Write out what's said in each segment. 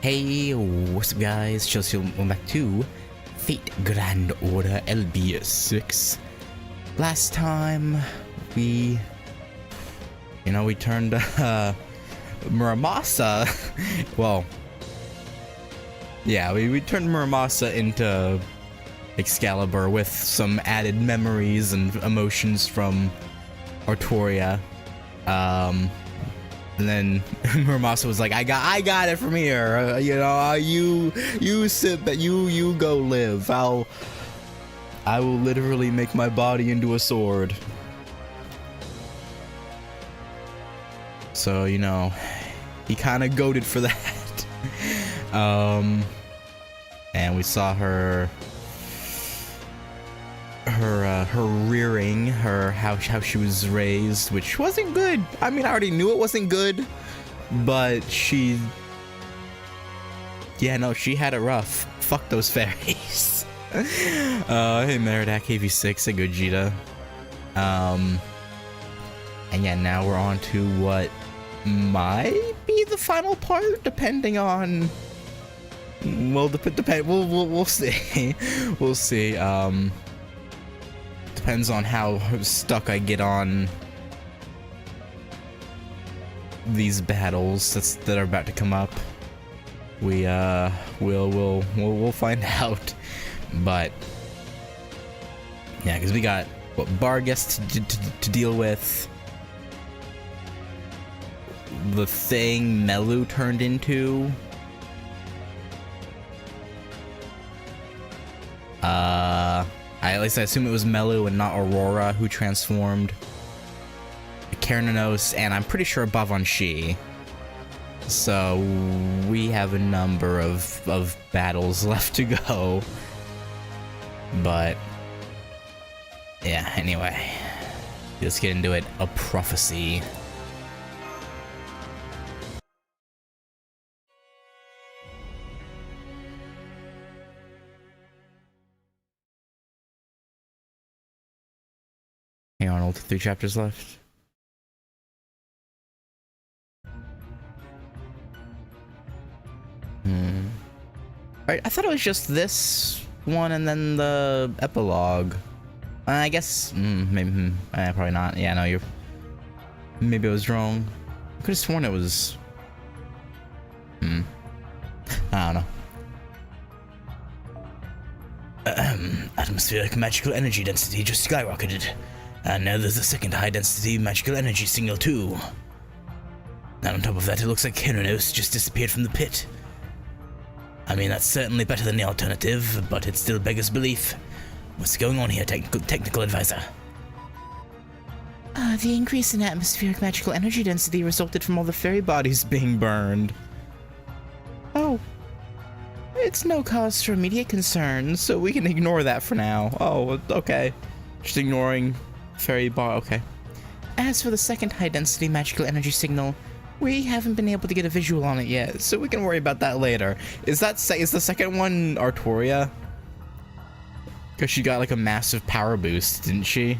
Hey, what's up guys? Chelsea, welcome back to Fate Grand Order LB6. Last time we turned Muramasa, well, yeah, we turned Muramasa into Excalibur with some added memories and emotions from Artoria. And then Muramasa was like, I got it from here. You sit, but you go live. I will literally make my body into a sword. So, he kind of goaded for that. And we saw her rearing, how she was raised, which wasn't good. I mean, I already knew it wasn't good, but she had it rough. Fuck those fairies. Hey Meridak, KV6, hey Gogeta. And yeah, now we're on to what might be the final part, depending on, well, we'll see. We'll see. Depends on how stuck I get on these battles that are about to come up. We'll find out. But yeah, because we got what Bargus to deal with, the thing Melu turned into. At least I assume it was Melu and not Aurora who transformed Kernanos, and I'm pretty sure Bavanshi. So we have a number of battles left to go. But yeah, anyway, let's get into it. A prophecy. Hey Arnold, 3 chapters left. Alright, I thought it was just this one and then the epilogue. I guess, maybe, probably not. Yeah, no, maybe I was wrong. I could have sworn it was, I don't know. Atmospheric magical energy density just skyrocketed. And now there's a second high-density magical energy signal, too. And on top of that, it looks like Kernanos just disappeared from the pit. I mean, that's certainly better than the alternative, but it still beggars belief. What's going on here, technical advisor? The increase in atmospheric magical energy density resulted from all the fairy bodies being burned. Oh. It's no cause for immediate concern, so we can ignore that for now. Oh, okay. Just ignoring fairy bar, okay. As for the second high-density magical energy signal, we haven't been able to get a visual on it yet, so we can worry about that later. Is the second one Artoria? Because she got like a massive power boost, didn't she?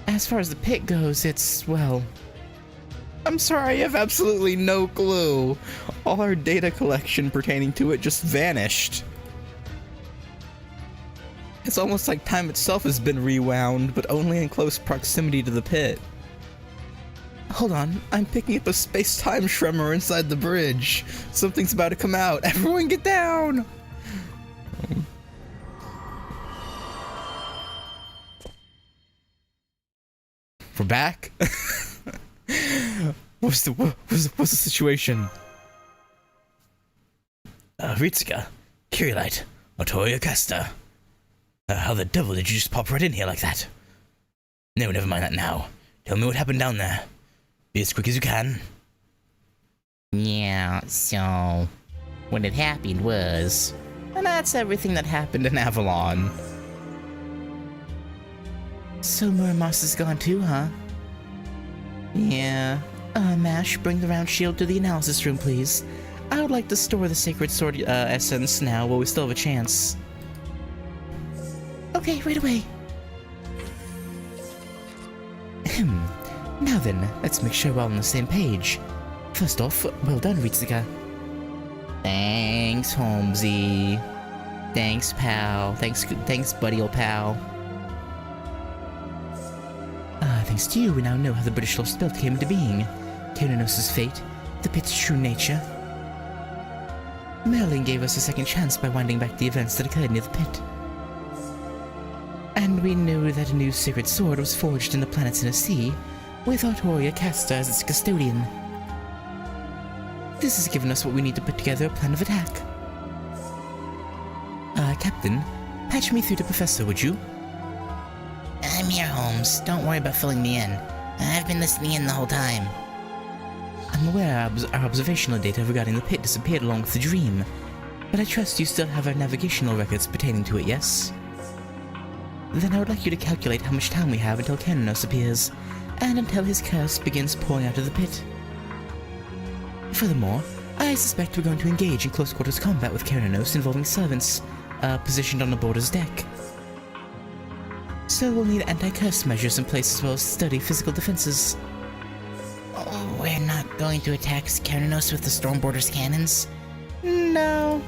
As far as the pit goes, it's, well, I'm sorry, I have absolutely no clue. All our data collection pertaining to it just vanished. It's almost like time itself has been rewound, but only in close proximity to the pit. Hold on, I'm picking up a space-time tremor inside the bridge. Something's about to come out. Everyone get down! We're back? What's the situation? Ritsuka, Kirilite, Otoya Casta. How the devil did you just pop right in here like that? No, never mind that now. Tell me what happened down there. Be as quick as you can. Yeah, so what had happened was, and that's everything that happened in Avalon. So Muramasa's gone too, huh? Yeah. Mash, bring the round shield to the analysis room, please. I would like to store the sacred sword essence now while we still have a chance. Okay, right away. Now then, let's make sure we're all on the same page. First off, well done, Ritsuka. Thanks, Holmesy. Thanks, pal. Thanks, buddy old pal. Thanks to you, we now know how the British Lost Belt came into being. Keranos' fate, the pit's true nature. Merlin gave us a second chance by winding back the events that occurred near the pit. And we knew that a new sacred sword was forged in the planet's inner sea, with Artoria Casta as its custodian. This has given us what we need to put together a plan of attack. Captain, patch me through to Professor, would you? I'm here, Holmes. Don't worry about filling me in. I've been listening in the whole time. I'm aware our observational data regarding the pit disappeared along with the dream, but I trust you still have our navigational records pertaining to it, yes? Then I would like you to calculate how much time we have until Keranos appears, and until his curse begins pouring out of the pit. Furthermore, I suspect we're going to engage in close-quarters combat with Keranos involving servants, positioned on the border's deck. So we'll need anti-curse measures in place as well as sturdy physical defenses. Oh, we're not going to attack Keranos with the Stormborder's cannons? No.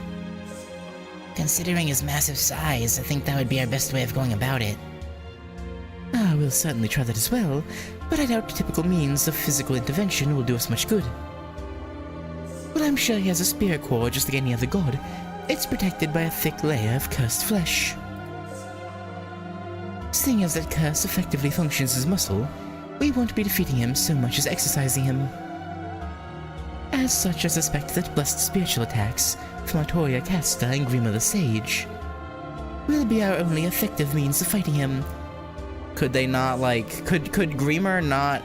Considering his massive size, I think that would be our best way of going about it. We'll certainly try that as well, but I doubt typical means of physical intervention will do us much good. Well, I'm sure he has a spirit core just like any other god. It's protected by a thick layer of cursed flesh. Seeing as that curse effectively functions as muscle, we won't be defeating him so much as exercising him. As such, I suspect that blessed spiritual attacks from Artoria Casta and Grima the Sage will be our only effective means of fighting him. Could they not, could Grima not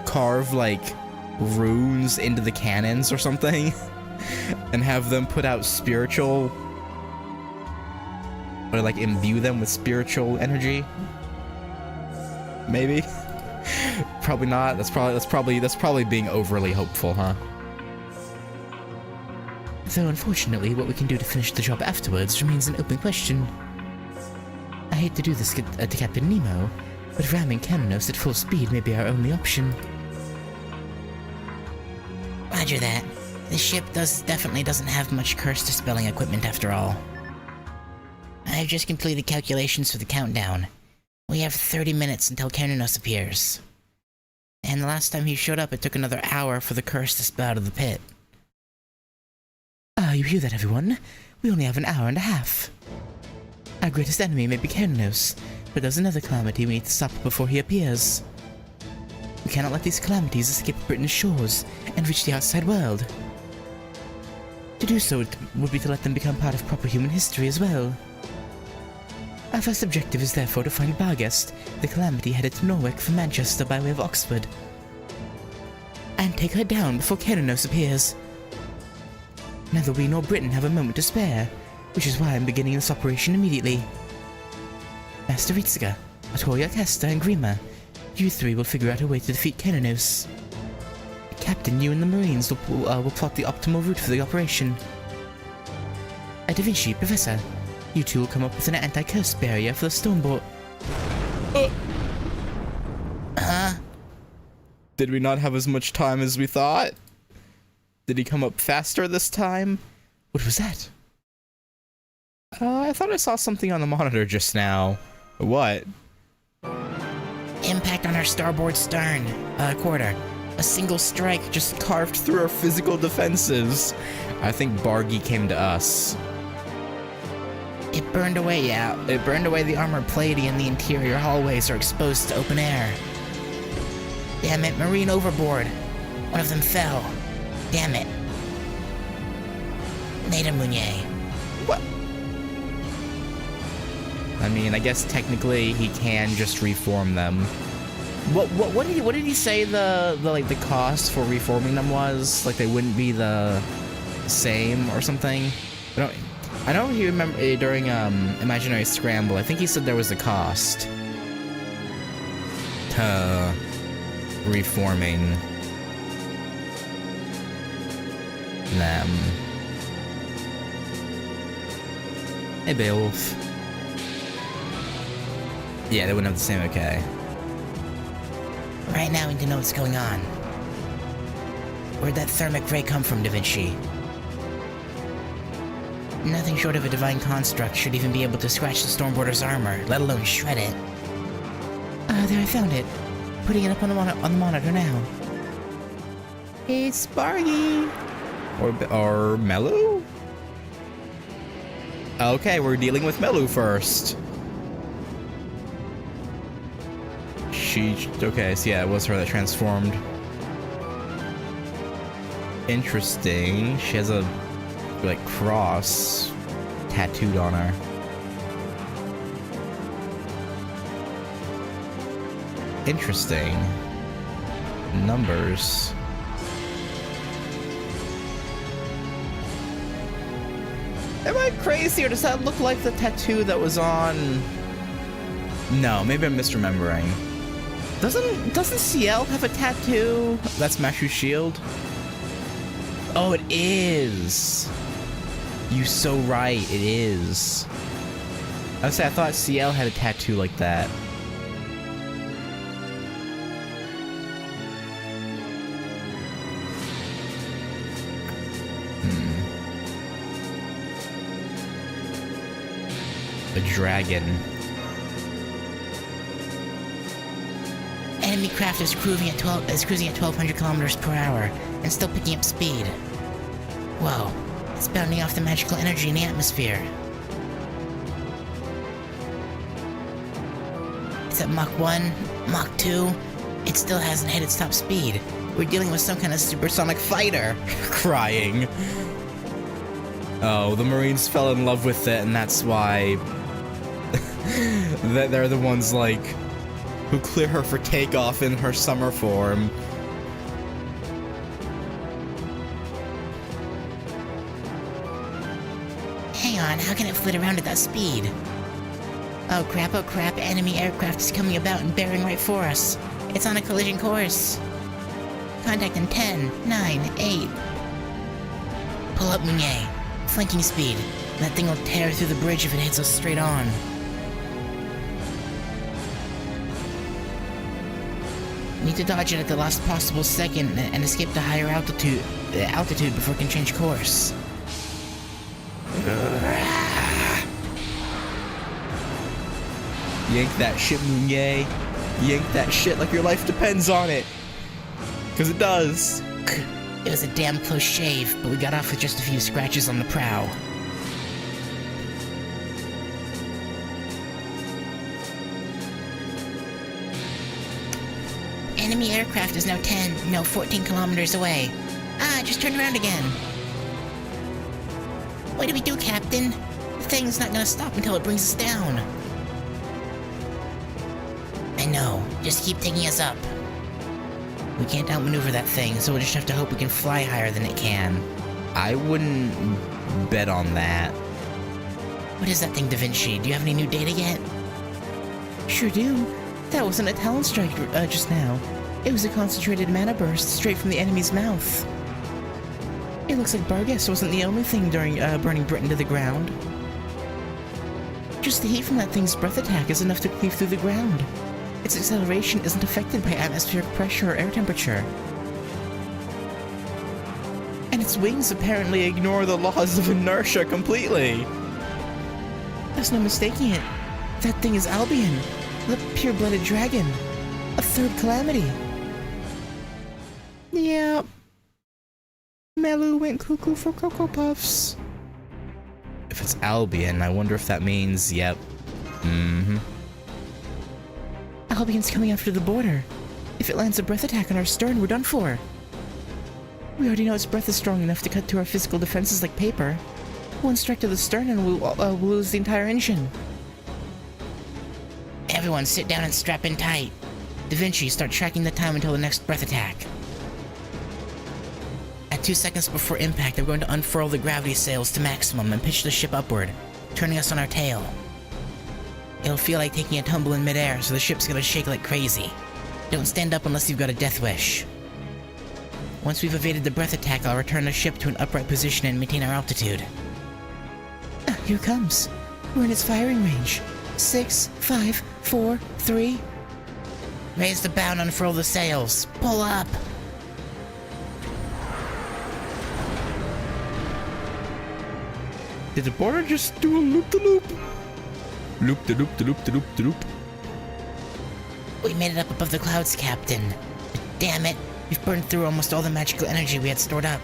carve, runes into the cannons or something? And have them put out spiritual... or, imbue them with spiritual energy? Maybe? Probably not. That's probably being overly hopeful, huh? Though unfortunately, what we can do to finish the job afterwards remains an open question. I hate to do this to Captain Nemo, but ramming Keranos at full speed may be our only option. Roger that. This ship definitely doesn't have much curse dispelling equipment after all. I've just completed calculations for the countdown. We have 30 minutes until Keranos appears. And the last time he showed up, it took another hour for the curse to spill out of the pit. You hear that, everyone? We only have an hour and a half. Our greatest enemy may be Keranos, but there's another calamity we need to stop before he appears. We cannot let these calamities escape Britain's shores and reach the outside world. To do so would be to let them become part of proper human history as well. Our first objective is therefore to find Barghest, the calamity headed to Norwich from Manchester by way of Oxford, and take her down before Keranos appears. Neither we nor Britain have a moment to spare, which is why I'm beginning this operation immediately. Master Ritsuka, Artoria Casta, and Grima, you three will figure out a way to defeat Keranos. Captain, you and the Marines will plot the optimal route for the operation. Da Vinci, Professor, you two will come up with an anti-curse barrier for the Stormbolt. Did we not have as much time as we thought? Did he come up faster this time? What was that? I thought I saw something on the monitor just now. What? Impact on our starboard stern. Quarter. A single strike Just carved through our physical defenses. I think Bargy came to us. It burned away, yeah. It burned away the armored plating and the interior hallways are exposed to open air. Damn it, Marine overboard. One of them fell. Damn it. Later, Mounier. What? I mean, I guess technically he can just reform them. What did he say the cost for reforming them was? Like they wouldn't be the same or something? I don't really remember during Imaginary Scramble. I think he said there was a cost to reforming them. Hey, Beowulf. Yeah, they wouldn't have the same, okay. Right now we need to know what's going on. Where'd that thermic ray come from, Da Vinci? Nothing short of a divine construct should even be able to scratch the Stormboarder's armor, let alone shred it. There, I found it. Putting it up on the monitor now. It's Sparky! Or Melu? Okay, we're dealing with Melu first. Okay, so yeah, it was her that transformed. Interesting. She has a, like, cross tattooed on her. Interesting. Numbers. Am I crazy, or does that look like the tattoo that was on... No, maybe I'm misremembering. Doesn't CL have a tattoo? That's Mashu's shield? Oh, it is! You so right, it is. I thought CL had a tattoo like that. A dragon. Enemy craft is cruising at 1,200 kilometers per hour and still picking up speed. Whoa, it's bounding off the magical energy in the atmosphere. It's at Mach 1, Mach 2. It still hasn't hit its top speed. We're dealing with some kind of supersonic fighter. Crying. Oh, the Marines fell in love with it, and that's why that they're the ones, like, who clear her for takeoff in her summer form. Hang on, how can it flit around at that speed? Oh crap, enemy aircraft is coming about and bearing right for us. It's on a collision course. Contact in 10, 9, 8. Pull up, Mounier. Flanking speed. That thing will tear through the bridge if it hits us straight on. Need to dodge it at the last possible second and escape to higher altitude before it can change course. Yank that shit, Mounier. Yank that shit like your life depends on it. Because it does. It was a damn close shave, but we got off with just a few scratches on the prow. Enemy aircraft is now 14 kilometers away. Just turn around again. What do we do, Captain? The thing's not gonna stop until it brings us down. I know. Just keep taking us up. We can't outmaneuver that thing, so we'll just have to hope we can fly higher than it can. I wouldn't bet on that. What is that thing, Da Vinci? Do you have any new data yet? Sure do. That wasn't a talent strike just now. It was a concentrated mana burst straight from the enemy's mouth. It looks like Barghest wasn't the only thing during burning Britain to the ground. Just the heat from that thing's breath attack is enough to cleave through the ground. Its acceleration isn't affected by atmospheric pressure or air temperature. And its wings apparently ignore the laws of inertia completely. There's no mistaking it. That thing is Albion, the pure-blooded dragon. A third calamity. Yep. Melu went cuckoo for Cocoa Puffs. If it's Albion, I wonder if that means, yep. Mm-hmm. Albion's coming after the border. If it lands a breath attack on our stern, we're done for. We already know its breath is strong enough to cut through our physical defenses like paper. One strike to the stern and we'll lose the entire engine. Everyone sit down and strap in tight. Da Vinci, start tracking the time until the next breath attack. At 2 seconds before impact, I'm going to unfurl the gravity sails to maximum and pitch the ship upward, turning us on our tail. It'll feel like taking a tumble in midair, so the ship's gonna shake like crazy. Don't stand up unless you've got a death wish. Once we've evaded the breath attack, I'll return the ship to an upright position and maintain our altitude. Here it comes. We're in its firing range. 6, 5, 4, 3... Raise the bow and unfurl the sails. Pull up! Did the boarder just do a loop-de-loop? Loop-de-loop-de-loop-de-loop-de-loop. We made it up above the clouds, Captain. But damn it, we've burned through almost all the magical energy we had stored up.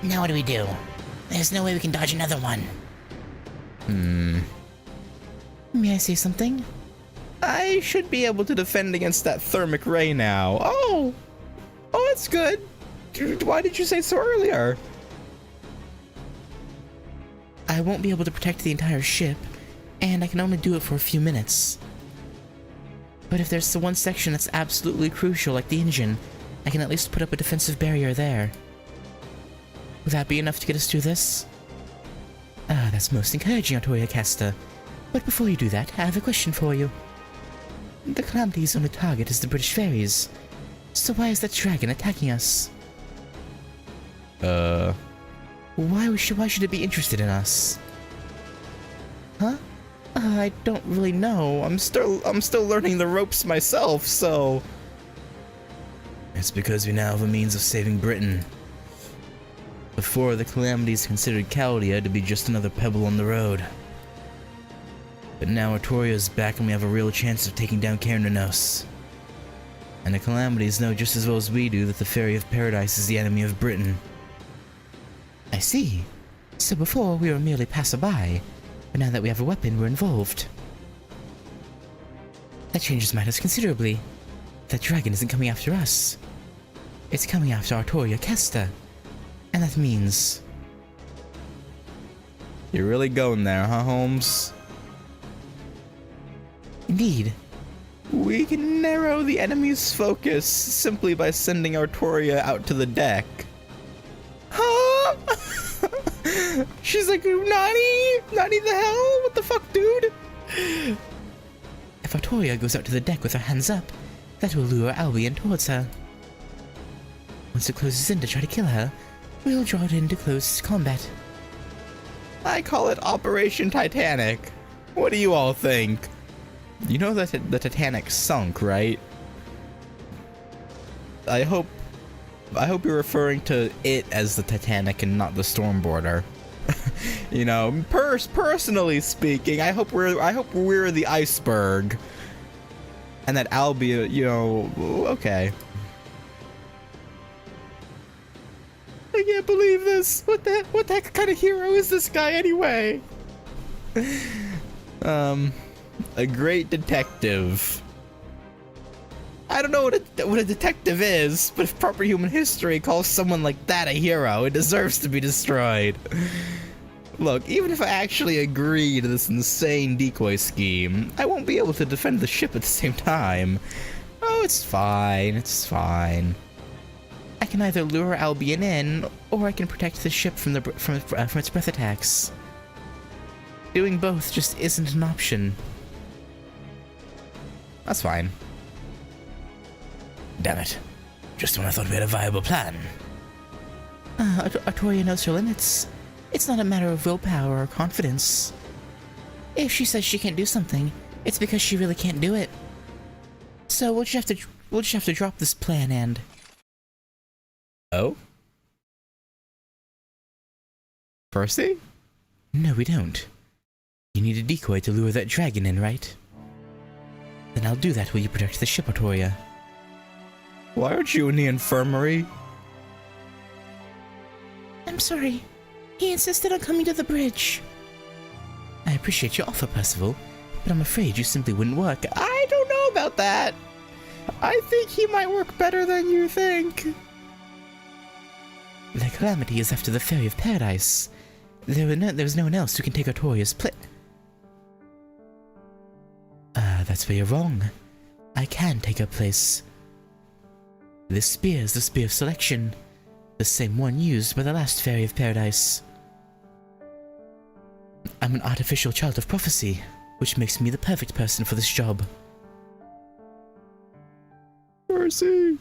Now what do we do? There's no way we can dodge another one. May I say something? I should be able to defend against that thermic ray now. Oh, that's good. Why did you say so earlier? I won't be able to protect the entire ship, and I can only do it for a few minutes. But if there's the one section that's absolutely crucial, like the engine, I can at least put up a defensive barrier there. Will that be enough to get us through this? That's most encouraging, Artoria Casta. But before you do that, I have a question for you. The Calamity's only target is the British ferries. So why is that dragon attacking us? Why should it be interested in us? Huh? I don't really know. I'm still learning the ropes myself, so... It's because we now have a means of saving Britain. Before, the Calamities considered Chaldea to be just another pebble on the road. But now Artoria's back and we have a real chance of taking down Cairnanos. And the Calamities know just as well as we do that the Ferry of Paradise is the enemy of Britain. I see. So before we were merely passerby, but now that we have a weapon, we're involved. That changes matters considerably. That dragon isn't coming after us. It's coming after Artoria Casta. And that means... You're really going there, huh, Holmes? Indeed. We can narrow the enemy's focus simply by sending Artoria out to the deck. Huh? She's like, Nani? Nani the hell? What the fuck, dude? If Artoria goes out to the deck with her hands up, that will lure Albion towards her. Once it closes in to try to kill her, we'll draw it into close combat. I call it Operation Titanic. What do you all think? You know that the Titanic sunk, right? I hope you're referring to it as the Titanic and not the Stormboarder. You know, personally speaking, I hope we're the iceberg, and that Albia, you know, okay. I can't believe this. What the heck kind of hero is this guy anyway? A great detective. I don't know what a detective is, but if proper human history calls someone like that a hero, it deserves to be destroyed. Look, even if I actually agree to this insane decoy scheme, I won't be able to defend the ship at the same time. Oh, it's fine, it's fine. I can either lure Albion in, or I can protect the ship from its breath attacks. Doing both just isn't an option. That's fine. Damn it. Just when I thought we had a viable plan. Artoria knows her limits. It's not a matter of willpower or confidence. If she says she can't do something, it's because she really can't do it. So we'll just have to drop this plan and... Oh? Percy? No, we don't. You need a decoy to lure that dragon in, right? Then I'll do that while you protect the ship, Artoria. Why aren't you in the infirmary? I'm sorry. He insisted on coming to the bridge. I appreciate your offer, Percival, but I'm afraid you simply wouldn't work. I don't know about that. I think he might work better than you think. The Calamity is after the Ferry of Paradise. There was no one else who can take Artoria's place. That's where you're wrong. I can take her place. This spear is the Spear of Selection, the same one used by the last Ferry of Paradise. I'm an artificial child of prophecy, which makes me the perfect person for this job. Percy.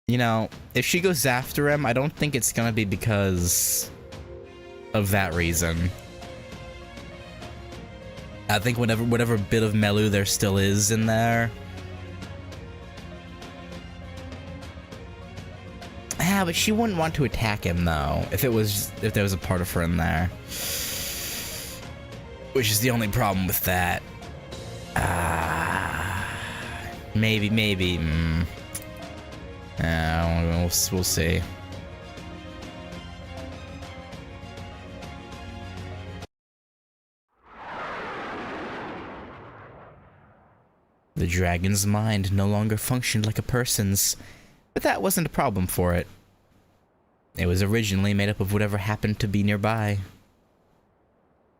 You know, if she goes after him, I don't think it's gonna be because of that reason. I think whatever bit of Melu there still is in there. Ah, but she wouldn't want to attack him though, if there was a part of her in there. Which is the only problem with that. Maybe. We'll see. The dragon's mind no longer functioned like a person's, but that wasn't a problem for it. It was originally made up of whatever happened to be nearby.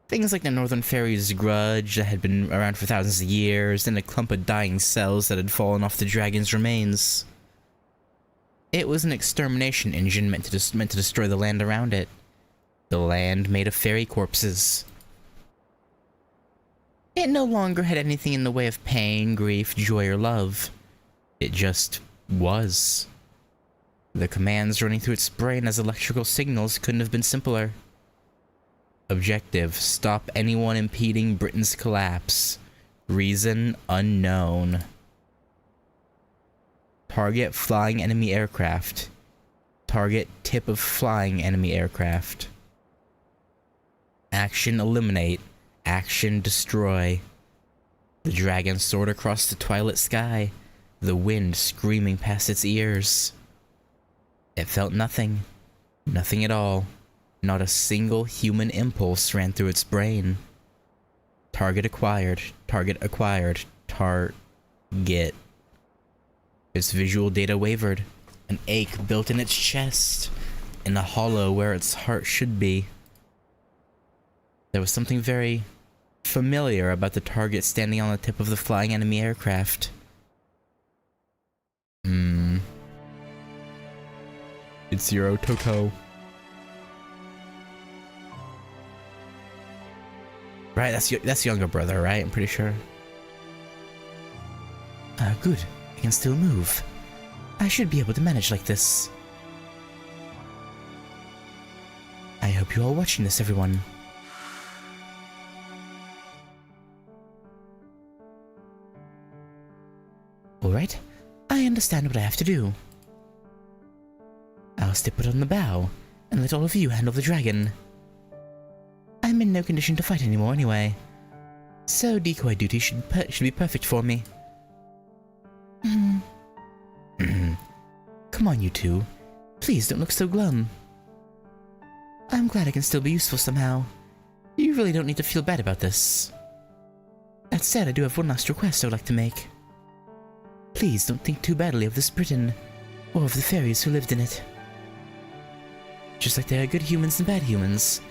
Things like the Northern Fairy's grudge that had been around for thousands of years, and a clump of dying cells that had fallen off the dragon's remains. It was an extermination engine meant to destroy the land around it. The land made of fairy corpses. It no longer had anything in the way of pain, grief, joy, or love. It just was. The commands running through its brain as electrical signals couldn't have been simpler. Objective: stop anyone impeding Britain's collapse. Reason: unknown. Target: flying enemy aircraft. Target: tip of flying enemy aircraft. Action: eliminate. Action: destroy. The dragon soared across the twilight sky, the wind screaming past its ears. It felt nothing. Nothing at all. Not a single human impulse ran through its brain. Target acquired. Target acquired. Target. Its visual data wavered. An ache built in its chest, in a hollow where its heart should be. There was something very familiar about the target standing on the tip of the flying enemy aircraft. It's Zero Toko. Right, that's younger brother, right? I'm pretty sure. Good. I can still move. I should be able to manage like this. I hope you're all watching this, everyone. Alright, I understand what I have to do. I'll step it on the bow, and let all of you handle the dragon. I'm in no condition to fight anymore anyway, so decoy duty should be perfect for me. Come on, you two. Please don't look so glum. I'm glad I can still be useful somehow. You really don't need to feel bad about this. That said, I do have one last request I would like to make. Please don't think too badly of this Britain, or of the fairies who lived in it. Just like there are good humans and bad humans,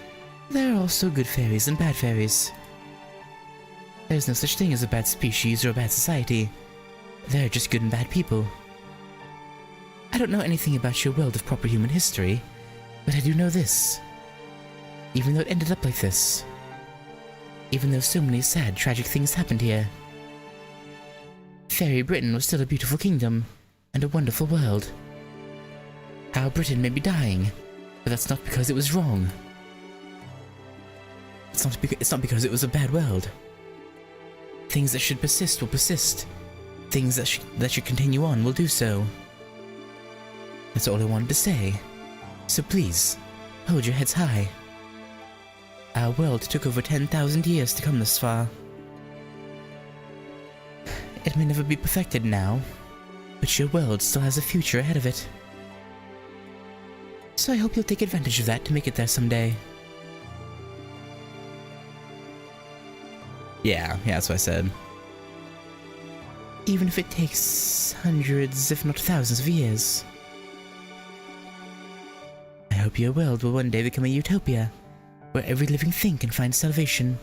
there are also good fairies and bad fairies. There's no such thing as a bad species or a bad society. There are just good and bad people. I don't know anything about your world of proper human history, but I do know this. Even though it ended up like this, even though so many sad, tragic things happened here, Fairy Britain was still a beautiful kingdom and a wonderful world. Our Britain may be dying, but that's not because it was wrong. It's not because it was a bad world. Things that should persist will persist. Things that should continue on will do so. That's all I wanted to say. So please, hold your heads high. Our world took over 10,000 years to come this far. It may never be perfected now, but your world still has a future ahead of it. So I hope you'll take advantage of that to make it there someday. Yeah, that's what I said. Even if it takes hundreds, if not thousands of years. I hope your world will one day become a utopia, where every living thing can find salvation.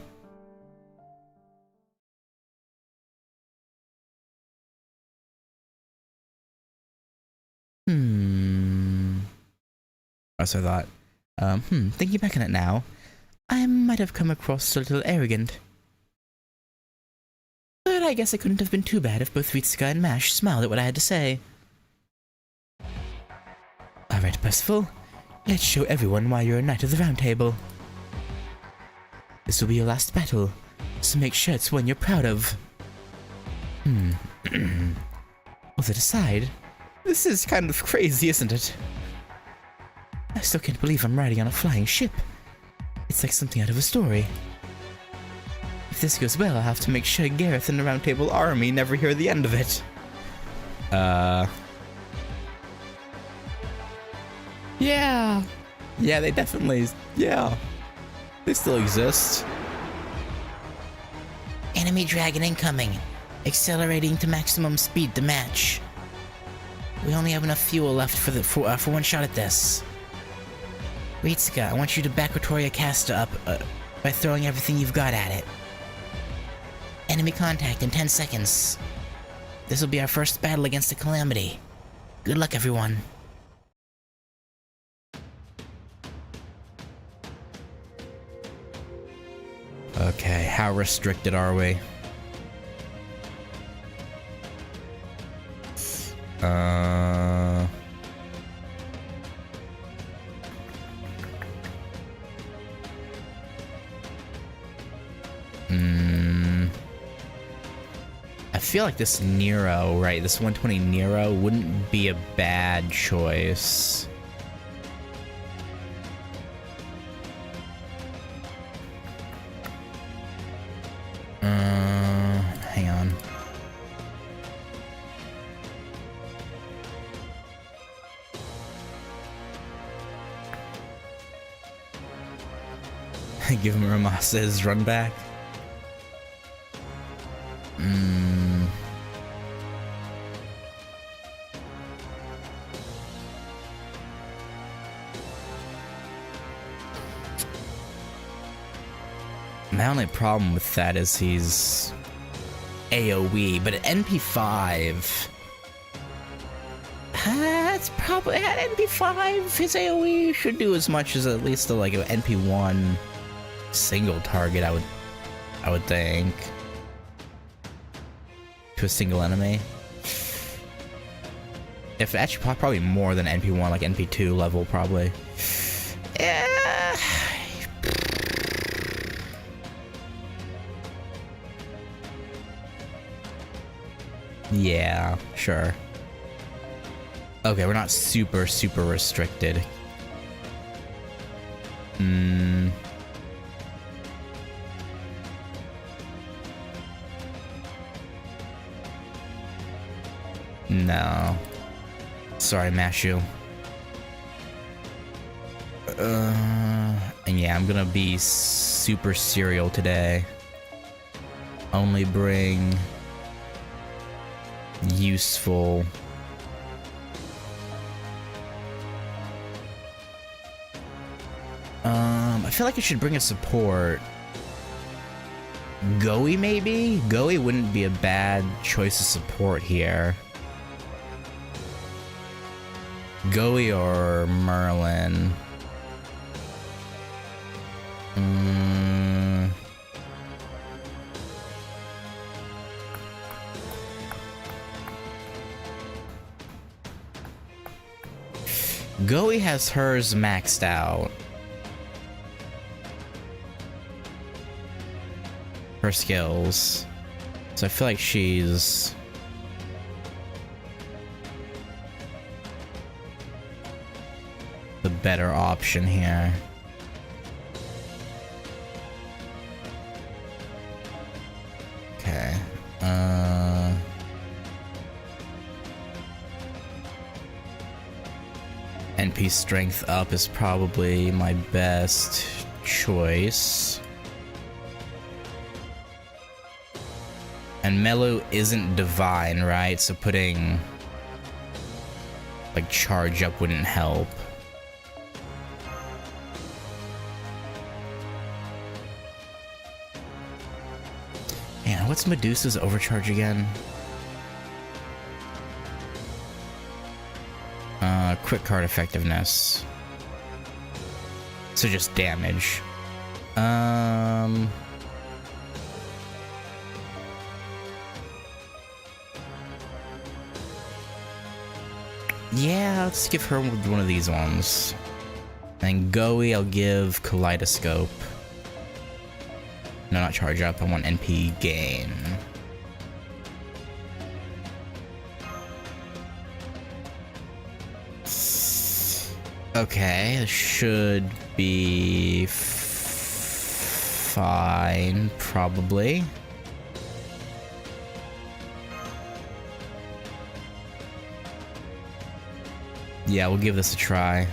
That's what I thought. Thinking back on it now, I might have come across a little arrogant. But I guess it couldn't have been too bad if both Ritsuka and Mash smiled at what I had to say. Alright, Percival, let's show everyone why you're a Knight of the Round Table. This will be your last battle, So make sure it's one you're proud of. All that aside, this is kind of crazy, isn't it? I still can't believe I'm riding on a flying ship. It's like something out of a story. If this goes well, I'll have to make sure Gareth and the Round Table Army never hear the end of it. Yeah. Yeah, they definitely... Yeah. They still exist. Enemy dragon incoming. Accelerating to maximum speed to match. We only have enough fuel left for one shot at this. Ritsuka, I want you to back Victoria Casta up by throwing everything you've got at it. Enemy contact in 10 seconds. This will be our first battle against the Calamity. Good luck, everyone. Okay, how restricted are we? I feel like this Nero, right? This 120 Nero wouldn't be a bad choice. Hang on. Give him Ramasa his run back. My only problem with that is he's AoE, but at NP5, that's probably at NP5. His AoE should do as much as at least like an NP1 single target. I would think to a single enemy. If actually probably more than NP1, like NP2 level probably. Yeah. Yeah, sure. Okay, we're not super restricted. No. Sorry, Mashu. And yeah, I'm gonna be super serial today. Only bring useful. I feel like I should bring a support. Goey, maybe? Goey wouldn't be a bad choice of support here. Goey or Merlin? Goey has hers maxed out. Her skills. So I feel like she's the better option here. Okay. NP strength up is probably my best choice. And Melu isn't divine, right? So putting like charge up wouldn't help. Man, what's Medusa's overcharge again? Quick card effectiveness. So just damage. Yeah, let's give her one of these ones. And Goey, I'll give Kaleidoscope. No, not charge up. I want NP gain. Okay, this should be fine, probably. Yeah, we'll give this a try.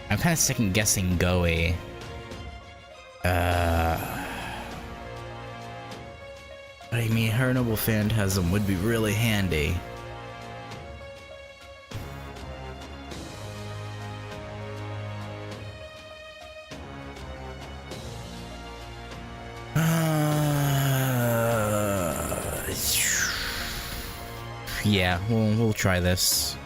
I'm kind of second guessing Goey. I mean, her Noble Phantasm would be really handy. Yeah, we'll try this.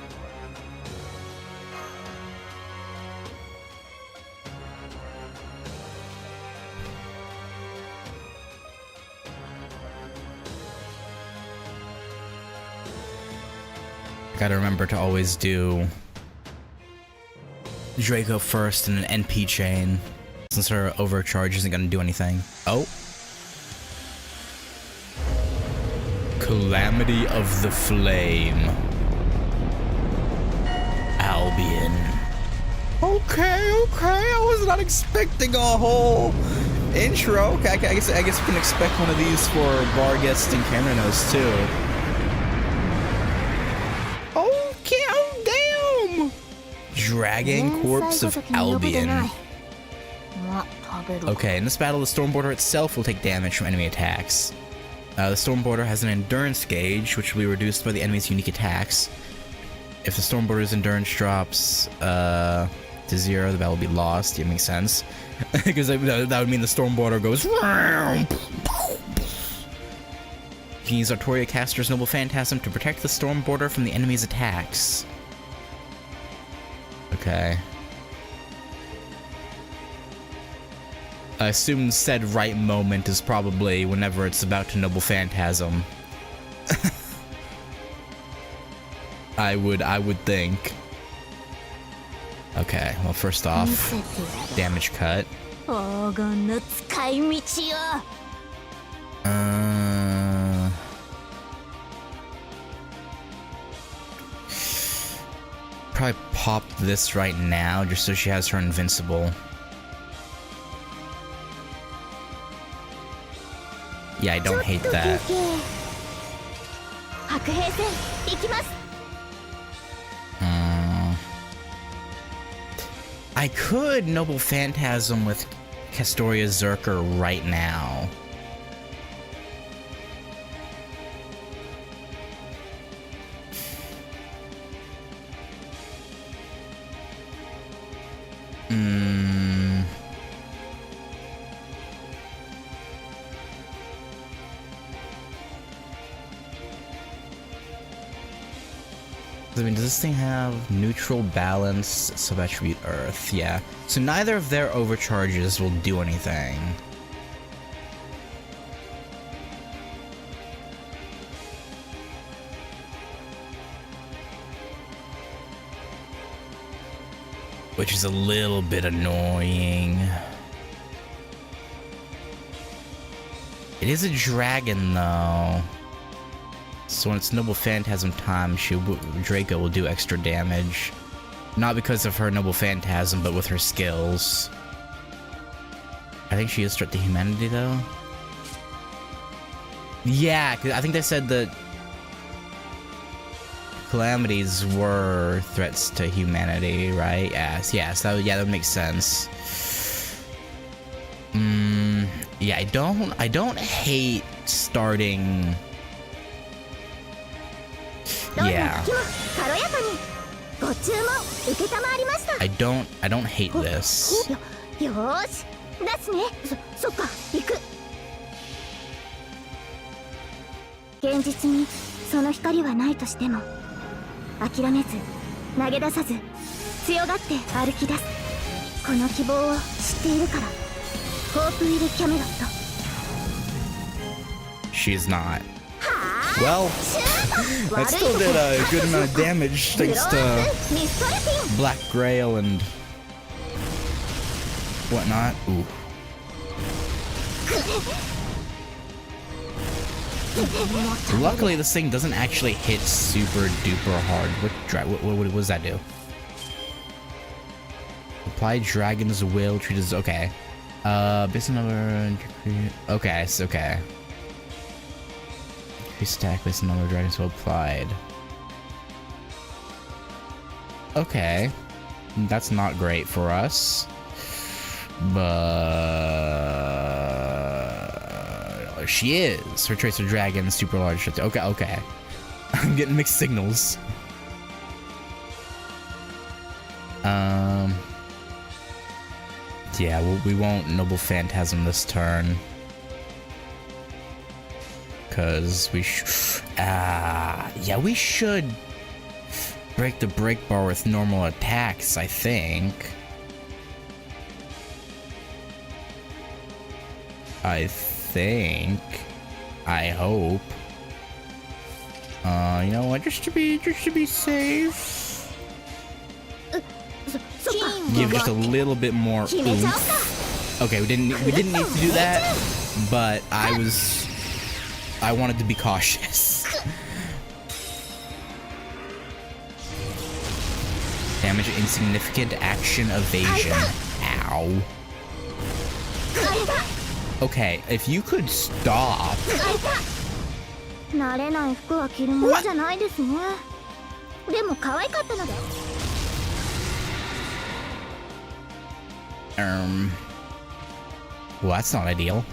Gotta remember to always do Draco first and an NP chain, since her overcharge isn't gonna do anything. Oh. Calamity of the Flame. Albion. Okay, I was not expecting a whole intro. Okay, I guess we can expect one of these for Vargas and Cameranos too. Okay, oh damn! Dragon Corpse of Albion. Okay, in this battle, the Stormboarder itself will take damage from enemy attacks. The Stormboarder has an endurance gauge, which will be reduced by the enemy's unique attacks. If the Stormboarder's endurance drops to 0, the battle will be lost. Yeah, makes sense. Because that would mean the Stormboarder goes. You can use Artoria Caster's Noble Phantasm to protect the Stormboarder from the enemy's attacks. Okay. I assume said right moment is probably whenever it's about to Noble Phantasm. I would think. Okay, well first off, damage cut. Probably pop this right now just so she has her invincible. Yeah, I don't hate that. I could Noble Phantasm with Castoria Zerker right now. I mean, does this thing have neutral, balance, sub-attribute Earth? Yeah. So neither of their overcharges will do anything. Which is a little bit annoying. It is a dragon, though. So when it's Noble Phantasm time, Draco will do extra damage. Not because of her Noble Phantasm, but with her skills. I think she is threat to humanity, though. Yeah, 'cause I think they said that calamities were threats to humanity, right? Yes, that would make sense. Yeah, I don't hate starting. Yeah. I don't hate this. 現実にその光はないとしても諦めず投げ出さず強がって歩き出すこの希望を知っているからホープウィル・キャメロット She's not. はあ Well, that still did a good amount of damage thanks to Black Grail and whatnot. Ooh. Luckily, this thing doesn't actually hit super duper hard. What does that do? Apply Dragon's Will. Treat as okay. Based on number. Okay, it's okay. Increase attack based on number Dragon's Will applied. Okay, that's not great for us, but she is. Her traits are Dragon, super large. Okay, okay. I'm getting mixed signals. Yeah, we won't Noble Phantasm this turn. Because we yeah, we should break the break bar with normal attacks, I think. I hope. You know what, just to be safe. Give just a little bit more oomph. Okay, we didn't need to do that, but I wanted to be cautious. Damage insignificant, action evasion. Ow. Okay, if you could stop. Well, that's not ideal.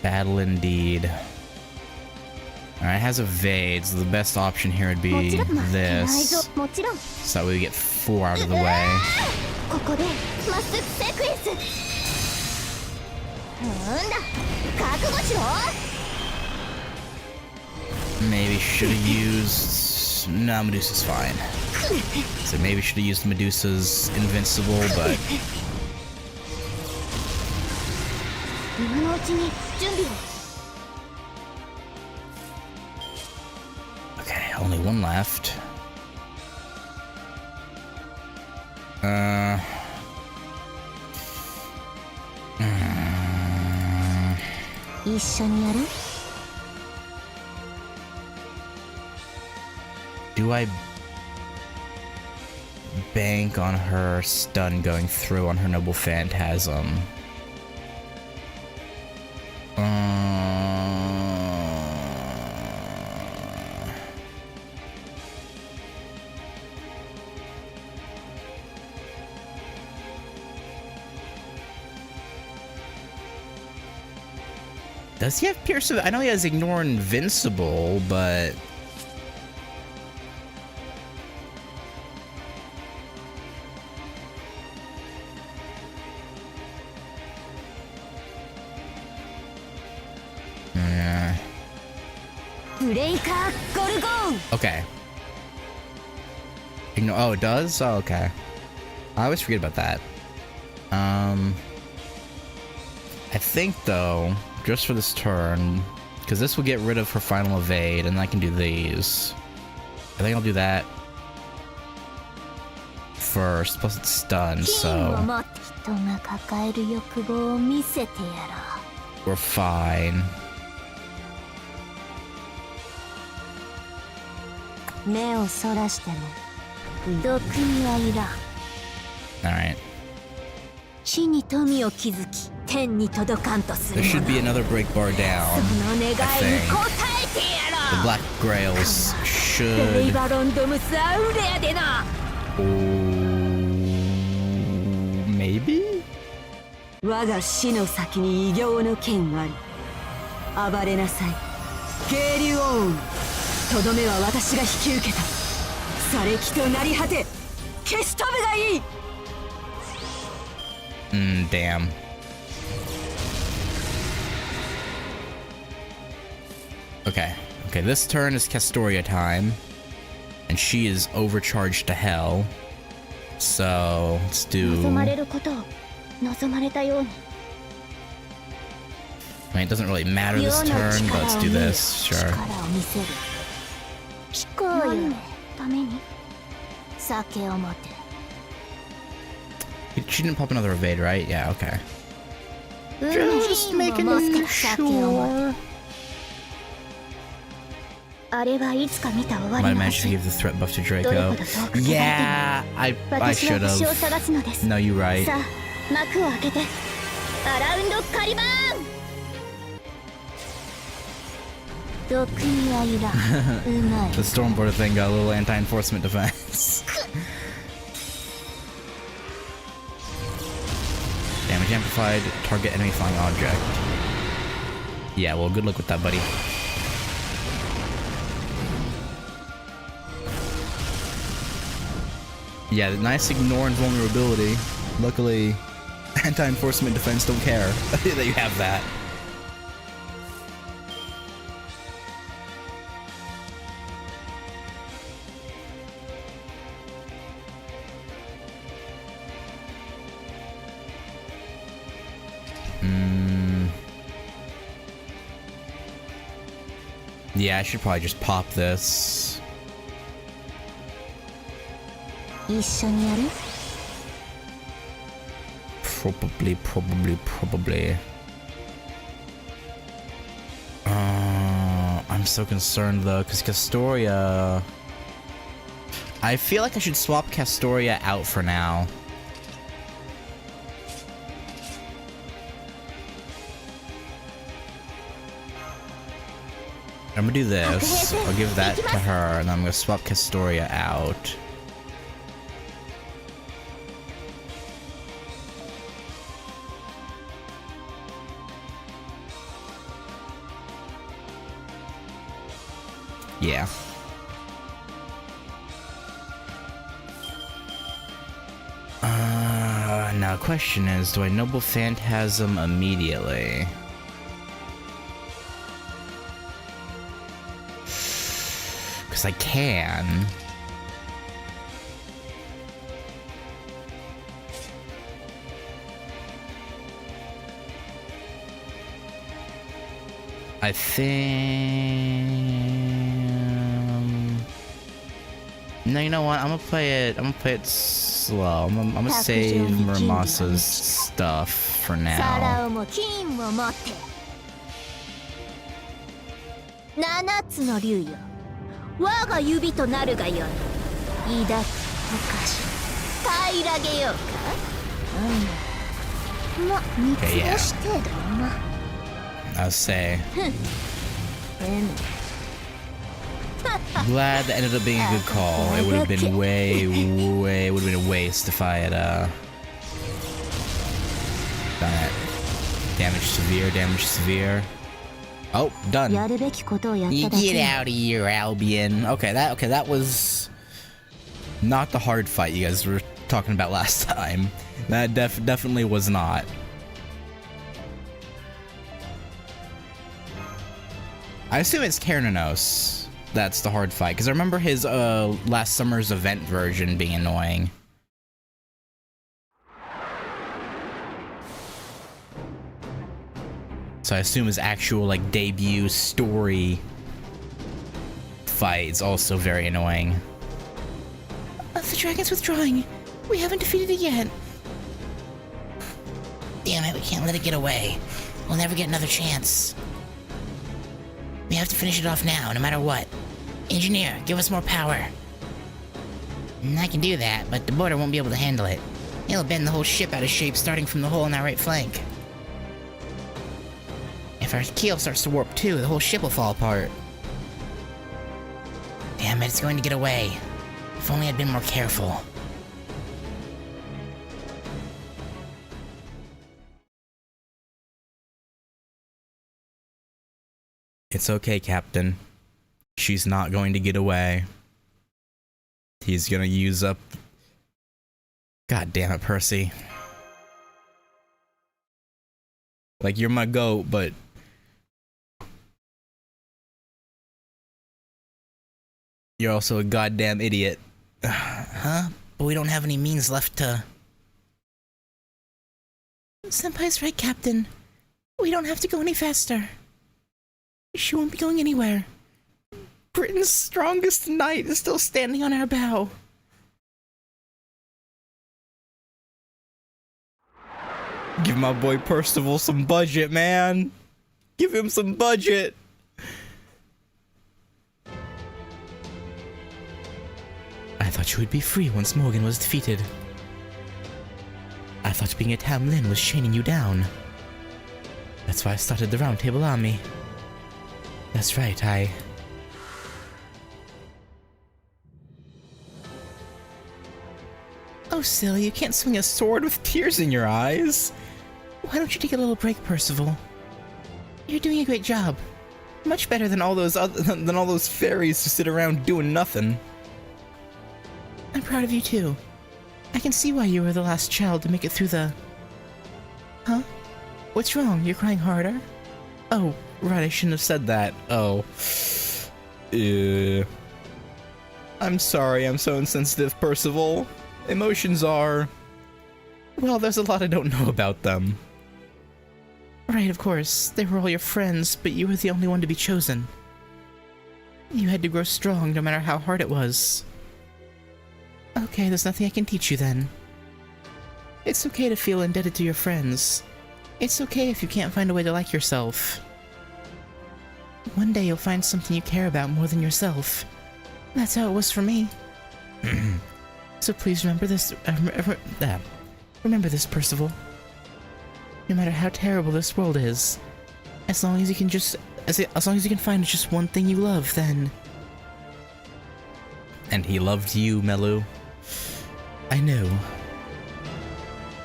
Battle indeed. Alright, it has evade, so the best option here would be this. So that way we get 4 out of the way. Maybe should have used... No, Medusa's fine. So maybe should have used Medusa's Invincible, but... Okay, only one left. Do I bank on her stun going through on her Noble Phantasm? Does he have Pierce? I know he has Ignore Invincible, but... Yeah. Okay. Oh, it does? Oh, okay. I always forget about that. I think, though, just for this turn, because this will get rid of her final evade, and I can do these. I think I'll do that first, plus it's stunned, so... We're fine. Alright. There should be another break bar down, I think. The Black Grails should... Oh. Maybe? 我が死の先に異形の剣あり。暴れなさい。渓流王雲。とどめは私が引き受けた。砂礫となり果て、消し飛ぶがいい。Damn. Okay. Okay, this turn is Castoria time. And she is overcharged to hell. So, let's do... I mean, it doesn't really matter this turn, but let's do this, sure. She didn't pop another evade, right? Yeah, okay. Just making sure. Might manage to give the threat buff to Draco. Yeah, I should have. No, you're right. The Stormboard thing got a little anti-enforcement defense. Damage amplified, target enemy flying object. Yeah, well, good luck with that, buddy. Yeah, nice ignore and vulnerability. Luckily, anti-enforcement defense don't care that you have that. Yeah, I should probably just pop this. Probably. I'm so concerned though, because Castoria... I feel like I should swap Castoria out for now. I'm gonna do this. I'll give that to her, and I'm gonna swap Castoria out. Yeah. Now question is, do I Noble Phantasm immediately? Because I can. I think... No, you know what? I'm gonna play it slow. I'm gonna save Muramasa's stuff for now. Okay, yeah. I'll say. Glad that ended up being a good call. It would have been it would have been a waste if I had done it. Damage severe. Oh, done. You get out of here, Albion. Okay, that was not the hard fight you guys were talking about last time. That definitely was not. I assume it's Kernanos that's the hard fight, because I remember his last summer's event version being annoying. So I assume his actual like debut story fight is also very annoying. The dragon's withdrawing. We haven't defeated it yet. Damn it, we can't let it get away. We'll never get another chance. We have to finish it off now, no matter what. Engineer, give us more power. I can do that, but the border won't be able to handle it. It'll bend the whole ship out of shape starting from the hole in our right flank. If our keel starts to warp too, the whole ship will fall apart. Damn it, it's going to get away. If only I'd been more careful. It's okay, Captain. She's not going to get away. He's gonna use up... God damn it, Percy. Like, you're my goat, but... You're also a goddamn idiot. Huh? But we don't have any means left to... Senpai's right, Captain. We don't have to go any faster. She won't be going anywhere. Britain's strongest knight is still standing on our bow. Give my boy Percival some budget, man. Give him some budget. I thought you would be free once Morgan was defeated. I thought being a Tam Lin was chaining you down. That's why I started the Round Table Army. That's right, Oh, silly, you can't swing a sword with tears in your eyes. Why don't you take a little break, Percival? You're doing a great job. Much better than all those fairies who sit around doing nothing. I'm proud of you too. I can see why you were the last child to make it through the... Huh? What's wrong? You're crying harder? Oh, right, I shouldn't have said that. Oh. I'm sorry, I'm so insensitive, Percival. Emotions are... Well, there's a lot I don't know about them. Right, of course. They were all your friends, but you were the only one to be chosen. You had to grow strong no matter how hard it was. Okay, there's nothing I can teach you then. It's okay to feel indebted to your friends. It's okay if you can't find a way to like yourself. One day you'll find something you care about more than yourself. That's how it was for me. So please remember this, remember this, Percival. No matter how terrible this world is, as long as you can find just one thing you love, then... And he loved you, Melu. I know.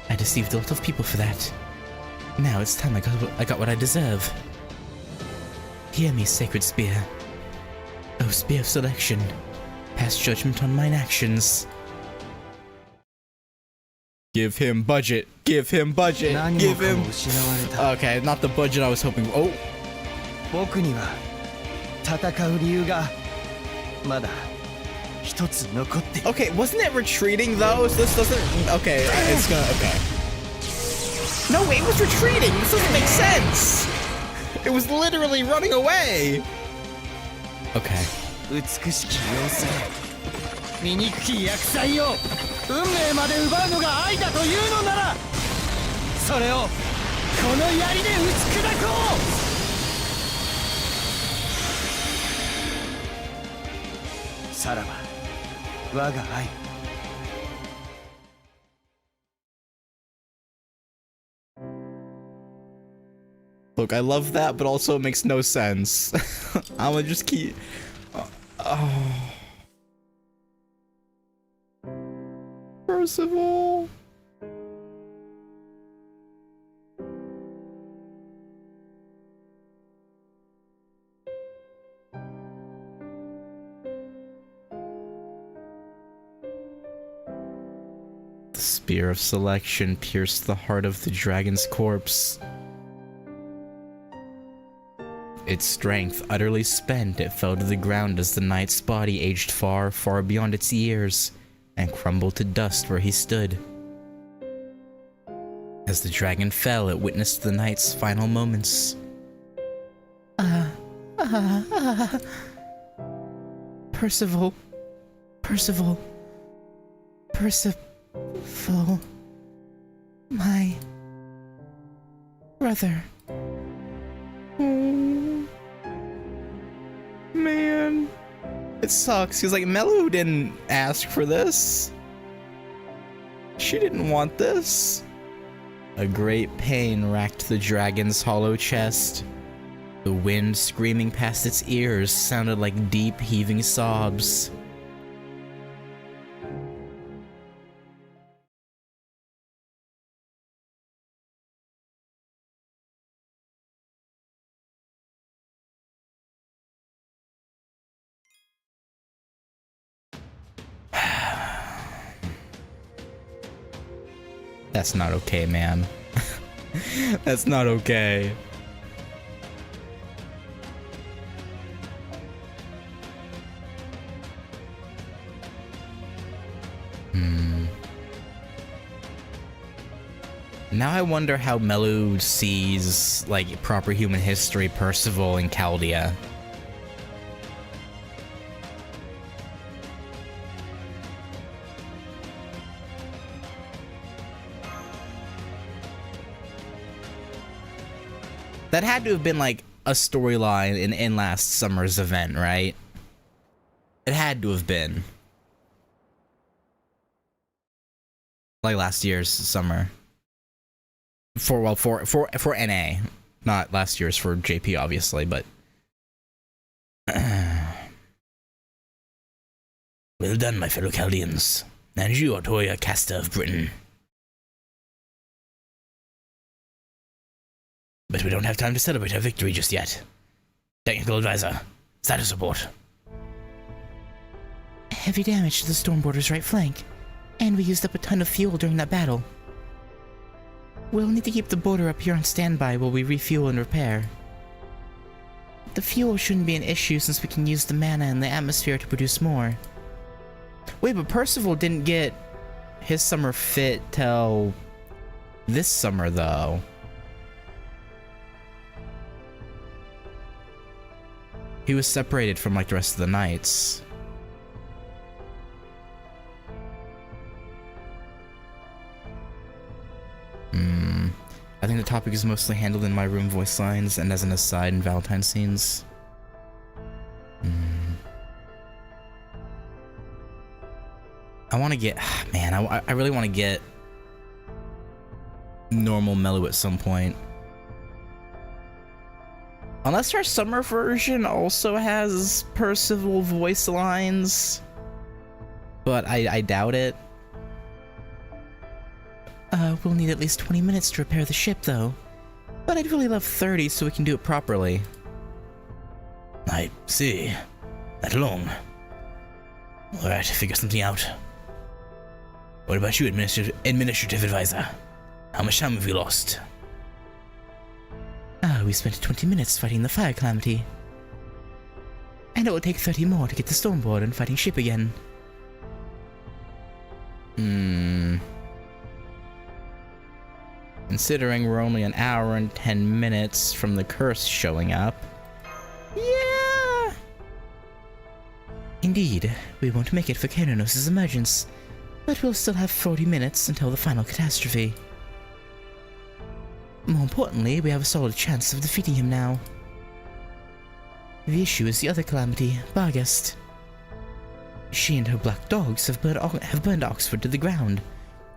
I deceived a lot of people for that. Now it's time I got what I deserve. Hear me, Sacred Spear. O Spear of Selection, pass judgment on mine actions. Give him budget. Give him budget. Give him... Okay, not the budget I was hoping... Oh! Okay, wasn't it retreating though? So this doesn't... Okay, it's gonna... Okay. No, it was retreating! This doesn't make sense! It was literally running away! Okay. 運命まで奪うのが愛だというのならそれをこの槍で打ち砕こうさらば我が愛 Look, I love that, but also it makes no sense. I'm gonna just keep... Oh... Percival. The spear of selection pierced the heart of the dragon's corpse. Its strength utterly spent, it fell to the ground as the knight's body aged far, far beyond its years, and crumbled to dust where he stood. As the dragon fell, it witnessed the knight's final moments. Percival. Percival. Percival. My... brother. Man. It sucks. He's like, Melu didn't ask for this. She didn't want this. A great pain racked the dragon's hollow chest. The wind screaming past its ears sounded like deep, heaving sobs. That's not okay, man. That's not okay. Now I wonder how Melu sees, like, proper human history, Percival, and Chaldea. That had to have been, like, a storyline in last summer's event, right? It had to have been. Like last year's summer. For NA. Not last year's for JP, obviously, but... Well done, my fellow Chaldeans. And you, Otoya, caster of Britain. But we don't have time to celebrate our victory just yet. Technical advisor, status report. Heavy damage to the Stormborder's right flank, and we used up a ton of fuel during that battle. We'll need to keep the border up here on standby while we refuel and repair. The fuel shouldn't be an issue since we can use the mana in the atmosphere to produce more. Wait, but Percival didn't get his summer fit till this summer, though. He was separated from, like, the rest of the knights. I think the topic is mostly handled in my room voice lines and as an aside in Valentine scenes. I want to get... Man, I really want to get normal Melu at some point. Unless our summer version also has Percival voice lines. But I doubt it. We'll need at least 20 minutes to repair the ship, though. But I'd really love 30 so we can do it properly. I see. That long. Alright, figure something out. What about you, administrative advisor? How much time have we lost? We spent 20 minutes fighting the fire calamity. And it will take 30 more to get the Stormboard and fighting ship again. Considering we're only an hour and 10 minutes from the curse showing up. Yeah! Indeed, we won't make it for Keranos' emergence, but we'll still have 40 minutes until the final catastrophe. More importantly, we have a solid chance of defeating him now. The issue is the other calamity, Barghest. She and her black dogs have burned Oxford to the ground,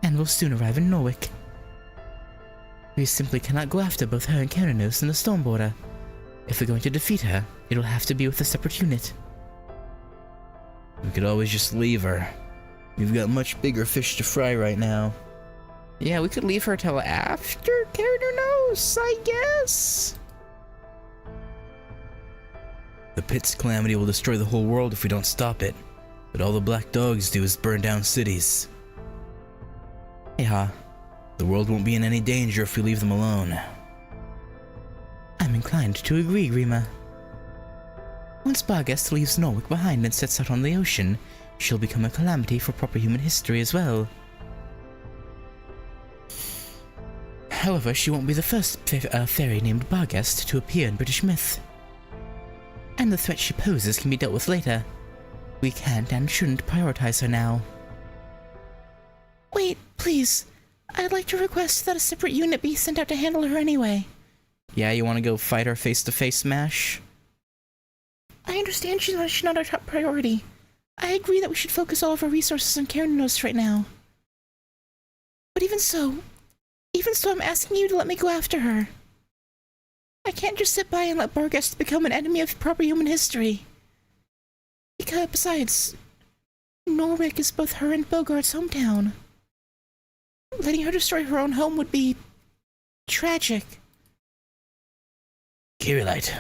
and will soon arrive in Norwich. We simply cannot go after both her and Keranos in the Stormborder. If we're going to defeat her, it'll have to be with a separate unit. We could always just leave her. We've got much bigger fish to fry right now. Yeah, we could leave her till after Keranos, I guess. The Pit's calamity will destroy the whole world if we don't stop it. But all the black dogs do is burn down cities. Yeah. The world won't be in any danger if we leave them alone. I'm inclined to agree, Grima. Once Barghest leaves Norwich behind and sets out on the ocean, she'll become a calamity for proper human history as well. However, she won't be the first fairy named Barghest to appear in British myth. And the threat she poses can be dealt with later. We can't and shouldn't prioritize her now. Wait, please. I'd like to request that a separate unit be sent out to handle her anyway. Yeah, you want to go fight her face-to-face, Smash? I understand she's not our top priority. I agree that we should focus all of our resources on Keranos right now. But even so I'm asking you to let me go after her. I can't just sit by and let Barghest become an enemy of proper human history. Because, besides, Norwich is both her and Bogart's hometown. Letting her destroy her own home would be tragic. Kirilite.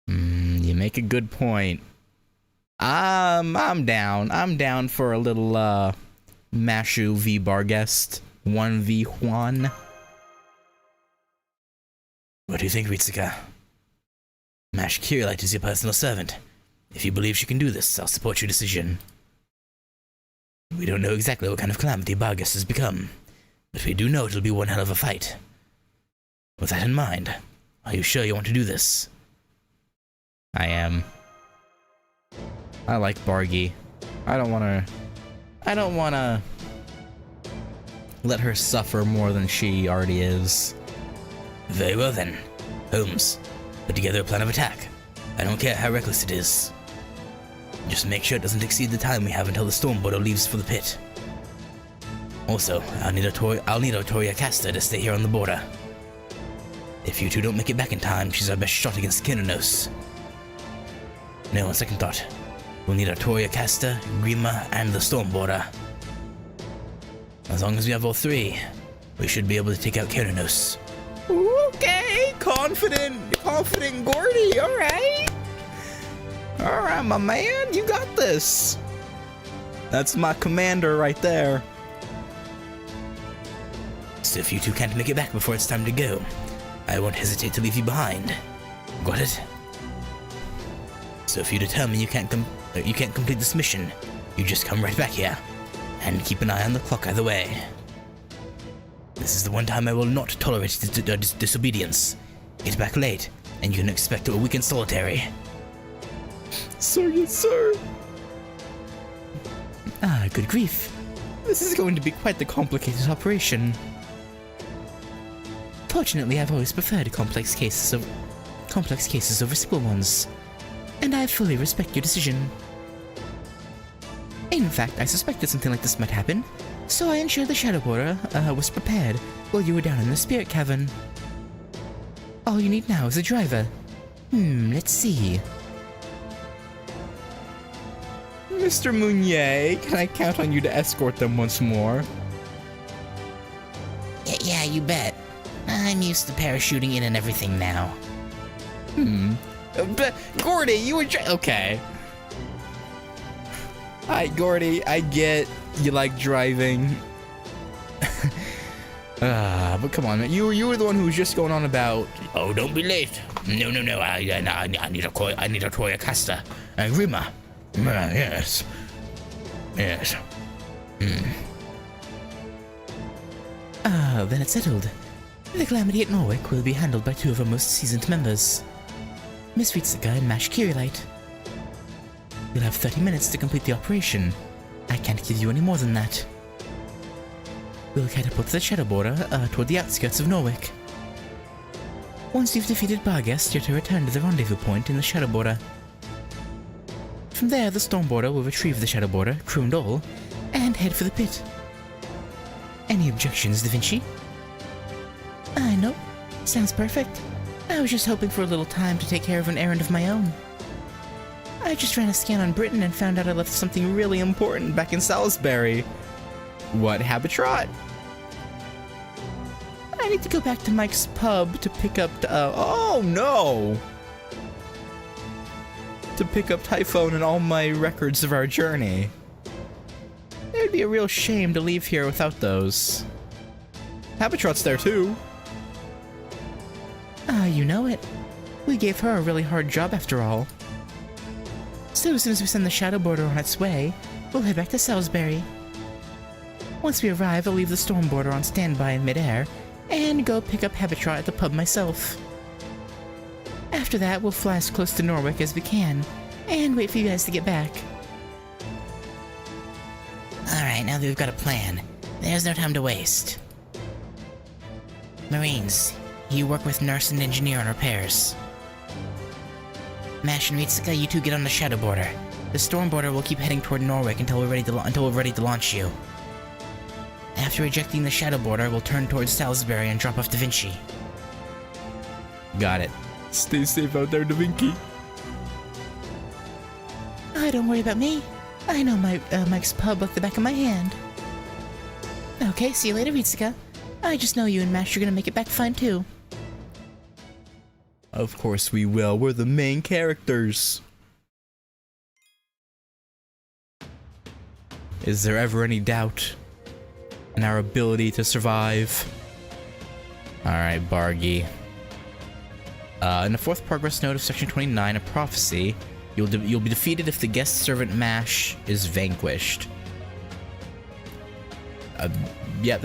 You make a good point. I'm down. I'm down for a little Mashu v Barghest 1v1. What do you think, Ritsuka? Mash Kirillite is your personal servant. If you believe she can do this, I'll support your decision. We don't know exactly what kind of calamity Bargus has become, but we do know it'll be one hell of a fight. With that in mind, are you sure you want to do this? I am. I like Bargy. I don't wanna let her suffer more than she already is. Very well then. Holmes, put together a plan of attack. I don't care how reckless it is. Just make sure it doesn't exceed the time we have until the Stormboarder leaves for the pit. Also, I'll need Otoria Casta to stay here on the border. If you two don't make it back in time, she's our best shot against Kinonos. No, on second thought, we'll need Otoria Casta, Grima, and the Stormboarder. As long as we have all three, we should be able to take out Kinonos. Okay, confident Gordy, alright. Alright, my man, you got this. That's my commander right there. So if you two can't make it back before it's time to go, I won't hesitate to leave you behind. Got it? So if you determine you can't complete this mission, you just come right back here, and keep an eye on the clock either way. This is the one time I will not tolerate disobedience. Get back late, and you can expect a week in solitary. Sir, yes, sir. Ah, good grief. This is going to be quite the complicated operation. Fortunately, I've always preferred complex cases over simple ones, and I fully respect your decision. In fact, I suspected something like this might happen, so I ensured the Shadow Border was prepared while you were down in the Spirit Cavern. All you need now is a driver. Let's see. Mr. Mounier, can I count on you to escort them once more? Yeah, you bet. I'm used to parachuting in and everything now. But, Gordy, you were okay. Alright, Gordy, I get you like driving. But come on, man. You were the one who was just going on about, oh, don't be late. No, I need a Toya Casta. And Rima. Yes. Then it's settled. The calamity at Norwick will be handled by two of our most seasoned members, Miss Ritsuka and Mash Kirillite. You'll have 30 minutes to complete the operation. I can't give you any more than that. We'll catapult the Shadow Border toward the outskirts of Norwick. Once you've defeated Barghest, you're to return to the rendezvous point in the Shadow Border. From there, the Stormboarder will retrieve the Shadow Border, crew and all, and head for the pit. Any objections, Da Vinci? No. Sounds perfect. I was just hoping for a little time to take care of an errand of my own. I just ran a scan on Britain and found out I left something really important back in Salisbury. What habitat? I need to go back to Mike's pub to pick up... oh no! To pick up Typhone and all my records of our journey. It would be a real shame to leave here without those. Habitat's there too. You know it. We gave her a really hard job after all. So as soon as we send the Shadow Border on its way, we'll head back to Salisbury. Once we arrive, I'll leave the Stormboarder on standby in midair, and go pick up Habitat at the pub myself. After that, we'll fly as close to Norwick as we can, and wait for you guys to get back. Alright, now that we've got a plan, there's no time to waste. Marines, you work with Nurse and Engineer on repairs. Mash and Ritsuka, you two get on the Shadow Border. The Stormboarder will keep heading toward Norwick until we're ready to launch you. After ejecting the Shadow Border, we'll turn towards Salisbury and drop off Da Vinci. Got it. Stay safe out there, Da Vinci. Don't worry about me. I know Mike's pub like the back of my hand. Okay, see you later, Ritsuka. I just know you and Mash are gonna make it back fine too. Of course we will. We're the main characters. Is there ever any doubt? and our ability to survive. Alright, Bargy. In the fourth progress note of section 29 of Prophecy, you'll be defeated if the guest servant Mash is vanquished. Yeah,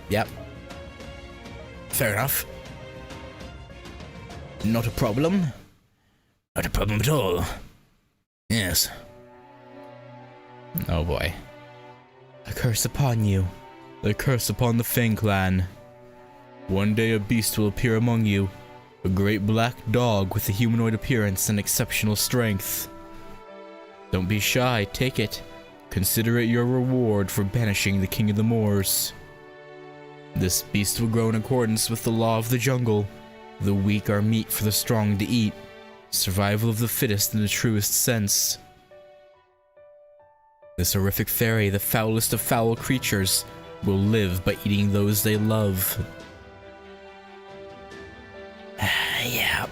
yep. Fair enough. Not a problem. Not a problem at all. Yes. Oh boy. A curse upon you. A curse upon the Fang clan. One day a beast will appear among you. A great black dog with a humanoid appearance and exceptional strength. Don't be shy, take it. Consider it your reward for banishing the King of the Moors. This beast will grow in accordance with the law of the jungle. The weak are meat for the strong to eat. Survival of the fittest in the truest sense. This horrific fairy, the foulest of foul creatures, will live by eating those they love. Yeah.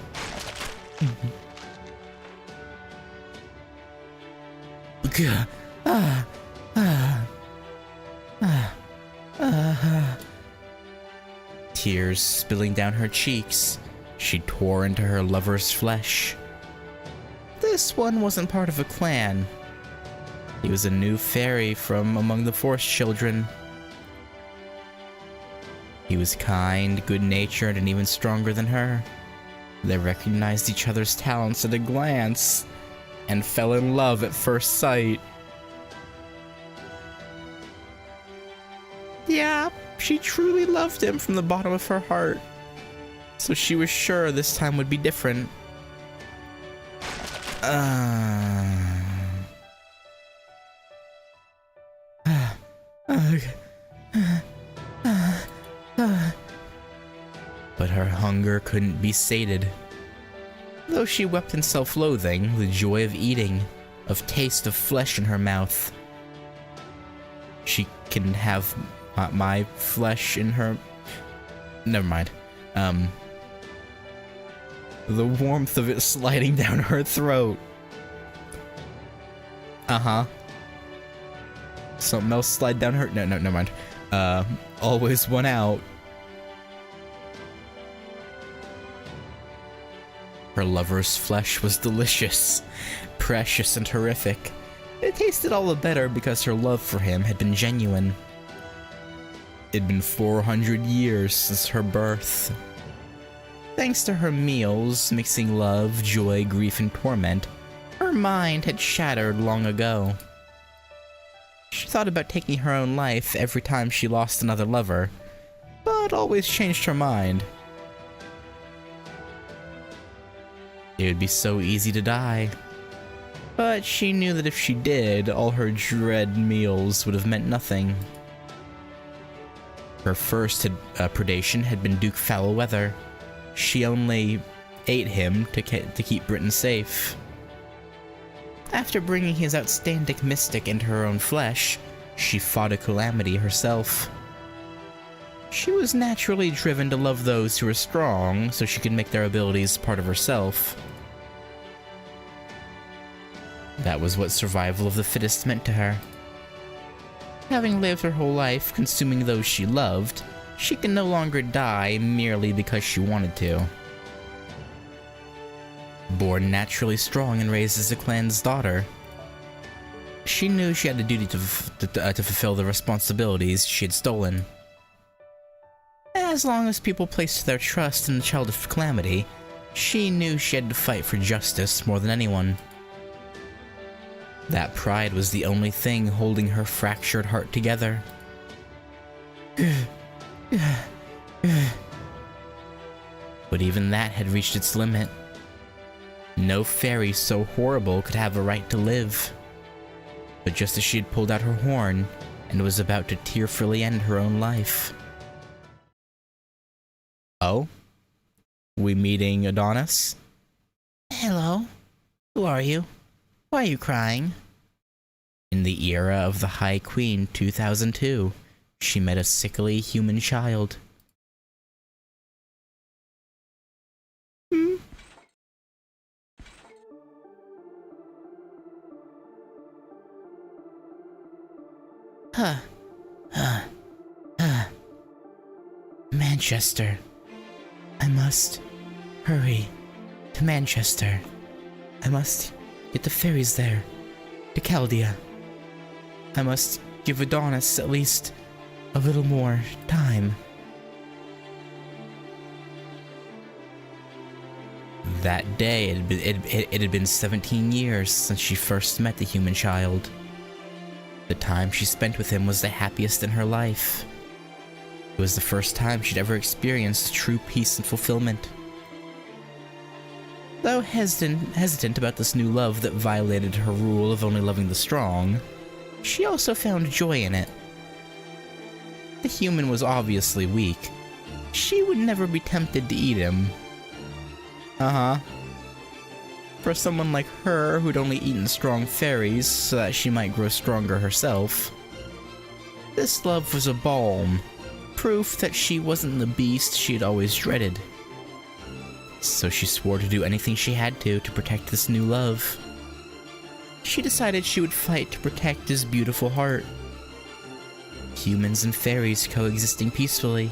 Tears spilling down her cheeks, she tore into her lover's flesh. This one wasn't part of a clan. He was a new fairy from among the Forest Children. He was kind, good-natured, and even stronger than her. They recognized each other's talents at a glance and fell in love at first sight. Yeah, she truly loved him from the bottom of her heart. So she was sure this time would be different. But her hunger couldn't be sated. Though she wept in self-loathing, the joy of eating, of taste of flesh in her mouth. She can have my flesh in her... Never mind. The warmth of it sliding down her throat. Uh-huh. Something else slide down her... No, never mind. Always won out. Her lover's flesh was delicious, precious, and horrific. It tasted all the better because her love for him had been genuine. It'd been 400 years since her birth. Thanks to her meals, mixing love, joy, grief, and torment, her mind had shattered long ago. She thought about taking her own life every time she lost another lover, but always changed her mind. It would be so easy to die. But she knew that if she did, all her dread meals would have meant nothing. Her first predation had been Duke Foulweather. She only ate him to keep Britain safe. After bringing his outstanding mystic into her own flesh, she fought a calamity herself. She was naturally driven to love those who were strong, so she could make their abilities part of herself. That was what survival of the fittest meant to her. Having lived her whole life consuming those she loved, she can no longer die merely because she wanted to. Born naturally strong and raised as a clan's daughter, she knew she had a duty to fulfill the responsibilities she had stolen. As long as people placed their trust in the Child of Calamity, she knew she had to fight for justice more than anyone. That pride was the only thing holding her fractured heart together. But even that had reached its limit. No fairy so horrible could have a right to live. But just as she had pulled out her horn and was about to tearfully end her own life. Oh? We meeting Adonis? Hello? Who are you? Why are you crying? In the era of the High Queen 2002, she met a sickly human child. Manchester. I must hurry to Manchester. I must get the ferries there, to Chaldea. I must give Adonis at least a little more time. That day, it had been 17 years since she first met the human child. The time she spent with him was the happiest in her life. It was the first time she'd ever experienced true peace and fulfillment. Though hesitant about this new love that violated her rule of only loving the strong, she also found joy in it. The human was obviously weak. She would never be tempted to eat him. For someone like her who'd only eaten strong fairies so that she might grow stronger herself, this love was a balm, proof that she wasn't the beast she had always dreaded. So she swore to do anything she had to protect this new love. She decided she would fight to protect his beautiful heart. Humans and fairies coexisting peacefully,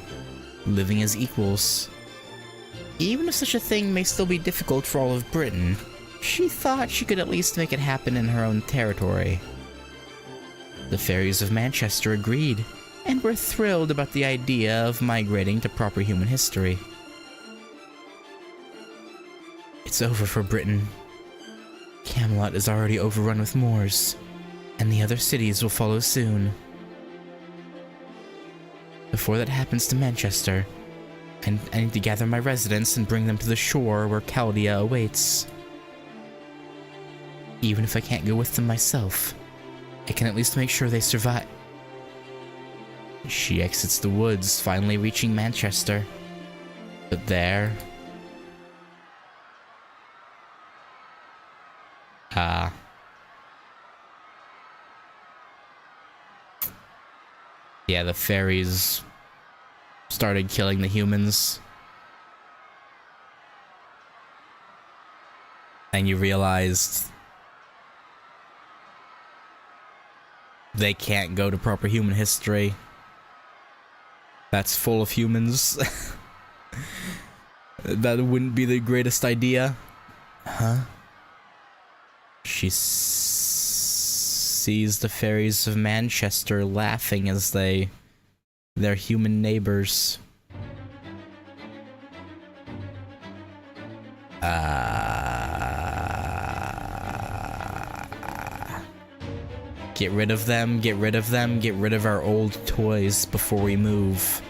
living as equals. Even if such a thing may still be difficult for all of Britain, she thought she could at least make it happen in her own territory. The fairies of Manchester agreed, and were thrilled about the idea of migrating to proper human history. It's over for Britain. Camelot is already overrun with Moors, and the other cities will follow soon. Before that happens to Manchester, I need to gather my residents and bring them to the shore where Chaldea awaits. Even if I can't go with them myself, I can at least make sure they survive. She exits the woods, finally reaching Manchester. But there... yeah, the fairies started killing the humans. And you realized they can't go to proper human history. That's full of humans. That wouldn't be the greatest idea. She sees the fairies of Manchester laughing as their human neighbors. Get rid of them, get rid of them, get rid of our old toys before we move.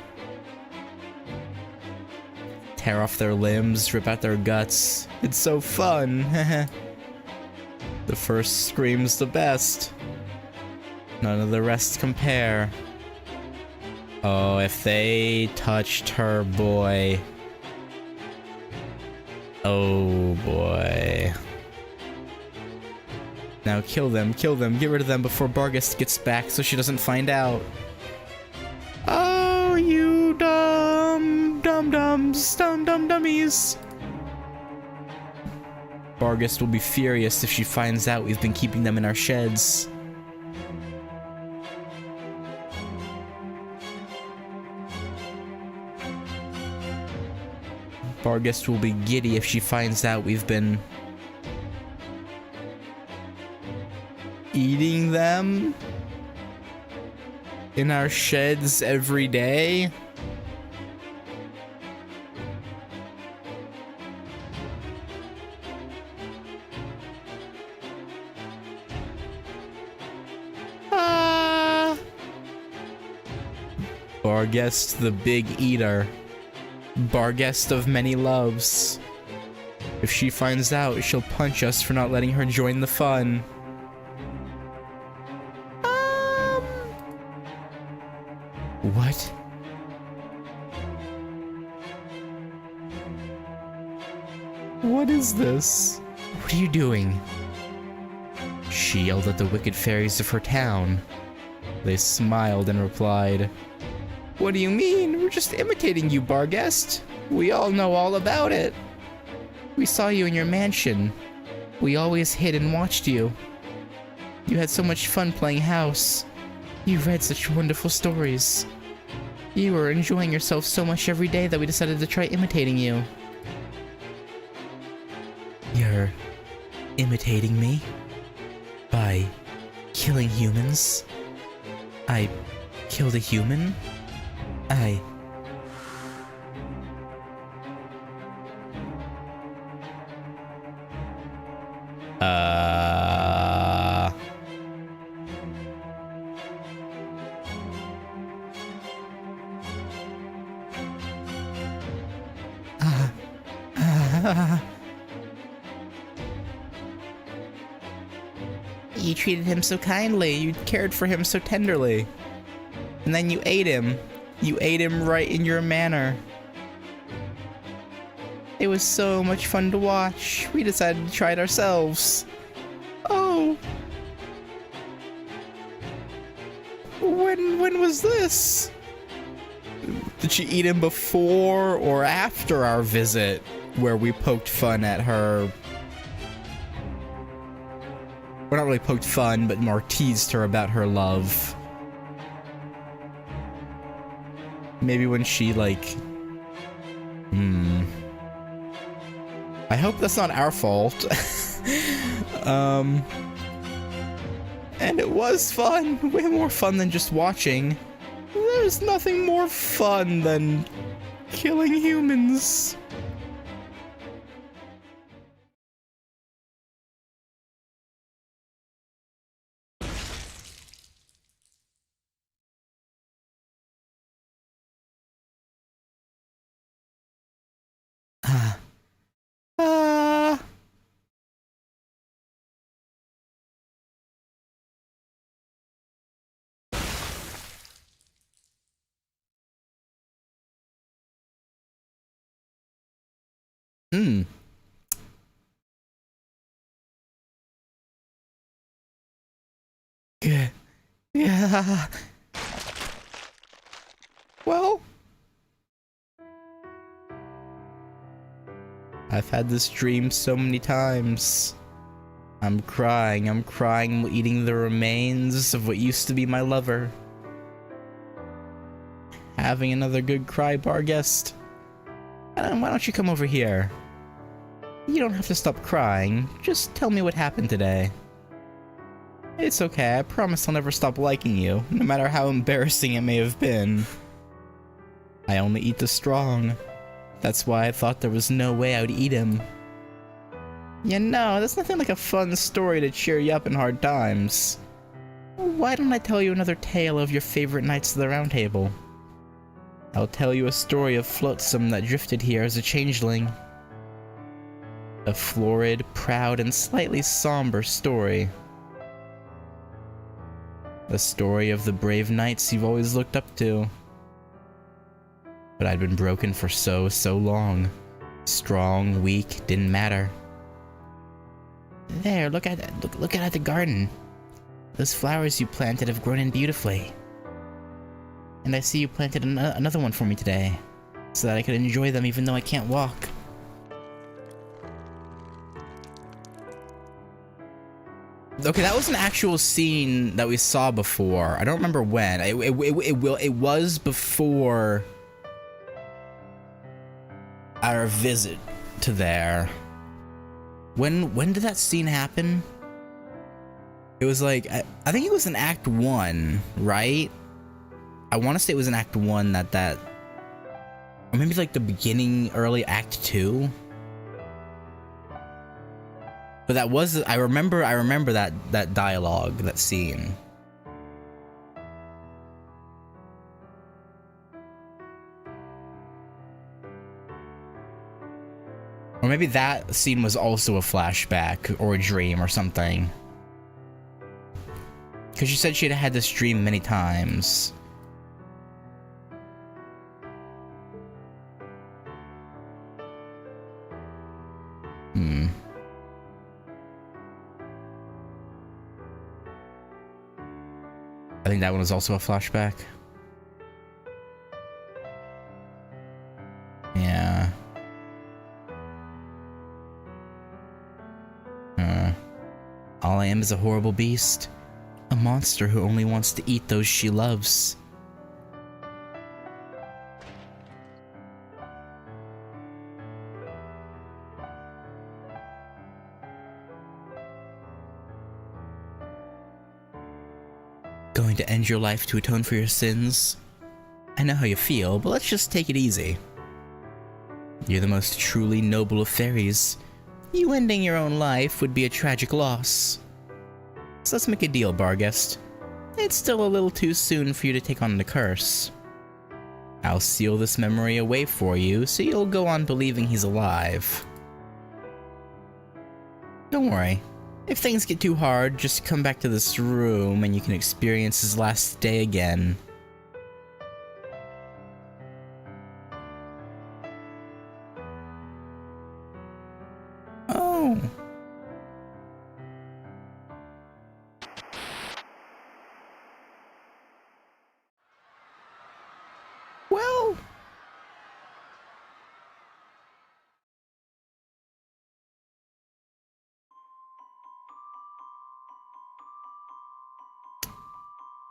Tear off their limbs, rip out their guts. It's so fun. The first scream's the best. None of the rest compare. Oh, if they touched her boy. Oh boy. Now kill them, get rid of them before Barghest gets back so she doesn't find out. Oh, you dummies. Barghest will be furious if she finds out we've been keeping them in our sheds. Barghest will be giddy if she finds out we've been eating them in our sheds every day. Barghest the Big Eater. Barghest of many loves. If she finds out, she'll punch us for not letting her join the fun. What? What is this? What are you doing? She yelled at the wicked fairies of her town. They smiled and replied, "What do you mean? We're just imitating you, Barghest. We all know all about it. We saw you in your mansion. We always hid and watched you. You had so much fun playing house. You read such wonderful stories. You were enjoying yourself so much every day that we decided to try imitating you. You're imitating me? By killing humans? I killed a human? You treated him so kindly, you cared for him so tenderly. And then you ate him. You ate him right in your manner. It was so much fun to watch. We decided to try it ourselves. Oh. When was this? Did she eat him before or after our visit where we poked fun at her? Well, not really poked fun, but more teased her about her love. Maybe when she, like... I hope that's not our fault. And it was fun. Way more fun than just watching. There's nothing more fun than killing humans. Yeah. Well, I've had this dream so many times. I'm crying, eating the remains of what used to be my lover. Having another good cry bar guest. Why don't you come over here? You don't have to stop crying, just tell me what happened today. It's okay, I promise I'll never stop liking you, no matter how embarrassing it may have been. I only eat the strong. That's why I thought there was no way I would eat him. You know, there's nothing like a fun story to cheer you up in hard times. Why don't I tell you another tale of your favorite Knights of the Round Table? I'll tell you a story of Flotsam that drifted here as a changeling. A florid, proud, and slightly somber story. A story of the brave knights you've always looked up to. But I'd been broken for so long. Strong, weak, didn't matter. There, look at the garden. Those flowers you planted have grown in beautifully. And I see you planted another one for me today, so that I could enjoy them even though I can't walk. Okay, that was an actual scene that we saw before. I don't remember when. It was before our visit to there. When did that scene happen? It was like, I think it was in Act 1, right? I want to say it was in Act 1 that or maybe like the beginning, early Act 2. But that was, I remember that dialogue, that scene. Or maybe that scene was also a flashback or a dream or something. Because she said she had had this dream many times. I think that one was also a flashback. Yeah. All I am is a horrible beast. A monster who only wants to eat those she loves. going to end your life to atone for your sins? I know how you feel, but let's just take it easy. You're the most truly noble of fairies. You ending your own life would be a tragic loss. So let's make a deal, Barghest. It's still a little too soon for you to take on the curse. I'll seal this memory away for you, so you'll go on believing he's alive. Don't worry. If things get too hard, just come back to this room and you can experience his last day again. Oh. Well.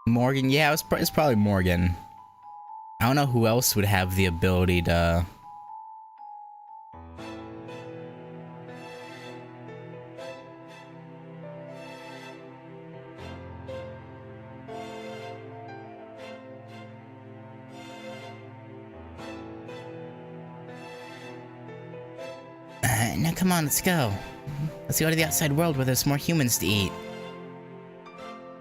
Morgan, yeah, it's probably Morgan. I don't know who else would have the ability to... Now come on, let's go. Let's go to the outside world where there's more humans to eat.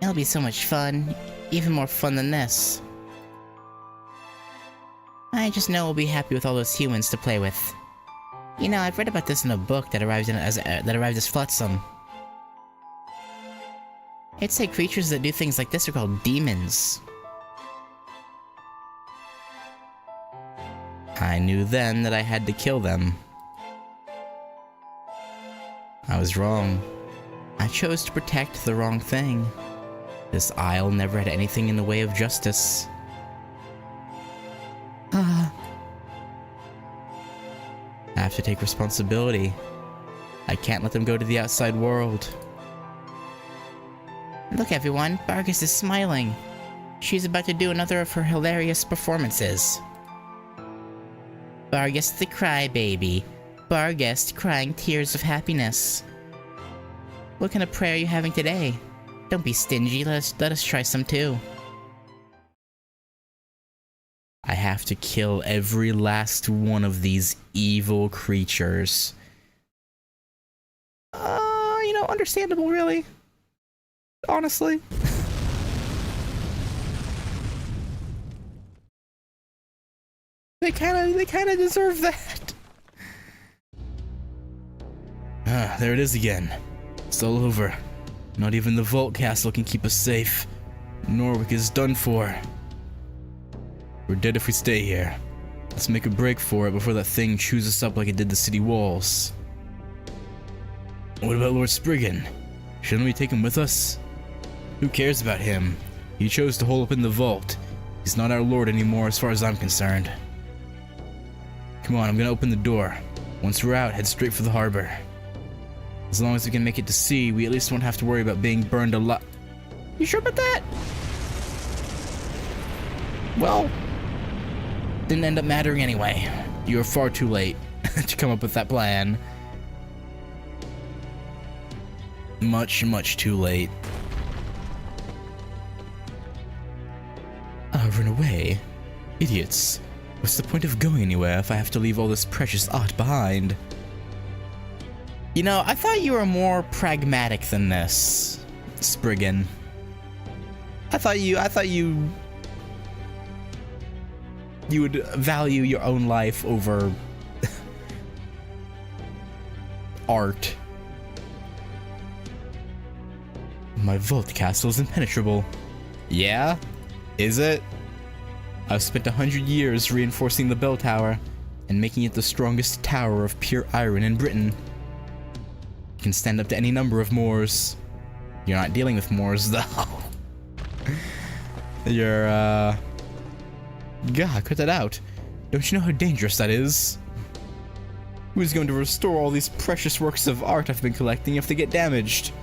It'll be so much fun. Even more fun than this. I just know we'll be happy with all those humans to play with. You know, I've read about this in a book that arrived as Flotsam. It said creatures that do things like this are called demons. I knew then that I had to kill them. I was wrong. I chose to protect the wrong thing. This isle never had anything in the way of justice. I have to take responsibility. I can't let them go to the outside world. Look everyone, Barghest is smiling. She's about to do another of her hilarious performances. Barghest the crybaby. Barghest crying tears of happiness. What kind of prayer are you having today? Don't be stingy, let us try some too. I have to kill every last one of these evil creatures. You know, understandable really. Honestly. They kinda deserve that. There it is again. It's all over. Not even the Vault Castle can keep us safe. Norwick is done for. We're dead if we stay here. Let's make a break for it before that thing chews us up like it did the city walls. What about Lord Spriggan? Shouldn't we take him with us? Who cares about him? He chose to hole up in the vault. He's not our lord anymore as far as I'm concerned. Come on, I'm gonna open the door. Once we're out, head straight for the harbor. As long as we can make it to sea, we at least won't have to worry about being burned alive. You sure about that? Well, didn't end up mattering anyway. You were far too late to come up with that plan. Much, much too late. Run away? Idiots. What's the point of going anywhere if I have to leave all this precious art behind? You know, I thought you were more pragmatic than this, Spriggan. I thought you would value your own life over art. My vault castle is impenetrable. Yeah? Is it? I've spent 100 years reinforcing the bell tower and making it the strongest tower of pure iron in Britain. It can stand up to any number of Moors. You're not dealing with Moors, though. You're, God, cut that out. Don't you know how dangerous that is? Who's going to restore all these precious works of art I've been collecting if they get damaged?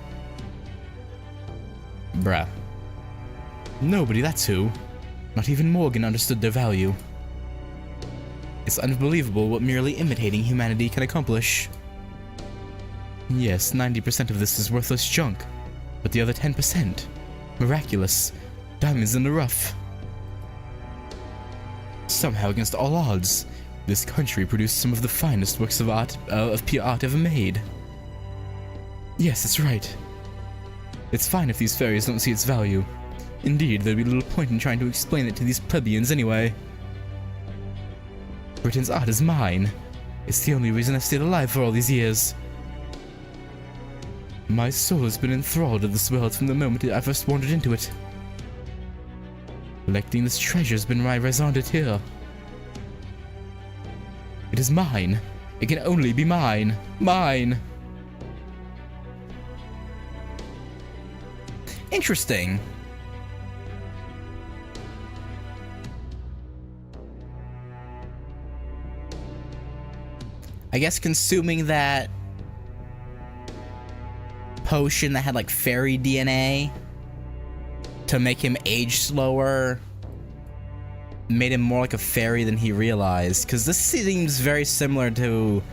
Bruh. Nobody, that's who. Not even Morgan understood their value. It's unbelievable what merely imitating humanity can accomplish. Yes, 90% of this is worthless junk, but the other 10%, miraculous, Diamonds in the rough. Somehow, against all odds, this country produced some of the finest works of art, of pure art ever made. Yes, that's right. It's fine if these fairies don't see its value. Indeed, there'd be little point in trying to explain it to these plebeians anyway. Britain's art is mine. It's the only reason I've stayed alive for all these years. My soul has been enthralled to this world from the moment I first wandered into it. Collecting this treasure has been my raison d'etre. It is mine. It can only be mine. Mine! Interesting. I guess consuming that potion that had like fairy DNA to make him age slower made him more like a fairy than he realized, because this seems very similar to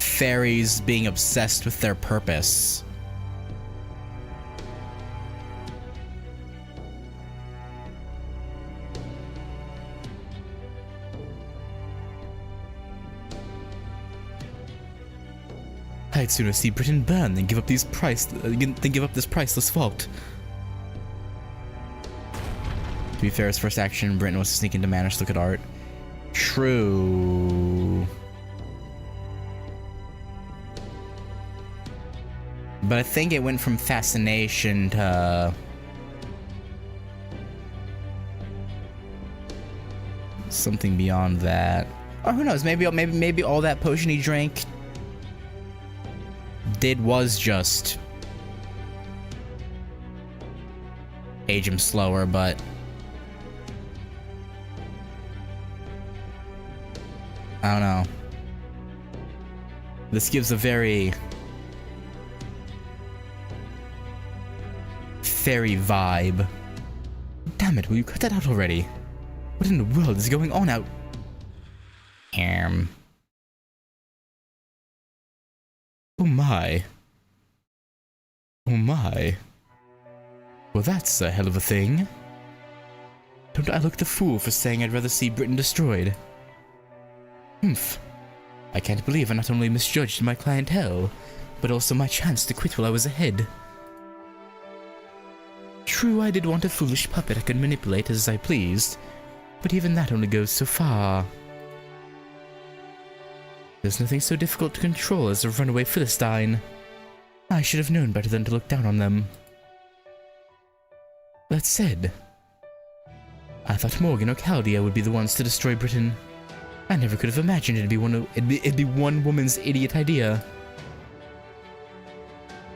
fairies being obsessed with their purpose. I'd sooner see Britain burn than give up this priceless vault. To be fair, his first action in Britain was to sneak into Manor to look at art. True. But I think it went from fascination to something beyond that. Or who knows? Maybe all that potion he drank was just age him slower, but I don't know. This gives a very fairy vibe. Damn it, will you cut that out already? What in the world is going on out? Oh my. Oh my. Well, that's a hell of a thing. Don't I look the fool for saying I'd rather see Britain destroyed? Humph. I can't believe I not only misjudged my clientele, but also my chance to quit while I was ahead. True, I did want a foolish puppet I could manipulate as I pleased, but even that only goes so far. There's nothing so difficult to control as a runaway Philistine. I should have known better than to look down on them. That said, I thought Morgan or Chaldea would be the ones to destroy Britain. I never could have imagined it'd be one woman's idiot idea.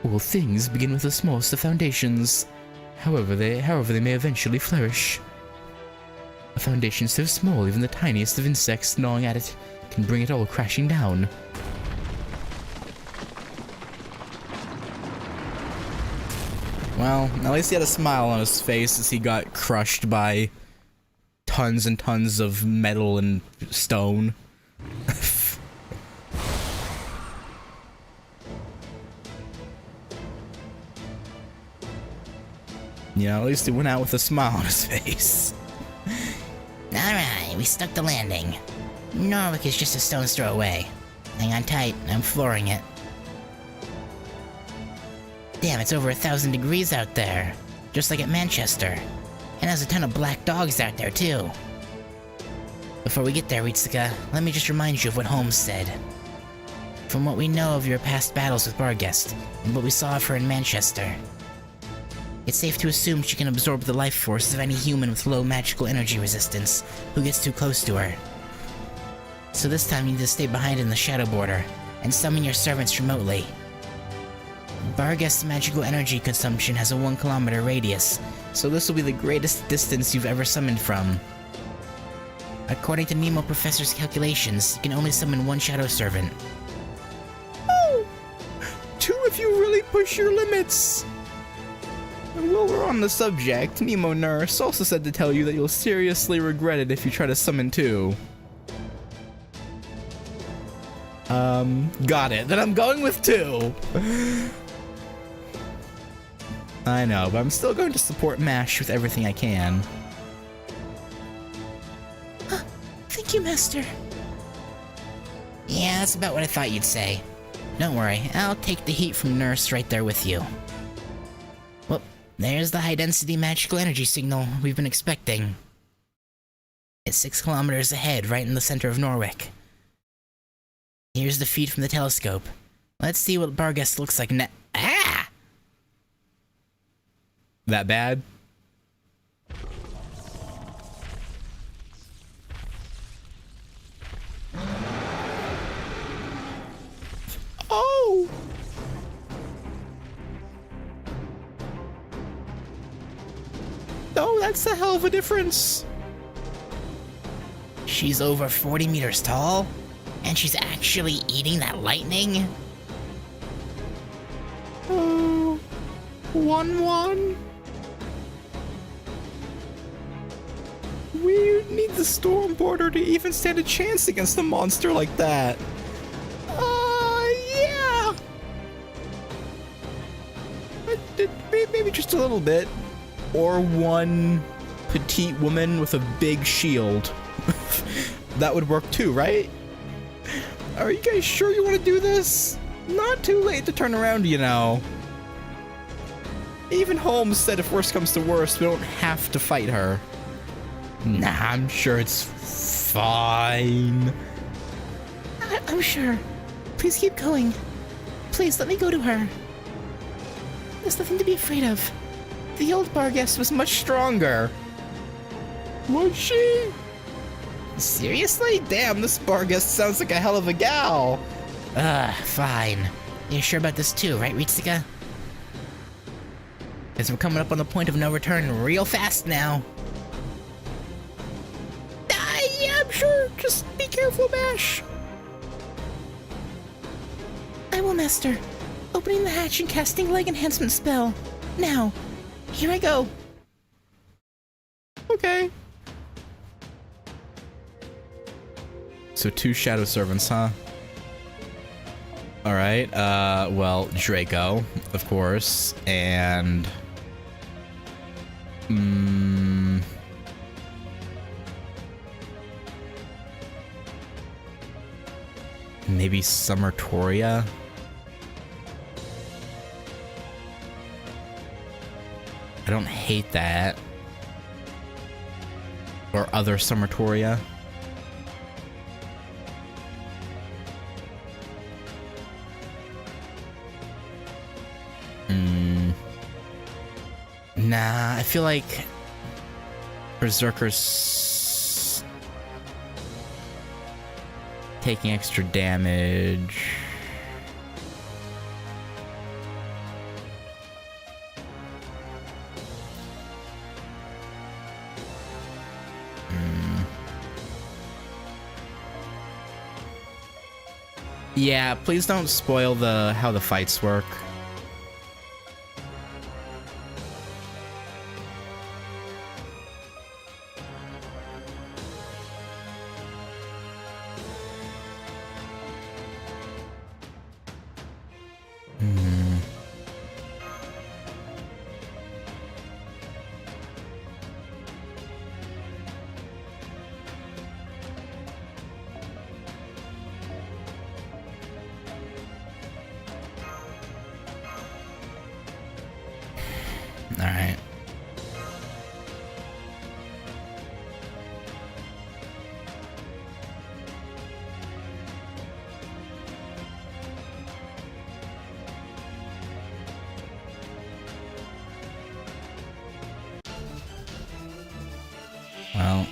All things begin with the smallest of foundations, however they may eventually flourish. A foundation so small even the tiniest of insects gnawing at it can bring it all crashing down. Well, at least he had a smile on his face as he got crushed by tons and tons of metal and stone. Yeah, at least he went out with a smile on his face. Alright, we stuck the landing. Norwich is just a stone's throw away. Hang on tight, I'm flooring it. Damn, it's over 1,000 degrees out there. Just like at Manchester. And there's a ton of black dogs out there, too. Before we get there, Ritsuka, let me just remind you of what Holmes said. From what we know of your past battles with Barghest, and what we saw of her in Manchester, it's safe to assume she can absorb the life force of any human with low magical energy resistance who gets too close to her. So this time you need to stay behind in the shadow border, and summon your servants remotely. Barghest's magical energy consumption has a 1 kilometer radius, so this will be the greatest distance you've ever summoned from. According to Nemo Professor's calculations, you can only summon 1 shadow servant. Oh! 2 if you really push your limits! And while we're on the subject, Nemo Nurse also said to tell you that you'll seriously regret it if you try to summon 2. Got it. Then I'm going with 2. I know, but I'm still going to support MASH with everything I can. Thank you, Master. Yeah, that's about what I thought you'd say. Don't worry, I'll take the heat from Nurse right there with you. Well, there's the high-density magical energy signal we've been expecting. It's 6 kilometers ahead, right in the center of Norwick. Here's the feed from the telescope. Let's see what Barghest looks like now. Ah! That bad? Oh! Oh, that's a hell of a difference. She's over 40 meters tall, and she's actually eating that lightning? Oh, 1-1. We need the Storm Border to even stand a chance against a monster like that. Yeah. Maybe just a little bit. Or one petite woman with a big shield. That would work too, right? Are you guys sure you want to do this? Not too late to turn around, you know. Even Holmes said if worse comes to worse, we don't have to fight her. Nah, I'm sure it's fine. I'm sure. Please keep going. Please let me go to her. There's nothing to be afraid of. The old Barghest was much stronger. Was she? Seriously? Damn, this Barghest sounds like a hell of a gal. Fine. You're sure about this too, right, Ritsuka? Because we're coming up on the point of no return real fast now. Yeah, I'm sure. Just be careful, Mash. I will, Master. Opening the hatch and casting leg enhancement spell. Now, here I go. Okay. So 2 Shadow Servants, huh? Alright, well, Draco, of course, and... maybe Summertoria? I don't hate that. Or other Summertoria. Nah, I feel like Berserker's taking extra damage. Yeah, please don't spoil how the fights work. Alright. Well.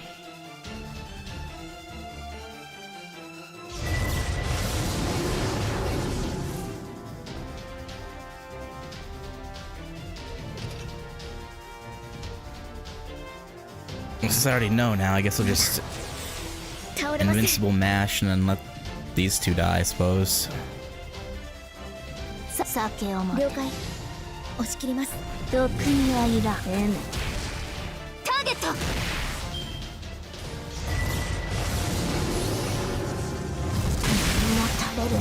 Since I already know now, I guess I'll just invincible mash and then let these two die, I suppose. さけおま了解押し切ります毒にはいらんターゲットみんな食べる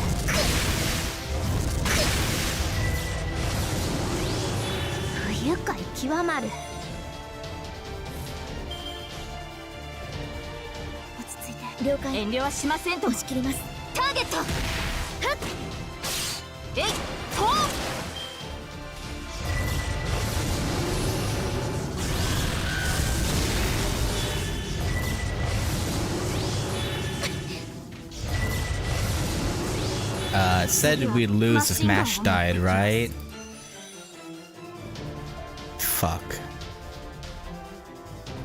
冬極まる。落ち着いて。了解。遠慮はしませんと。押し切ります。ターゲット。はっ。えい。と。It said we'd lose if Mash died, right? Fuck.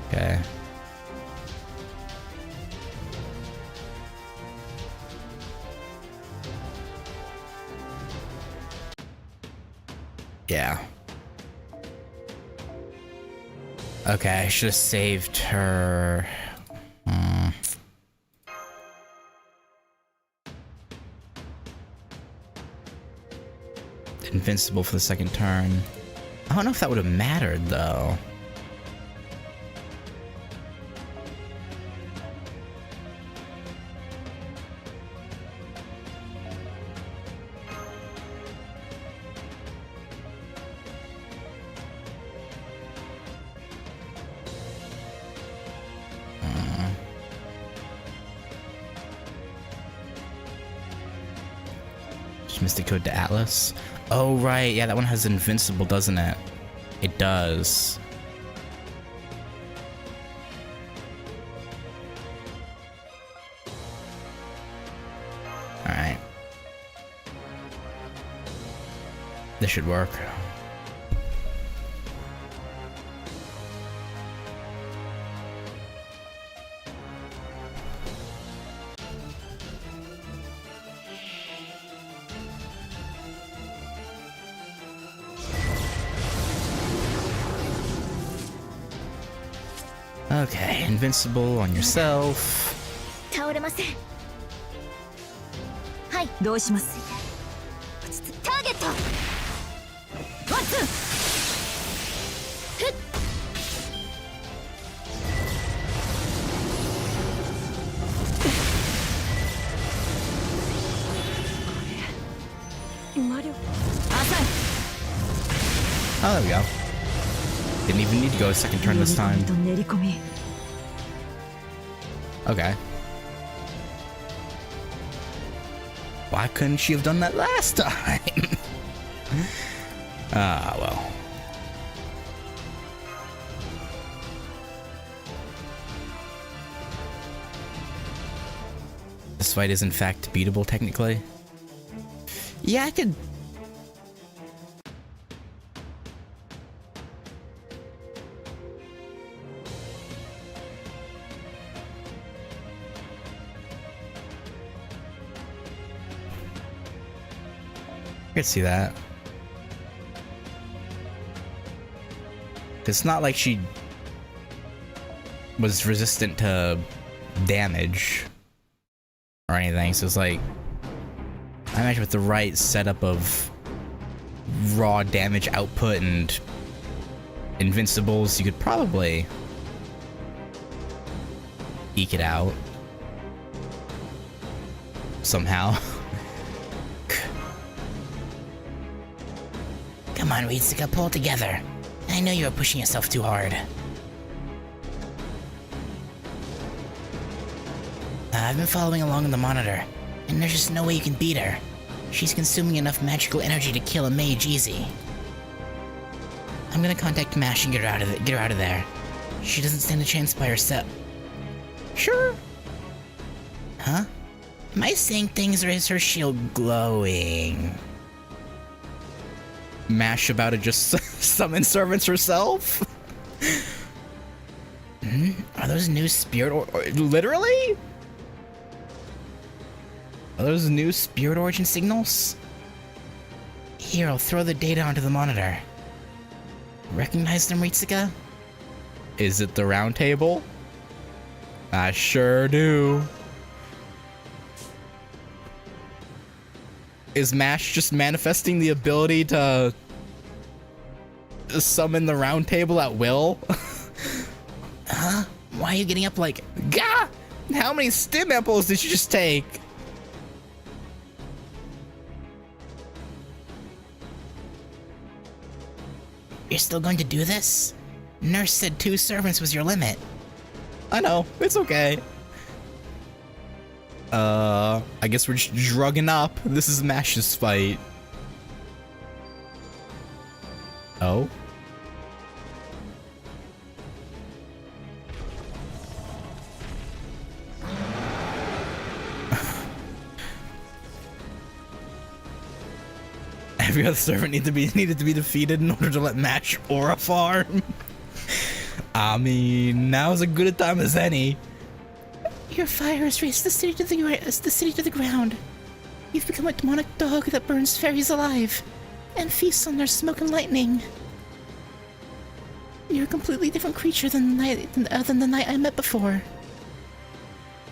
Okay. Yeah. Okay, I should have saved her. Invincible for the second turn. I don't know if that would have mattered though. Just missed the code to Atlas. Oh, right. Yeah, that one has invincible, doesn't it? It does. Alright. This should work. Okay, invincible on yourself. 倒れません。はい。どうします。ターゲット。ワンツー。ふっ。魔力。浅い。 Oh, there we go. Didn't even need to go a second turn this time. と練り込み。 Okay. Why couldn't she have done that last time? Ah, well. This fight is in fact beatable technically. Yeah, I could... I could see that. It's not like she was resistant to damage or anything, so it's like, I imagine with the right setup of raw damage output and invincibles, you could probably eke it out somehow. Come on, Ritsuka, pull it together. I know you were pushing yourself too hard. I've been following along on the monitor, and there's just no way you can beat her. She's consuming enough magical energy to kill a mage easy. I'm gonna contact Mash and get her out of there. She doesn't stand a chance by herself. Sure. Huh? Am I saying things, or is her shield glowing? Mash about to just summon servants herself? Are those new spirit literally? Are those new spirit origin signals? Here, I'll throw the data onto the monitor. Recognize them, Ritsuka? Is it the round table? I sure do. Is Mash just manifesting the ability to summon the round table at will? Huh? Why are you getting up like... Gah! How many stim apples did you just take? You're still going to do this? Nurse said 2 servants was your limit. I know, it's okay. I guess we're just drugging up. This is Mash's fight. Oh? Every other servant needed to be defeated in order to let Mash aura farm. I mean, now's as good a time as any. Your fire has raised the city to the ground. You've become a demonic dog that burns fairies alive and feasts on their smoke and lightning. You're a completely different creature than the night I met before.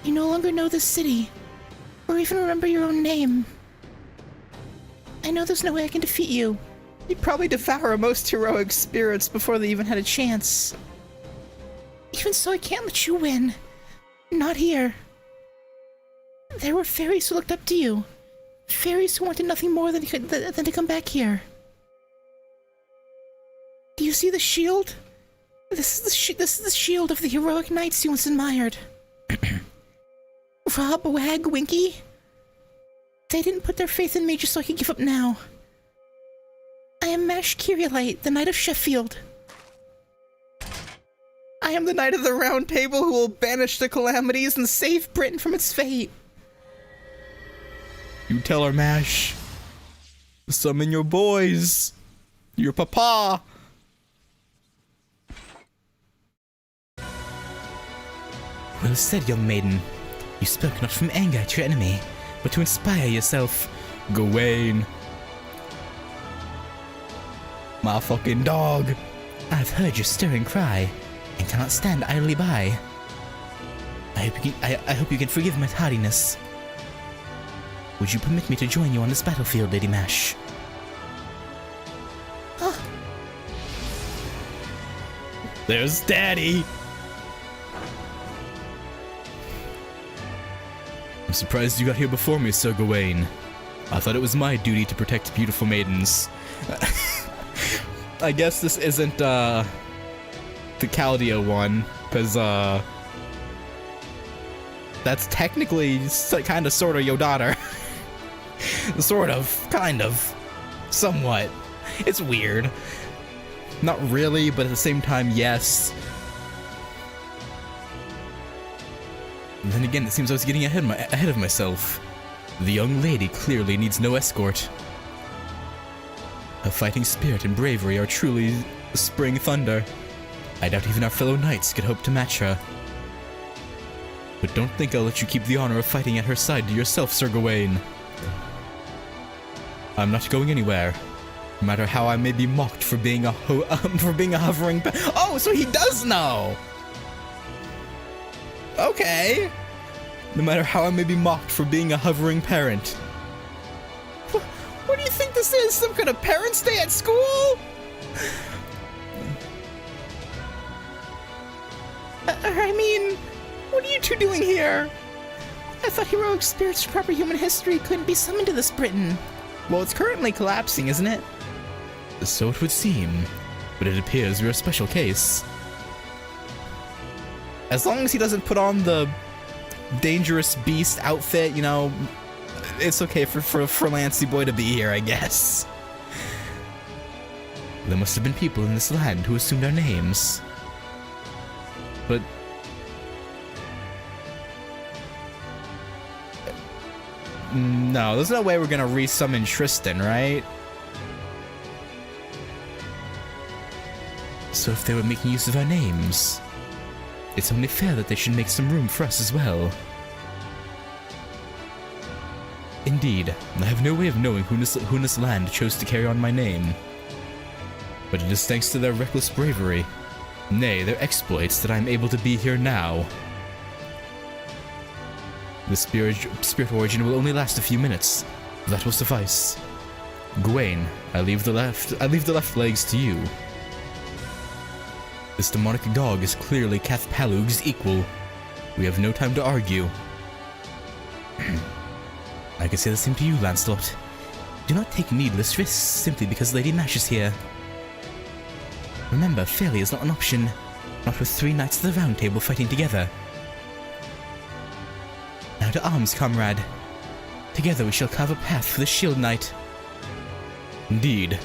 You no longer know this city, or even remember your own name. I know there's no way I can defeat you. You'd probably devour most heroic spirits before they even had a chance. Even so, I can't let you win. Not here. There were fairies who looked up to you. Fairies who wanted nothing more than to come back here. Do you see the shield? This is the shield of the heroic knights you once admired. Rob, Wag, Winky. They didn't put their faith in me just so I could give up now. I am Mash Kyrielite, the Knight of Sheffield. I am the Knight of the Round Table who will banish the calamities and save Britain from its fate. You tell her, Mash. Summon your boys. Your papa. Well said, young maiden. You spoke not from anger at your enemy, but to inspire yourself. Gawain. My fucking dog. I've heard your stirring cry, and cannot stand idly by. I hope you can forgive my tardiness. Would you permit me to join you on this battlefield, Lady Mash? There's Daddy. I'm surprised you got here before me, Sir Gawain. I thought it was my duty to protect beautiful maidens. I guess this isn't, the Chaldea one, because, that's technically kinda sorta your daughter. Sort of, kind of, somewhat. It's weird. Not really, but at the same time, yes. And then again, it seems I was getting ahead of myself. The young lady clearly needs no escort. Her fighting spirit and bravery are truly spring thunder. I doubt even our fellow knights could hope to match her. But don't think I'll let you keep the honor of fighting at her side to yourself, Sir Gawain. I'm not going anywhere, no matter how I may be mocked for being a hovering Oh, so he does know! Okay. No matter how I may be mocked for being a hovering parent. What do you think this is? Some kind of Parents' Day at school? I mean, what are you two doing here? I thought heroic spirits from proper human history couldn't be summoned to this Britain. Well, it's currently collapsing, isn't it? So it would seem, but it appears we're a special case. As long as he doesn't put on the dangerous beast outfit, you know, it's okay for Lancey Boy to be here, I guess. There must have been people in this land who assumed our names. But... no, there's no way we're gonna resummon Tristan, right? So if they were making use of our names, it's only fair that they should make some room for us as well. Indeed, I have no way of knowing who in this land chose to carry on my name. But it is thanks to their reckless bravery, nay, their exploits, that I am able to be here now. The spirit origin will only last a few minutes. That will suffice. Gawain, I leave the left legs to you. This demonic dog is clearly Cath Palug's equal. We have no time to argue. I can say the same to you, Lancelot. Do not take needless risks simply because Lady Mash is here. Remember, failure is not an option. Not with 3 knights of the Round Table fighting together. Now to arms, comrade. Together we shall carve a path for the Shield Knight. Indeed.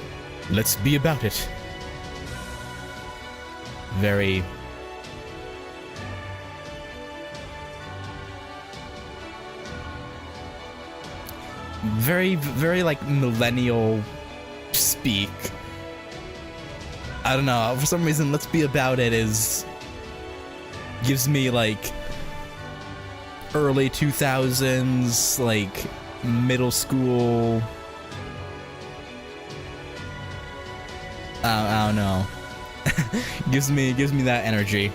Let's be about it. Very... very like millennial speak. I don't know, for some reason let's be about it gives me like early 2000s, like middle school. I don't know. gives me that energy.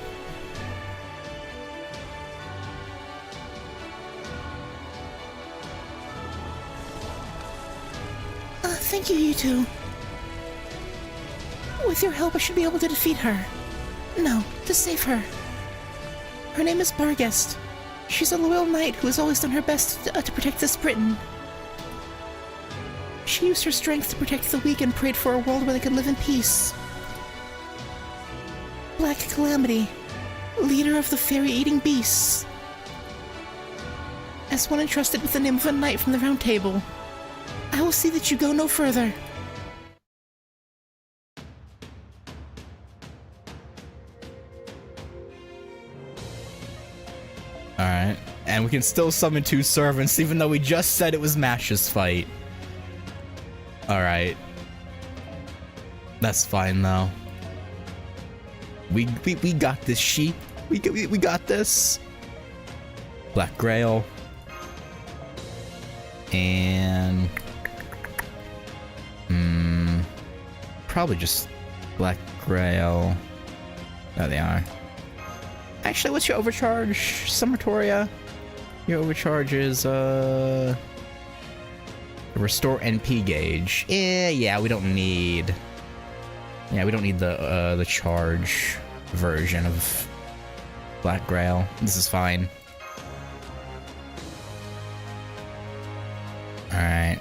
Thank you, you two. With your help, I should be able to defeat her. No, to save her. Her name is Barghest. She's a loyal knight who has always done her best to protect this Britain. She used her strength to protect the weak and prayed for a world where they could live in peace. Black Calamity, leader of the fairy-eating beasts. As one entrusted with the name of a knight from the Round Table, I will see that you go no further. Alright. And we can still summon 2 servants, even though we just said it was Mash's fight. Alright. That's fine, though. We got this, sheep. We got this. Black Grail. And... probably just Black Grail. There they are. Actually, what's your overcharge, Summertoria? Your overcharge is, restore NP gauge. Yeah, we don't need... Yeah, we don't need the charge version of Black Grail. This is fine. Alright.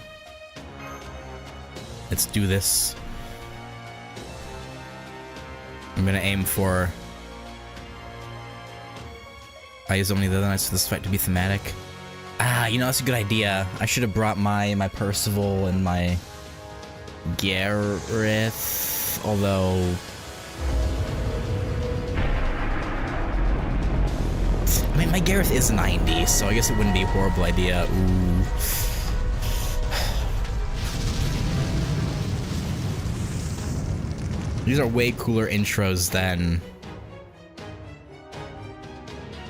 Let's do this. I'm gonna aim for... I use only the other knights for this fight to be thematic. Ah, you know, that's a good idea. I should have brought my Percival and my Gareth, although... I mean, my Gareth is 90, so I guess it wouldn't be a horrible idea. Ooh. These are way cooler intros than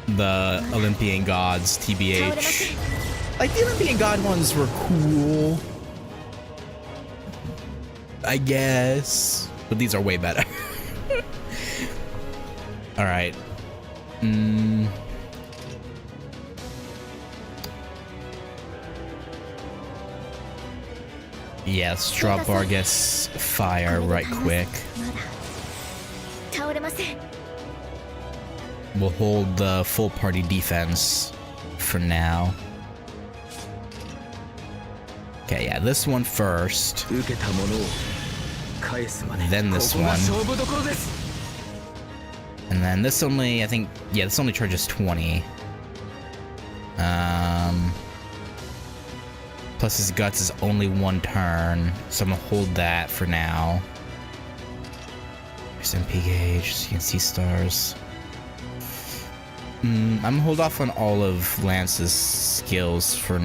the Olympian Gods, TBH. Like, the Olympian God ones were cool, I guess, but these are way better. Alright. Yeah, let's drop Barghest's fire right quick. We'll hold the full party defense for now. Okay, yeah, this one first. Then this one. And then this only, I think, yeah, this only charges 20. Plus his guts is only 1 turn, so I'm gonna hold that for now. There's MP gauge, so you can see stars. I'm gonna hold off on all of Lance's skills for...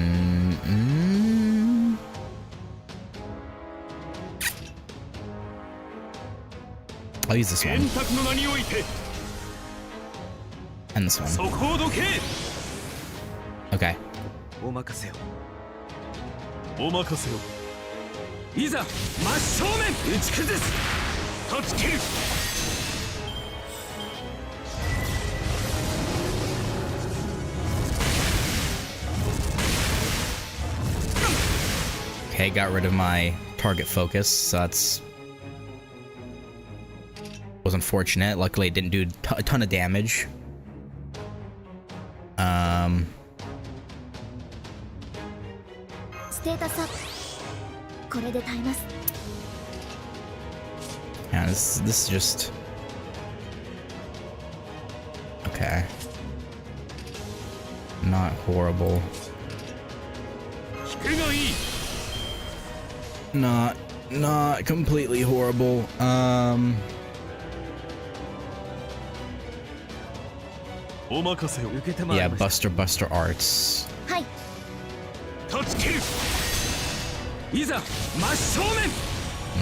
I'll use this one. And this one. Okay. Okay, got rid of my target focus, so that's... was unfortunate. Luckily it didn't do a ton of damage. Yeah, this is just... Okay. Not horrible. Not completely horrible. Yeah, Buster Arts. はい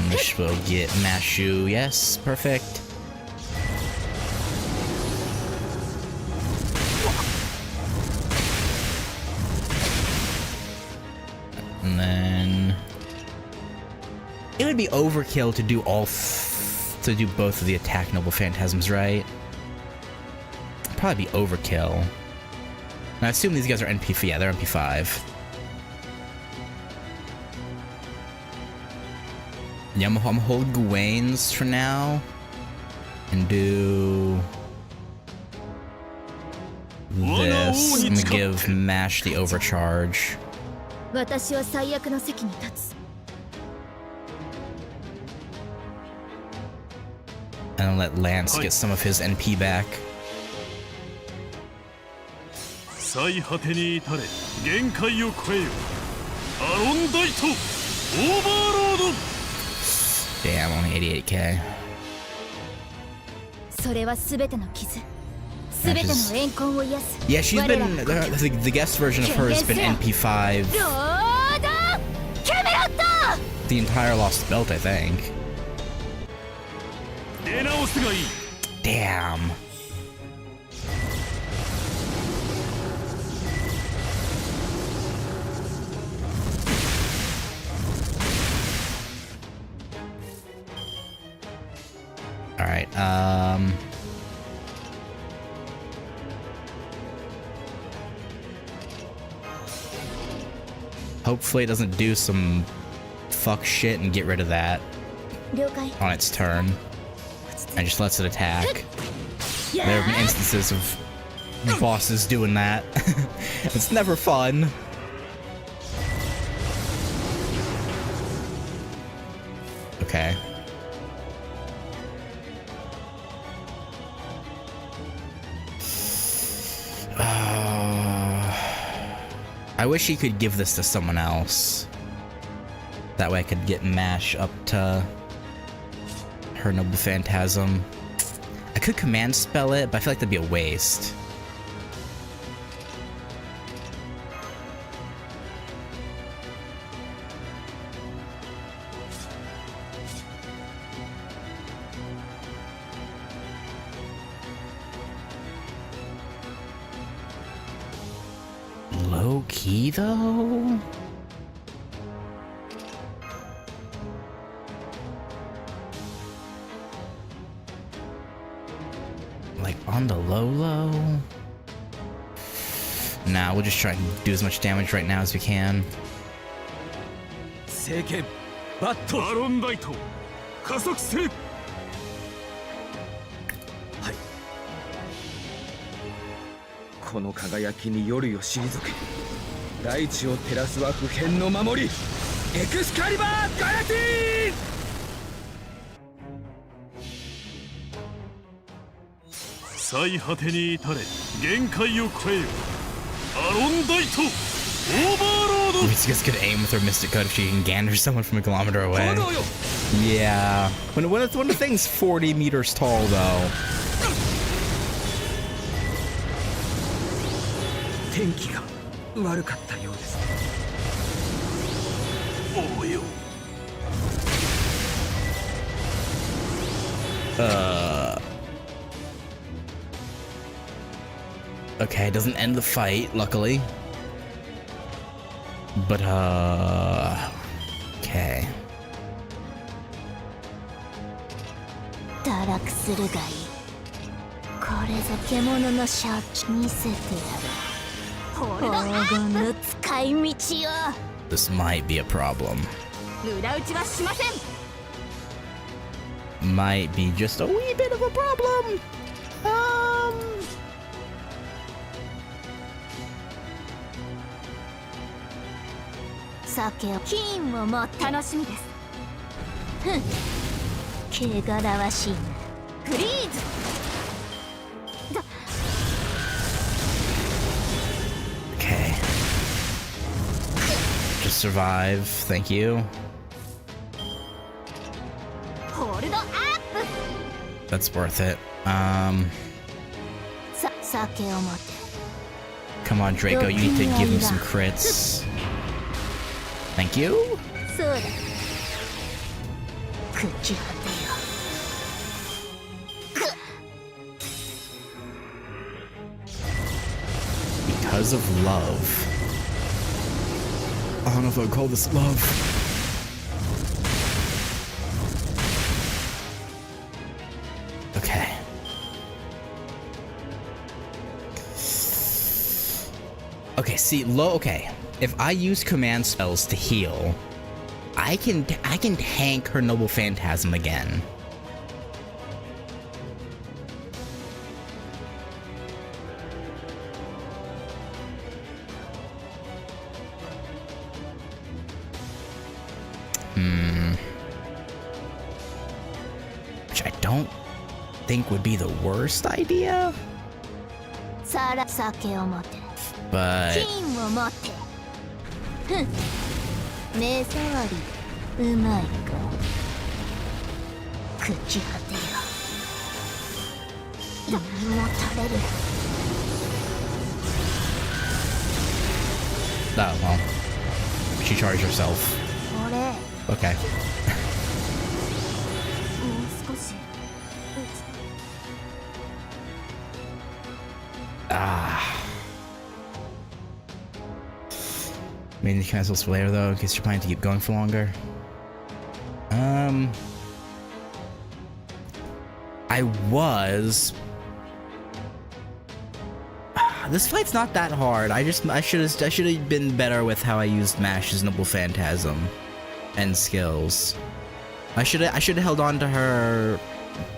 This will get Mashu. Yes, perfect. And then it would be overkill to do to do both of the attack noble phantasms, right? Probably be overkill. And I assume these guys are NP. Yeah, they're NP5. Yeah, I'm gonna hold Gawain's for now and do this. I'm gonna give Mash the overcharge. 私は最悪の席に立つ And then let Lance get some of his NP back. 最果てに至れ限界を超えよアロンダイトオーバーロード Damn, only 88k. それは全ての傷全ての怨恨を癒す Yeah, she's been the guest version of her has been NP5 ロードキャメロット the entire Lost Belt, I think. 出直すがいい Damn. All right. Hopefully it doesn't do some fuck shit and get rid of that 了解 on its turn and just lets it attack. There have been instances of bosses doing that. It's never fun. Okay. I wish he could give this to someone else. That way I could get Mash up to her Noble Phantasm. I could command spell it, but I feel like that'd be a waste. Low key though? Like on the low? Nah, we'll just try and do as much damage right now as we can. 聖剣バットアロンダイト加速せはいこの輝きに夜よ退け大地を照らすは不変の守りエクスカリバーガラティーン最果てに至れ限界を超えよアロンダイトオーバーロード It's just gonna aim with her Mystic Cut if she can gander someone from a kilometer away. Yeah. When the thing's 40 meters tall though. 天気が悪かったようですおうよ Okay, it doesn't end the fight, luckily. But, okay. 堕落するがいいこれぞ獣の正気見せてやる黄金の使い道を This might be a problem. 裏打ちはしません Might be just a wee bit of a problem. 酒を金をも楽しみですふん汚らわしいな。フリーズ。 Okay. Just survive. Thank you. ホールドアップ。 That's worth it. 酒を持て。 Come on, Draco. You need to give him some crits. Thank you. そうだ。朽ち果てよ。 Because of love. I don't know if I would call this love. Okay. Okay, see, okay. If I use command spells to heal, I can tank her Noble Phantasm again. Which I don't think would be the worst idea. さら酒を持て。 But 金を持て。ふん。目障り。うまいか。朽ち果てよ。胃も垂れる。 oh well. She charged herself. 俺。 Okay. もう少し。 Maybe the cancels for later though, in case you're planning to keep going for longer. I was. This fight's not that hard. I should have been better with how I used Mash's Noble Phantasm and skills. I should have held on to her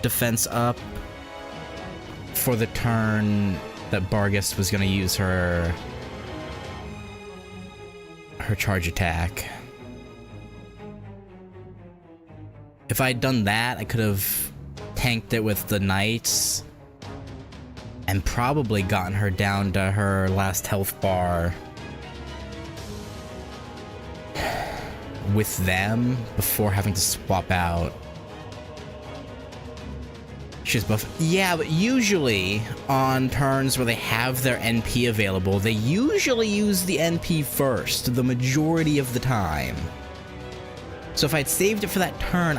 defense up for the turn that Barghest was gonna use her charge attack. If I'd done that, I could have tanked it with the knights and probably gotten her down to her last health bar with them before having to swap out. She's buff. Yeah, but usually on turns where they have their NP available, they usually use the NP first, the majority of the time. So if I'd saved it for that turn,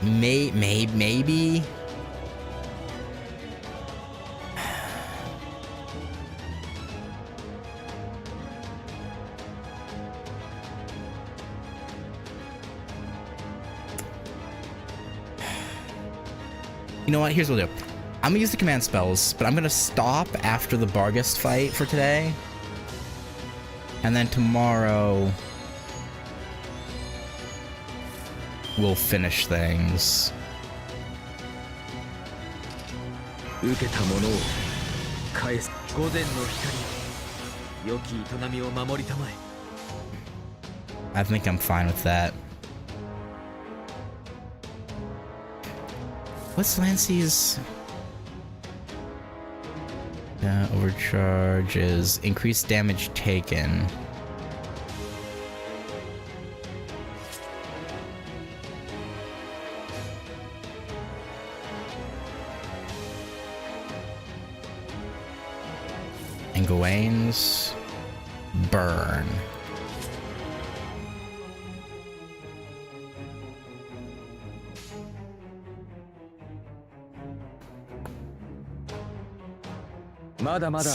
maybe. You know what? Here's what I'll do. I'm gonna use the command spells, but I'm gonna stop after the Barghest fight for today. And then tomorrow we'll finish things. 受けたものを返す。午前の光よ。良き営みを守りたまえ。 I think I'm fine with that. What's Lancey's? Overcharge is increased damage taken. And Gawain's burn.まだまだ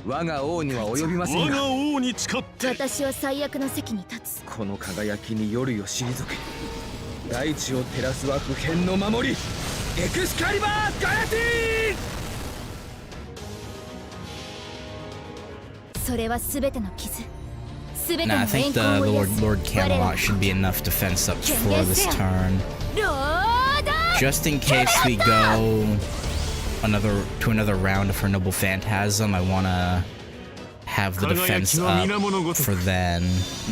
我が王には及びませんが、我が王に誓って。私は最悪の席に立つ。この輝きに夜よ退け。大地を照らすは不変の守り。エクスカリバー・ガラティ。それは全ての傷。全ての Nah, I 栄 think 光を the 癒す。 Lord Camelot should be enough defense up for this turn. ロード Just in case we go another round of her Noble Phantasm, I wanna have the defense up for then.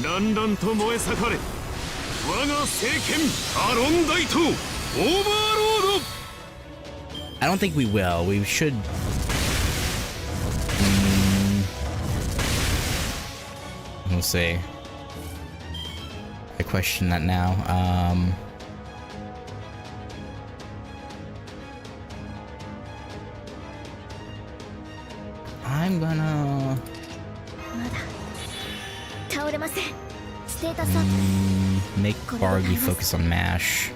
だんだんと燃え盛れ我が聖剣アロンダイトオーバーロード I don't think we will. We should. We'll see. I question that now. I'm gonna まだ倒れません。ステータスアッ make Bargy focus on MASH.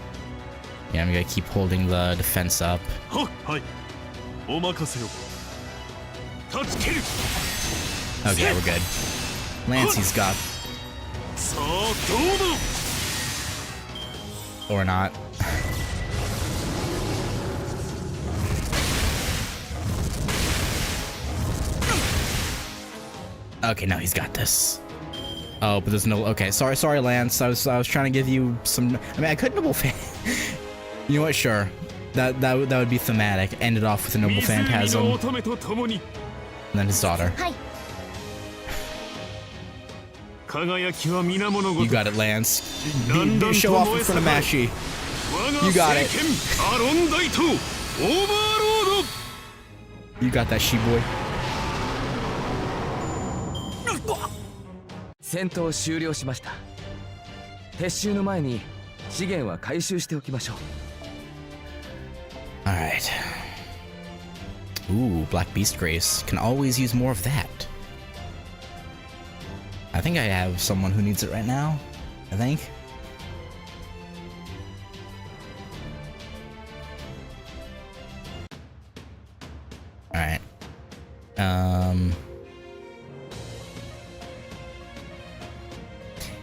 Yeah, I'm gonna keep holding the defense up. ははいお任せを断ち切る Okay, we're good. Lancey's got, さあどうだ or not. Okay, no, he's got this. Oh, but there's no. Okay, sorry, Lance. I was trying to give you some. I mean, I could noble fan. You know what? Sure, that would be thematic. End it off with a noble 湖の phantasm, 乙女と共に and then his daughter. プ。はい。輝きは皆物事 You got it, Lance. だんだん Show と off 燃 in え front of 盛れ Mashi. 我 You が got 聖 it. 剣アロンダイトオーバーロード You got that, she boy. 戦闘終了しました撤収の前に資源は回収しておきましょう All right. Ooh, Black Beast Grace. Can always use more of that. I think I have someone who needs it right now. I think. All right.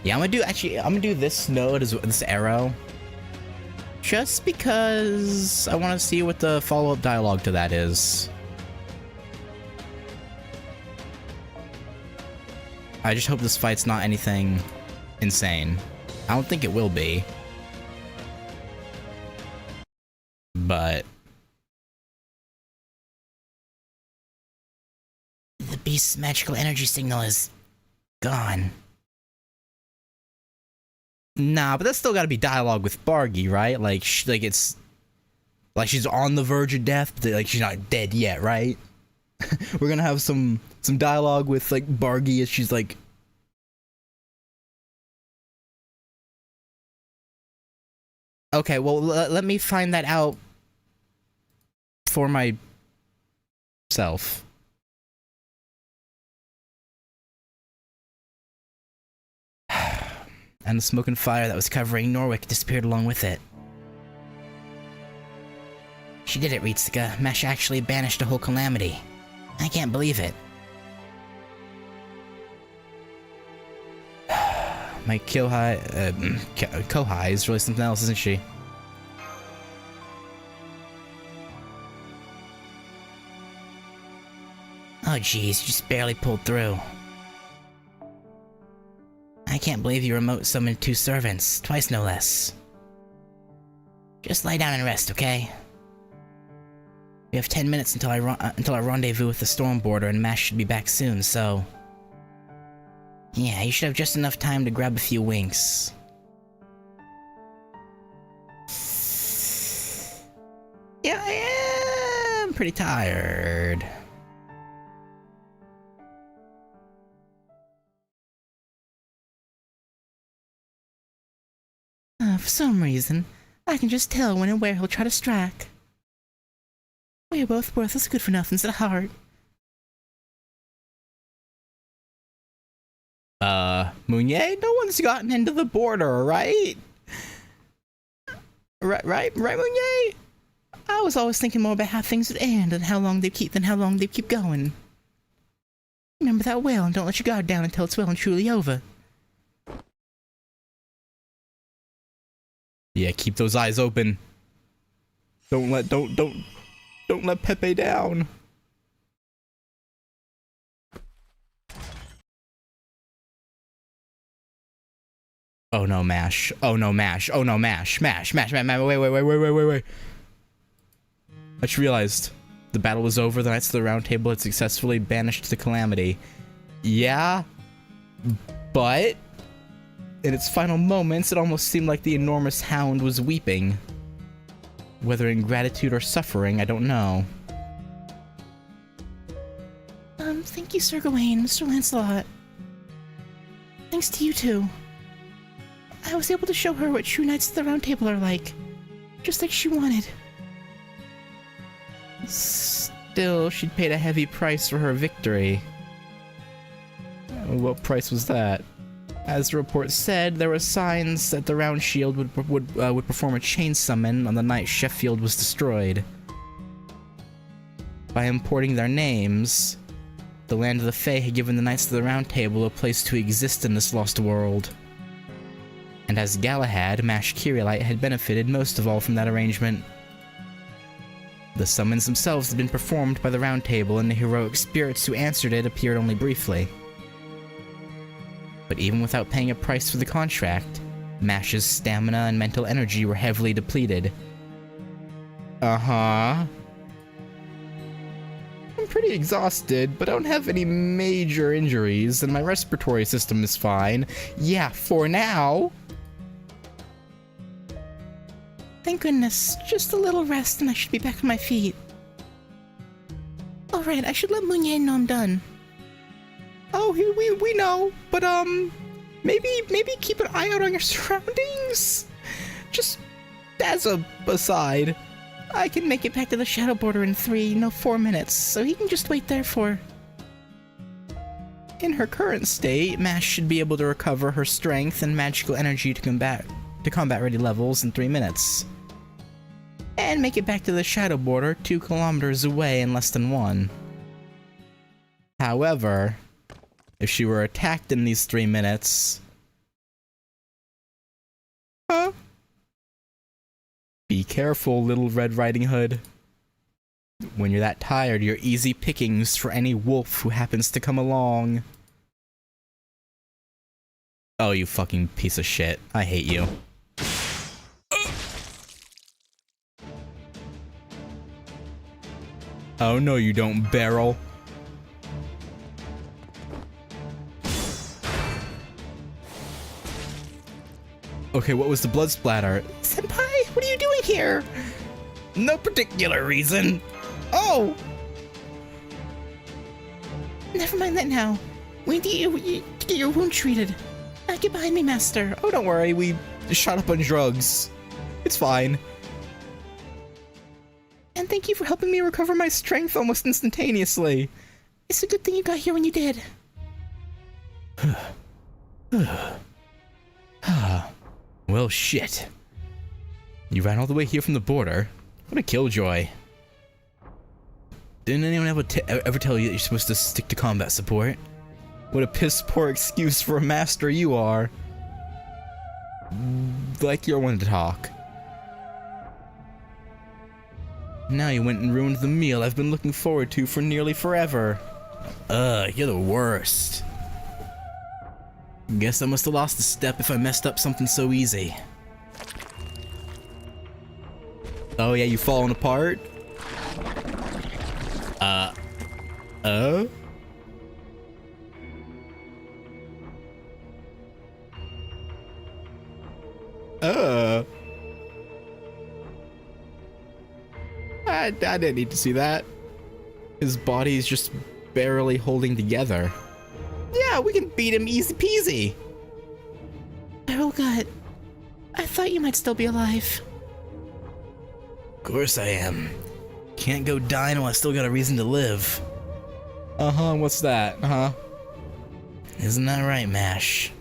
Yeah, I'm gonna do this node as this arrow. Just because I want to see what the follow-up dialogue to that is. I just hope this fight's not anything insane. I don't think it will be. But The beast's magical energy signal is gone. nah, but that's still got to be dialogue with Bargy, right? Like, it's like she's on the verge of death, but like she's not dead yet, right? We're gonna have some dialogue with like Bargy as she's like. Okay, well, let me find that out for myself. And the smoke and fire that was covering Norwick disappeared along with it. She did it, Ritsuka. Mesh actually banished a whole calamity. I can't believe it. My Kohai is really something else, isn't she? Oh geez, you just barely pulled through. I can't believe you remote summoned 2 servants, twice no less. Just lie down and rest, okay? We have 10 minutes until our rendezvous with the Stormborder, and Mash should be back soon, so... yeah, you should have just enough time to grab a few winks. Yeah, I am pretty tired. For some reason, I can just tell when and where he'll try to strike. We are both worthless good-for-nothings at heart. Mounier? No one's gotten into the border, right? Right, Mounier? I was always thinking more about how things would end and how long they'd keep going. Remember that well and don't let your guard down until it's well and truly over. Yeah, keep those eyes open. Don't let Pepe down. Oh no, Mash. Oh no, Mash. Oh no, Mash. Mash. Wait. I just realized the battle was over. The Knights of the Round Table had successfully banished the calamity. Yeah, but in its final moments, it almost seemed like the enormous hound was weeping. Whether in gratitude or suffering, I don't know. Thank you, Sir Gawain, Mr. Lancelot. Thanks to you two. I was able to show her what true Knights of the Round Table are like. Just like she wanted. Still, she'd paid a heavy price for her victory. What price was that? As the report said, there were signs that the Round Shield would perform a chain summon on the night Sheffield was destroyed. By importing their names, the Land of the Fae had given the Knights of the Round Table a place to exist in this lost world. And as Galahad, Mash Kirielite had benefited most of all from that arrangement. The summons themselves had been performed by the Round Table, and the heroic spirits who answered it appeared only briefly. But even without paying a price for the contract, Mash's stamina and mental energy were heavily depleted. I'm pretty exhausted, but I don't have any major injuries, and my respiratory system is fine. Yeah, for now. Thank goodness. Just a little rest and I should be back on my feet. Alright, I should let Mounier know I'm done. Oh, we know, but maybe keep an eye out on your surroundings. Just as a aside, I can make it back to the Shadow Border in 4 minutes, so he can just wait there for... In her current state, Mash should be able to recover her strength and magical energy to combat ready levels in 3 minutes. And make it back to the Shadow Border 2 kilometers away in less than 1. However, if she were attacked in these 3 minutes... Be careful, Little Red Riding Hood. When you're that tired, you're easy pickings for any wolf who happens to come along. Oh, you fucking piece of shit. I hate you. Oh no, you don't, Barrel. Okay, what was the blood splatter? Senpai, what are you doing here? No particular reason. Oh! Never mind that now. We need to get your wound treated. Get behind me, Master. Oh, don't worry, we shot up on drugs. It's fine. And thank you for helping me recover my strength almost instantaneously. It's a good thing you got here when you did. Well, shit. You ran all the way here from the border. What a killjoy. Didn't anyone ever tell you that you're supposed to stick to combat support? What a piss-poor excuse for a master you are. Like you're one to talk. Now you went and ruined the meal I've been looking forward to for nearly forever. You're the worst. Guess I must have lost a step if I messed up something so easy. Oh yeah, you falling apart? I didn't need to see that. His body's just barely holding together. Yeah, we can beat him easy peasy. Errolgut, I thought you might still be alive. Of course I am. Can't go dying while I still got a reason to live. What's that? Isn't that right, Mash?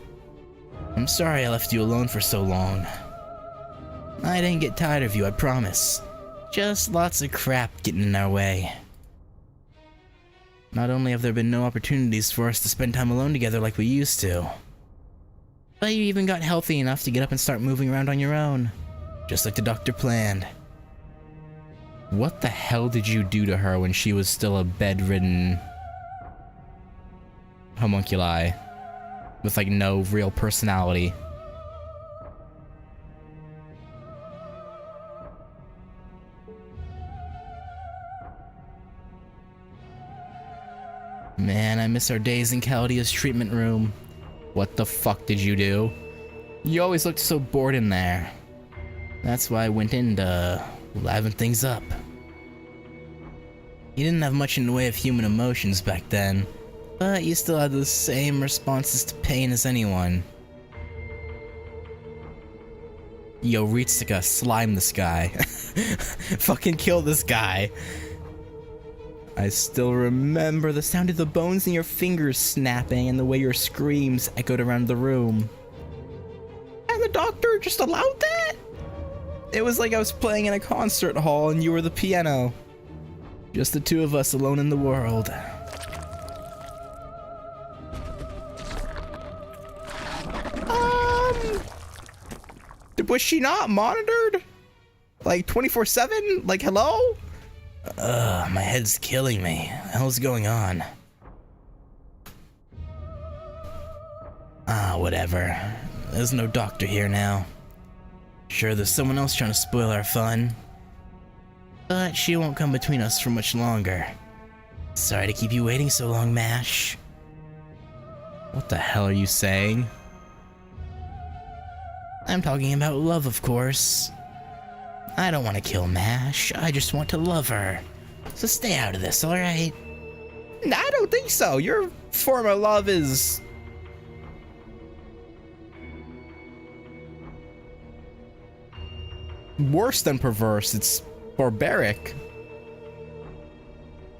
I'm sorry I left you alone for so long. I didn't get tired of you, I promise. Just lots of crap getting in our way. Not only have there been no opportunities for us to spend time alone together like we used to, but you even got healthy enough to get up and start moving around on your own, just like the doctor planned. What the hell did you do to her when she was still a bedridden homunculi with like no real personality? Man, I miss our days in Caldia's treatment room. What the fuck did you do? You always looked so bored in there. That's why I went in to liven things up. You didn't have much in the way of human emotions back then, but you still had the same responses to pain as anyone. Yo, Ritsuka, slime this guy. Fucking kill this guy. I still remember the sound of the bones in your fingers snapping and the way your screams echoed around the room. And the doctor just allowed that? It was like I was playing in a concert hall and you were the piano. Just the two of us alone in the world. Was she not monitored? Like 24/7? Like, hello? My head's killing me. What the hell's going on? Whatever. There's no doctor here now. Sure, there's someone else trying to spoil our fun. But she won't come between us for much longer. Sorry to keep you waiting so long, MASH. What the hell are you saying? I'm talking about love, of course. I don't want to kill MASH, I just want to love her. So stay out of this, alright? I don't think so. Your form of love is... worse than perverse. It's barbaric.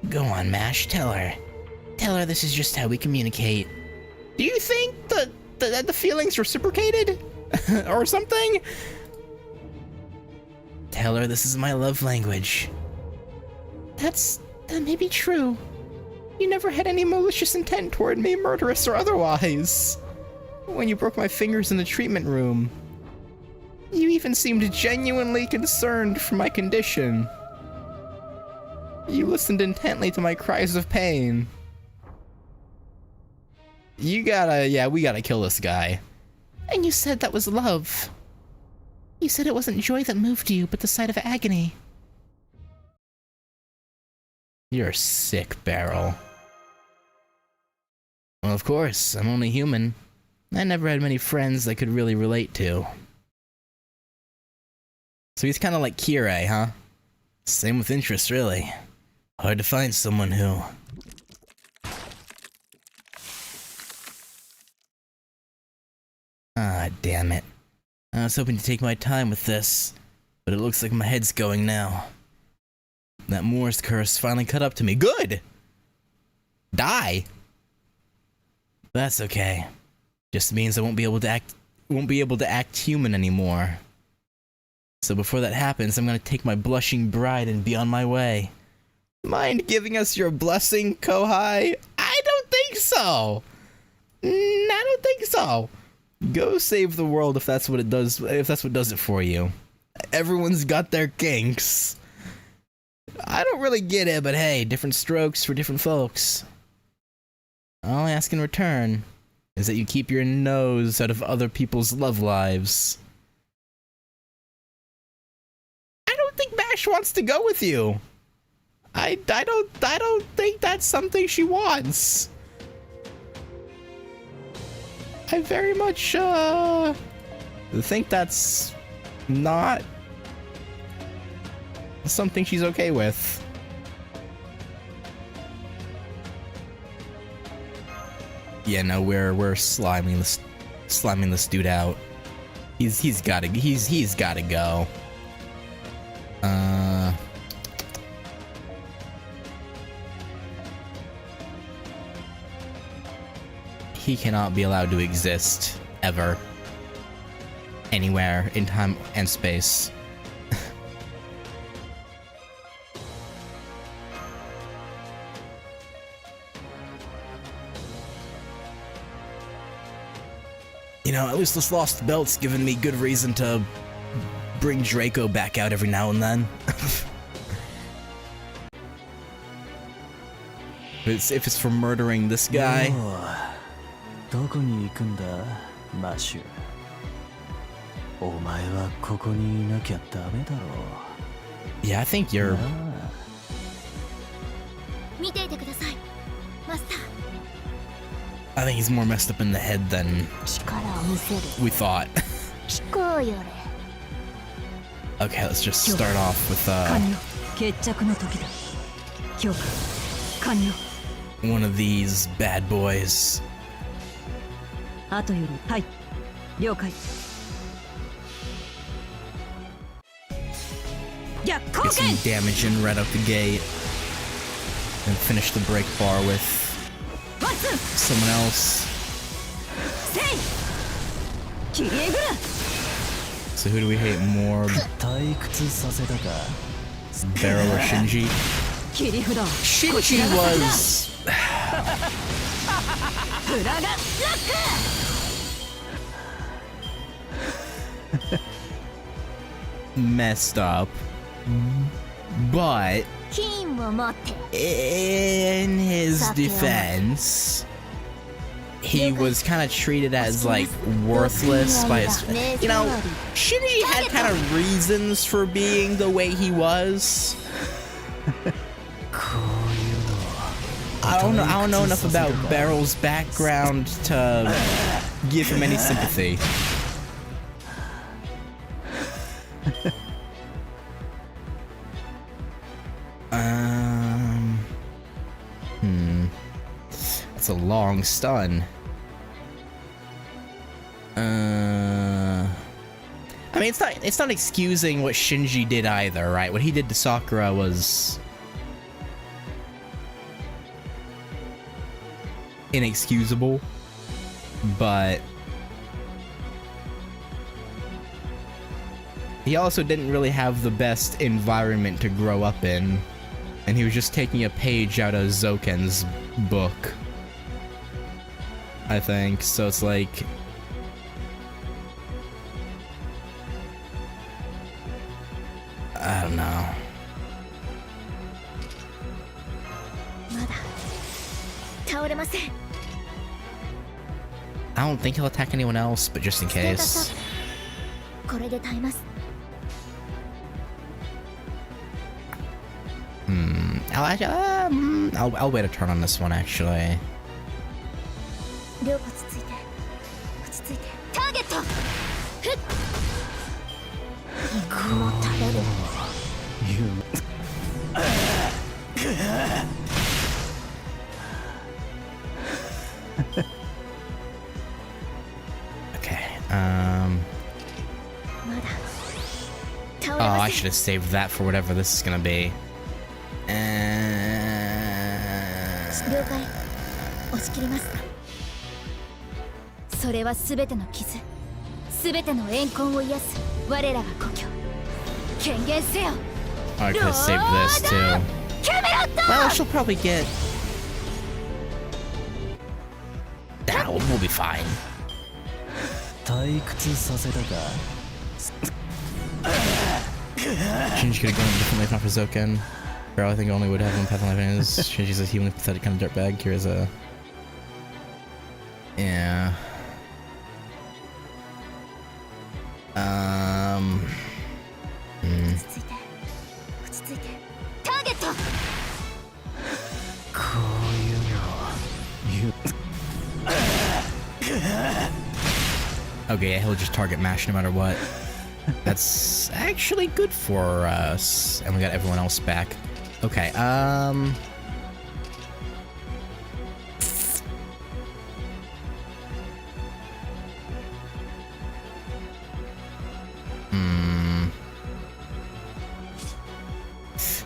Go on, MASH, tell her. Tell her this is just how we communicate. Do you think that the feeling's reciprocated? Or something? Tell her this is my love language. That may be true. You never had any malicious intent toward me, murderous or otherwise. When you broke my fingers in the treatment room, you even seemed genuinely concerned for my condition. You listened intently to my cries of pain. We gotta kill this guy. And you said that was love. You said it wasn't joy that moved you, but the sight of agony. You're sick, Beryl. Well, of course, I'm only human. I never had many friends I could really relate to. So he's kind of like Kirei, huh? Same with interest, really. Hard to find someone who... Ah, damn it. I was hoping to take my time with this, but it looks like my head's going now. That Morse curse finally caught up to me. Good! Die! That's okay. Just means I won't be able to act human anymore. So before that happens, I'm gonna take my blushing bride and be on my way. Mind giving us your blessing, Kohai? I don't think so! I don't think so. Go save the world if that's what it does, if that's what does it for you. Everyone's got their kinks. I don't really get it, but hey, different strokes for different folks. All I ask in return is that you keep your nose out of other people's love lives. I don't think Mash wants to go with you. I don't think that's something she wants. I very much, think that's not something she's okay with. Yeah, no, we're sliming this dude out. He's gotta go. He cannot be allowed to exist, ever. Anywhere, in time and space. You know, at least this lost belt's given me good reason to bring Draco back out every now and then. if it's for murdering this guy. どこに行くんだ、マシュ。お前はここにいなきゃダメだろう。Yeah, I think you're... 見ていてください、マスタ I think he's more messed up in the head than 力を見せる we thought. 聞こうよれ Okay, let's just start off with 完了決着の時だ強化完了 one of these bad boys. あとよりはい了解逆 Get 貢 some 献 damage in right out the gate. And finish the break bar with ワッツン someone else. せいキリエグラ So who do we hate more? 退屈させたか Barrow or Shinji? 切り札を Shinji was プラガラッ messed up. But 金を持って in his defense, he was kind of treated as like worthless by his. You know, Shinji had kind of reasons for being the way he was. I don't know enough about Barrel's background to give him any sympathy. That's a long stun. I mean, it's not excusing what Shinji did either, right? What he did to Sakura was inexcusable, but he also didn't really have the best environment to grow up in, and he was just taking a page out of Zouken's book, I think. So it's like, I don't know. まだ倒れません I don't think he'll attack anyone else, but just in ステータ case. スアップこれで耐えます I'll wait a turn on this one, actually. 両骨ついて落ち着いてターゲットふっ今も食べる Okay, まだ倒 oh, れ I ま should せん have saved that for whatever this is gonna be. 了解押し切りますそれは全ての傷全ての怨恨を癒す我らが故郷権限せよ I could have saved this too. キャメロット Well, she'll probably get. That we'll be fine. 退屈させたか Shinji could have gone a different way if not for Zouken. Barrel, I think, only would have one path in life is. Shinji's a human, pathetic kind of dirtbag. Here's a. Yeah. 落ち着いて落ち着いてターゲットこういうの Okay, he'll just target mash no matter what. That's actually good for us. And we got everyone else back. Okay,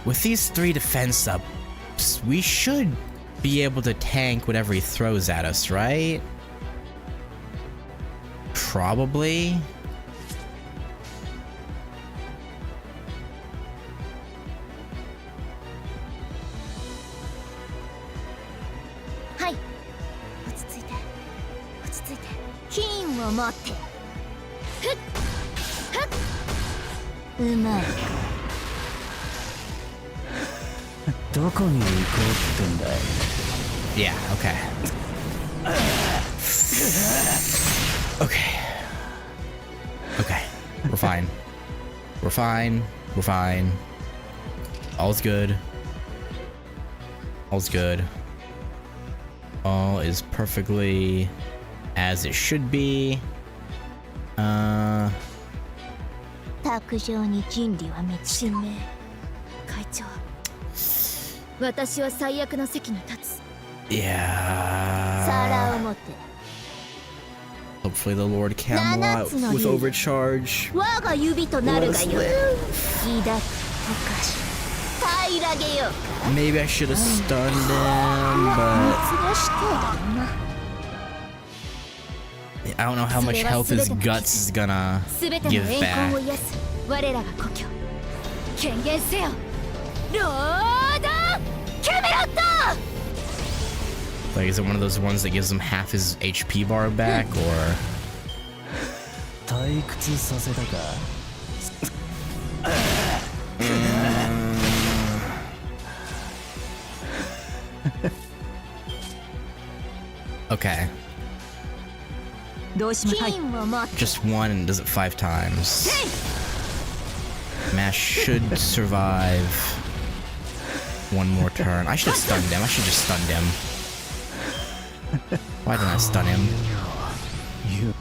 with these 3 defense ups, we should be able to tank whatever he throws at us, right? Probably. Hi. 落ち着いて落ち着いて金を持ってふっふっうまいどこに行こうってんだい Yeah, okay. Okay. Okay. We're fine. We're fine. We're fine. All's good. All's good. All is perfectly as it should be. 卓上に人類は滅神明会長私は最悪の席に立つ Yeah. 皿表 Hopefully the Lord Camelot with overcharge. 我が指となるがよい抱くとかし平らげようか Maybe I should have stunned him, 見 but 過ごしてだな I don't know how much health his guts is gonna 全ての give 栄光を back. 癒す我らが故郷権限せよロードキャメロット Like, is it one of those ones that gives him half his HP bar back, or? 退屈させたか Okay, どうしまはい 金を持って just one and does it 5 times. Mash should survive one more turn. I should have stunned him. I should just stunned him. Why didn't I stun him? You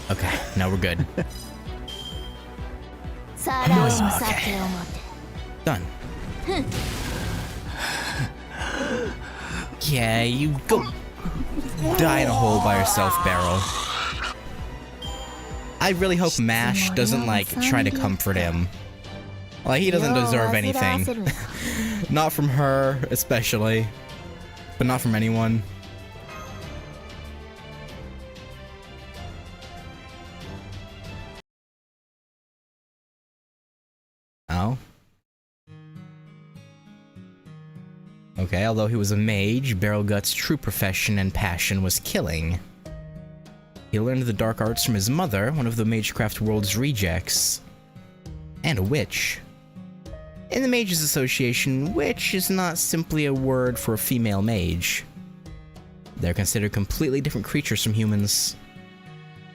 Okay, now we're good. 皿を先を持て Done. Yeah, you go die in a hole by yourself, Barrel. I really hope Mash doesn't, like, try to comfort him. Like, he doesn't deserve anything. Not from her, especially. But not from anyone. Oh. Okay, although he was a mage, Barrelgut's true profession and passion was killing. He learned the dark arts from his mother, one of the Magecraft world's rejects. And a witch. In the Mages Association, witch is not simply a word for a female mage. They're considered completely different creatures from humans.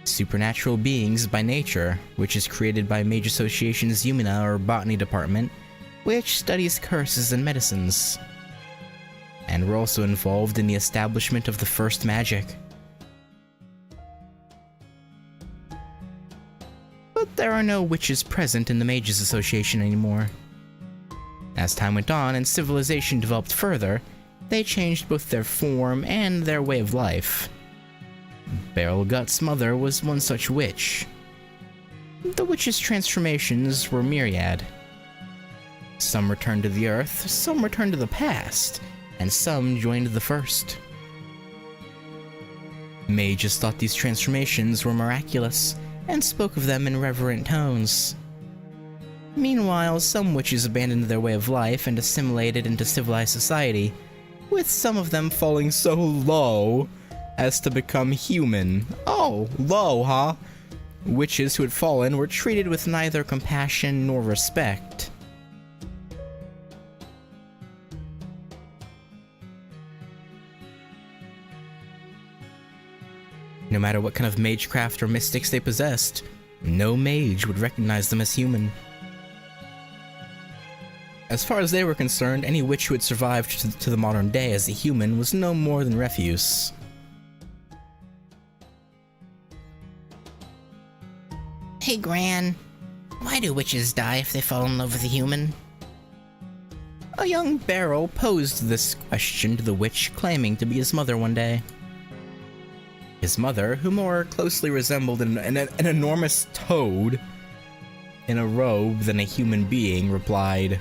Supernatural beings by nature, which is created by Mage Association's Humana or Botany department, which studies curses and medicines. And were also involved in the establishment of the first magic. But there are no witches present in the Mages Association anymore. As time went on and civilization developed further, they changed both their form and their way of life. Barrelgut's mother was one such witch. The witch's transformations were myriad. Some returned to the earth, some returned to the past, and some joined the first. Mages thought these transformations were miraculous, and spoke of them in reverent tones. Meanwhile, some witches abandoned their way of life and assimilated into civilized society, with some of them falling so low as to become human. Oh, low, huh? Witches who had fallen were treated with neither compassion nor respect. No matter what kind of magecraft or mystics they possessed, no mage would recognize them as human. As far as they were concerned, any witch who had survived to the modern day as a human was no more than refuse. Hey, Gran. Why do witches die if they fall in love with a human? A young Barrel posed this question to the witch claiming to be his mother one day. His mother, who more closely resembled an enormous toad in a robe than a human being, replied,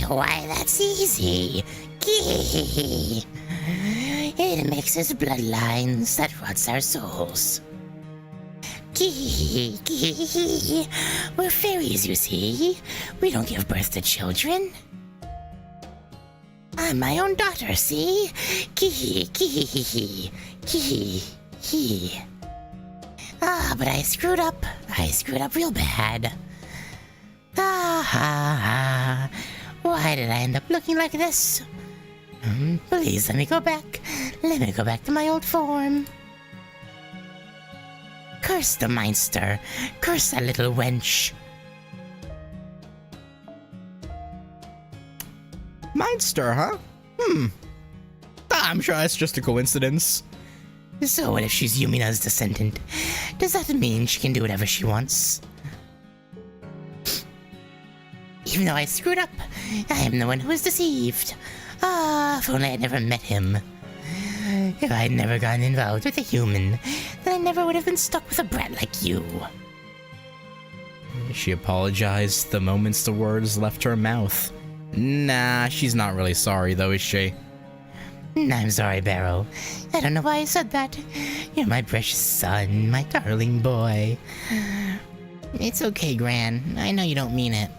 Why, that's easy. It mixes bloodlines that rots our souls. We're fairies, you see. We don't give birth to children. I'm my own daughter, see? Ah, but I screwed up. I screwed up real bad. Why did I end up looking like this? Please let me go back. Let me go back to my old form. Curse the Meinster. Curse that little wench. Mindster, huh? I'm sure that's just a coincidence. So what if she's Yumina's descendant? Does that mean she can do whatever she wants? Even though I screwed up, I am the one who was deceived. Ah, if only I'd never met him. If I'd never gotten involved with a human, then I never would have been stuck with a brat like you. She apologized the moment the words left her mouth. Nah, she's not really sorry though, is she? I'm sorry, Barrel. I don't know why I said that. You're my precious son, my darling boy. It's okay, Gran. I know you don't mean it.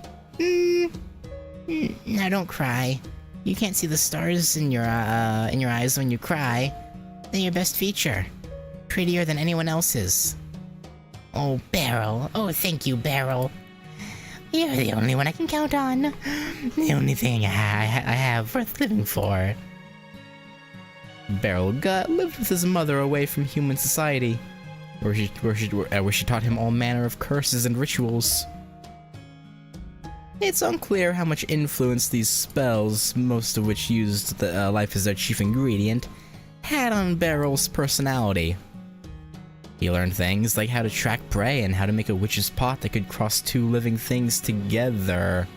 Now don't cry. You can't see the stars in your eyes when you cry. They're your best feature. Prettier than anyone else's. Oh, Barrel. Oh, thank you, Barrel. You're the only one I can count on. The only thing I have worth living for. Beryl lived with his mother away from human society, where she taught him all manner of curses and rituals. It's unclear how much influence these spells, most of which used the life as their chief ingredient, had on Beryl's personality. He learned things like how to track prey and how to make a witch's pot that could cross two living things together.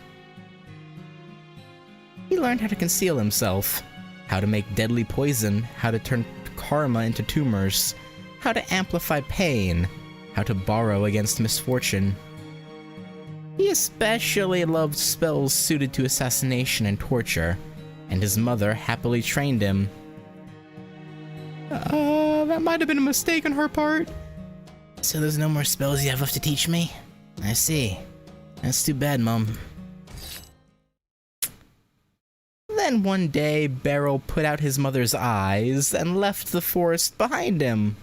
He learned how to conceal himself, how to make deadly poison, how to turn karma into tumors, how to amplify pain, how to borrow against misfortune. He especially loved spells suited to assassination and torture, and his mother happily trained him. That might have been a mistake on her part. So there's no more spells you have left to teach me? I see. That's too bad, Mom. Then one day, Beryl put out his mother's eyes and left the forest behind him.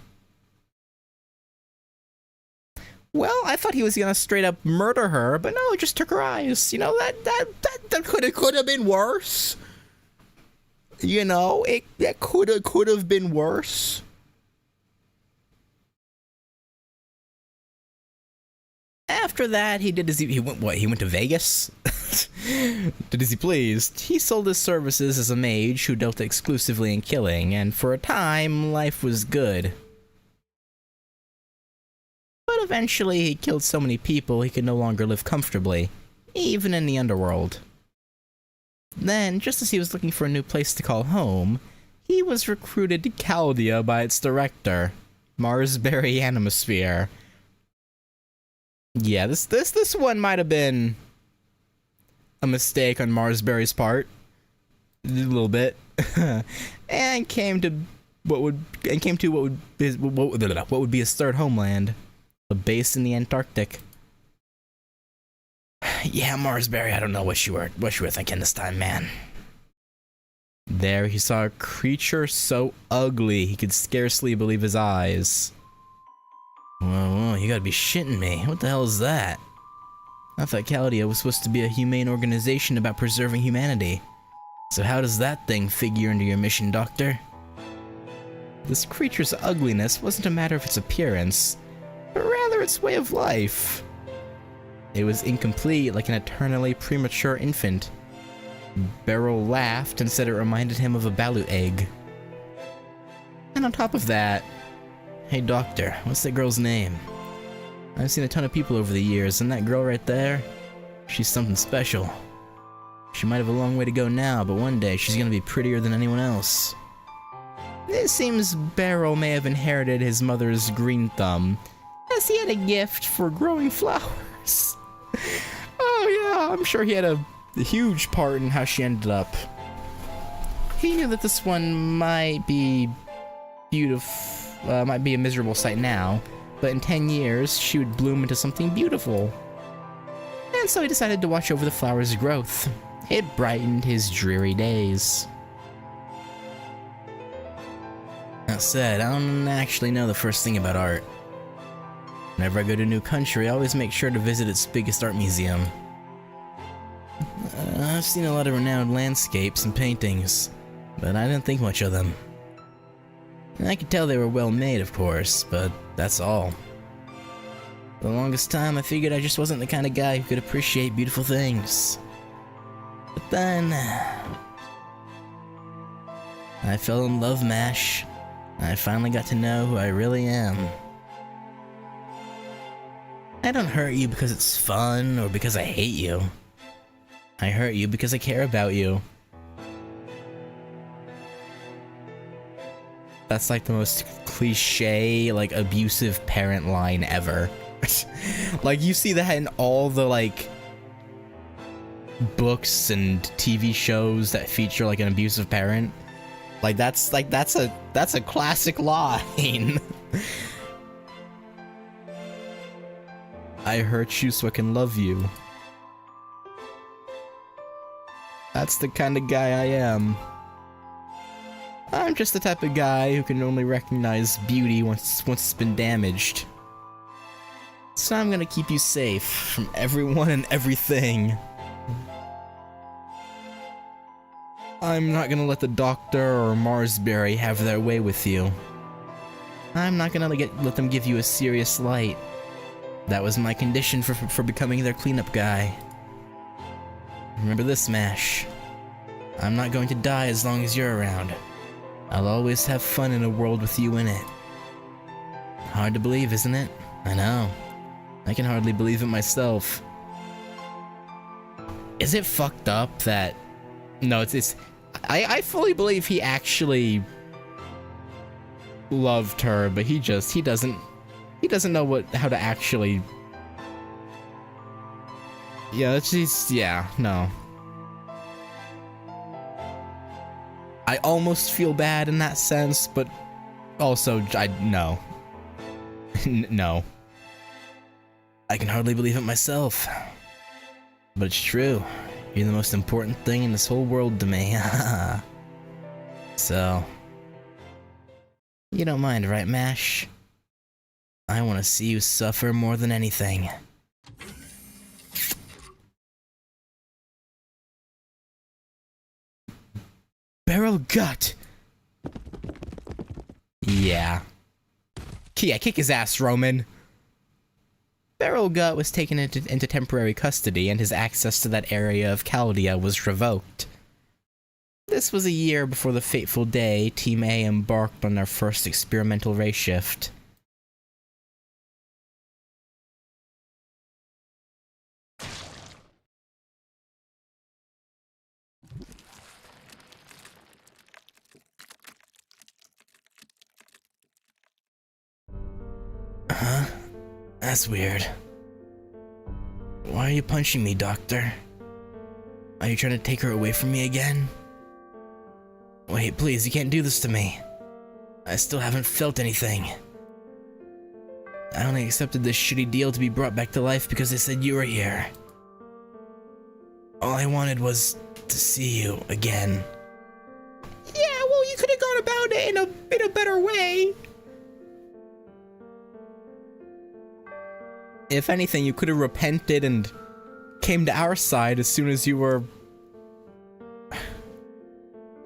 Well, I thought he was gonna straight up murder her, but no, he just took her eyes. You know, that could have been worse. You know, that could have been worse. After that, he went to Vegas? Did as he pleased. He sold his services as a mage who dealt exclusively in killing, and for a time, life was good. But eventually, he killed so many people he could no longer live comfortably, even in the underworld. Then, just as he was looking for a new place to call home, he was recruited to Chaldea by its director, Marsberry Animosphere. Yeah, this one might have been a mistake on Marsberry's part, a little bit, and came to what would be his third homeland, a base in the Antarctic. Yeah, Marsberry, I don't know what you were thinking this time, man. There he saw a creature so ugly he could scarcely believe his eyes. Whoa, you gotta be shitting me. What the hell is that? I thought Chaldea was supposed to be a humane organization about preserving humanity. So how does that thing figure into your mission, Doctor? This creature's ugliness wasn't a matter of its appearance, but rather its way of life. It was incomplete, like an eternally premature infant. Beryl laughed and said it reminded him of a balut egg. And on top of that, hey Doctor, what's that girl's name? I've seen a ton of people over the years, and that girl right there, she's something special. She might have a long way to go now, but one day she's gonna be prettier than anyone else. It seems Beryl may have inherited his mother's green thumb, as he had a gift for growing flowers. Oh yeah, I'm sure he had a huge part in how she ended up. He knew that this one might be beautiful, might be a miserable sight now, but in 10 years, she would bloom into something beautiful. And so he decided to watch over the flower's growth. It brightened his dreary days. That said, I don't actually know the first thing about art. Whenever I go to a new country, I always make sure to visit its biggest art museum. I've seen a lot of renowned landscapes and paintings, but I didn't think much of them. And I could tell they were well made, of course, but that's all. For the longest time, I figured I just wasn't the kind of guy who could appreciate beautiful things. But then, I fell in love, Mash. I finally got to know who I really am. I don't hurt you because it's fun or because I hate you. I hurt you because I care about you. That's like the most cliche, like, abusive parent line ever. Like, you see that in all the, like, books and TV shows that feature, like, an abusive parent. Like, that's a classic line. I hurt you so I can love you. That's the kind of guy I am. I'm just the type of guy who can only recognize beauty once it's been damaged. So I'm gonna keep you safe from everyone and everything. I'm not gonna let the Doctor or Marsberry have their way with you. I'm not gonna let them give you a serious light. That was my condition for becoming their cleanup guy. Remember this, Mash. I'm not going to die as long as you're around. I'll always have fun in a world with you in it. Hard to believe, isn't it? I know. I can hardly believe it myself. Is it fucked up that... No, I fully believe he actually loved her, but he doesn't know how to actually... Yeah, no. I almost feel bad in that sense, but also, no. No. I can hardly believe it myself. But it's true. You're the most important thing in this whole world to me. So... You don't mind, right, Mash? I want to see you suffer more than anything. Barrel gut! Yeah. Yeah, kick his ass, Roman. Barrel Gut was taken into temporary custody, and his access to that area of Chaldea was revoked. This was a year before the fateful day Team A embarked on their first experimental ray shift. Huh? That's weird. Why are you punching me, Doctor? Are you trying to take her away from me again? Wait, please, you can't do this to me. I still haven't felt anything. I only accepted this shitty deal to be brought back to life because they said you were here. All I wanted was to see you again. Yeah, well, you could have gone about it in a better way. If anything, you could have repented and came to our side as soon as you were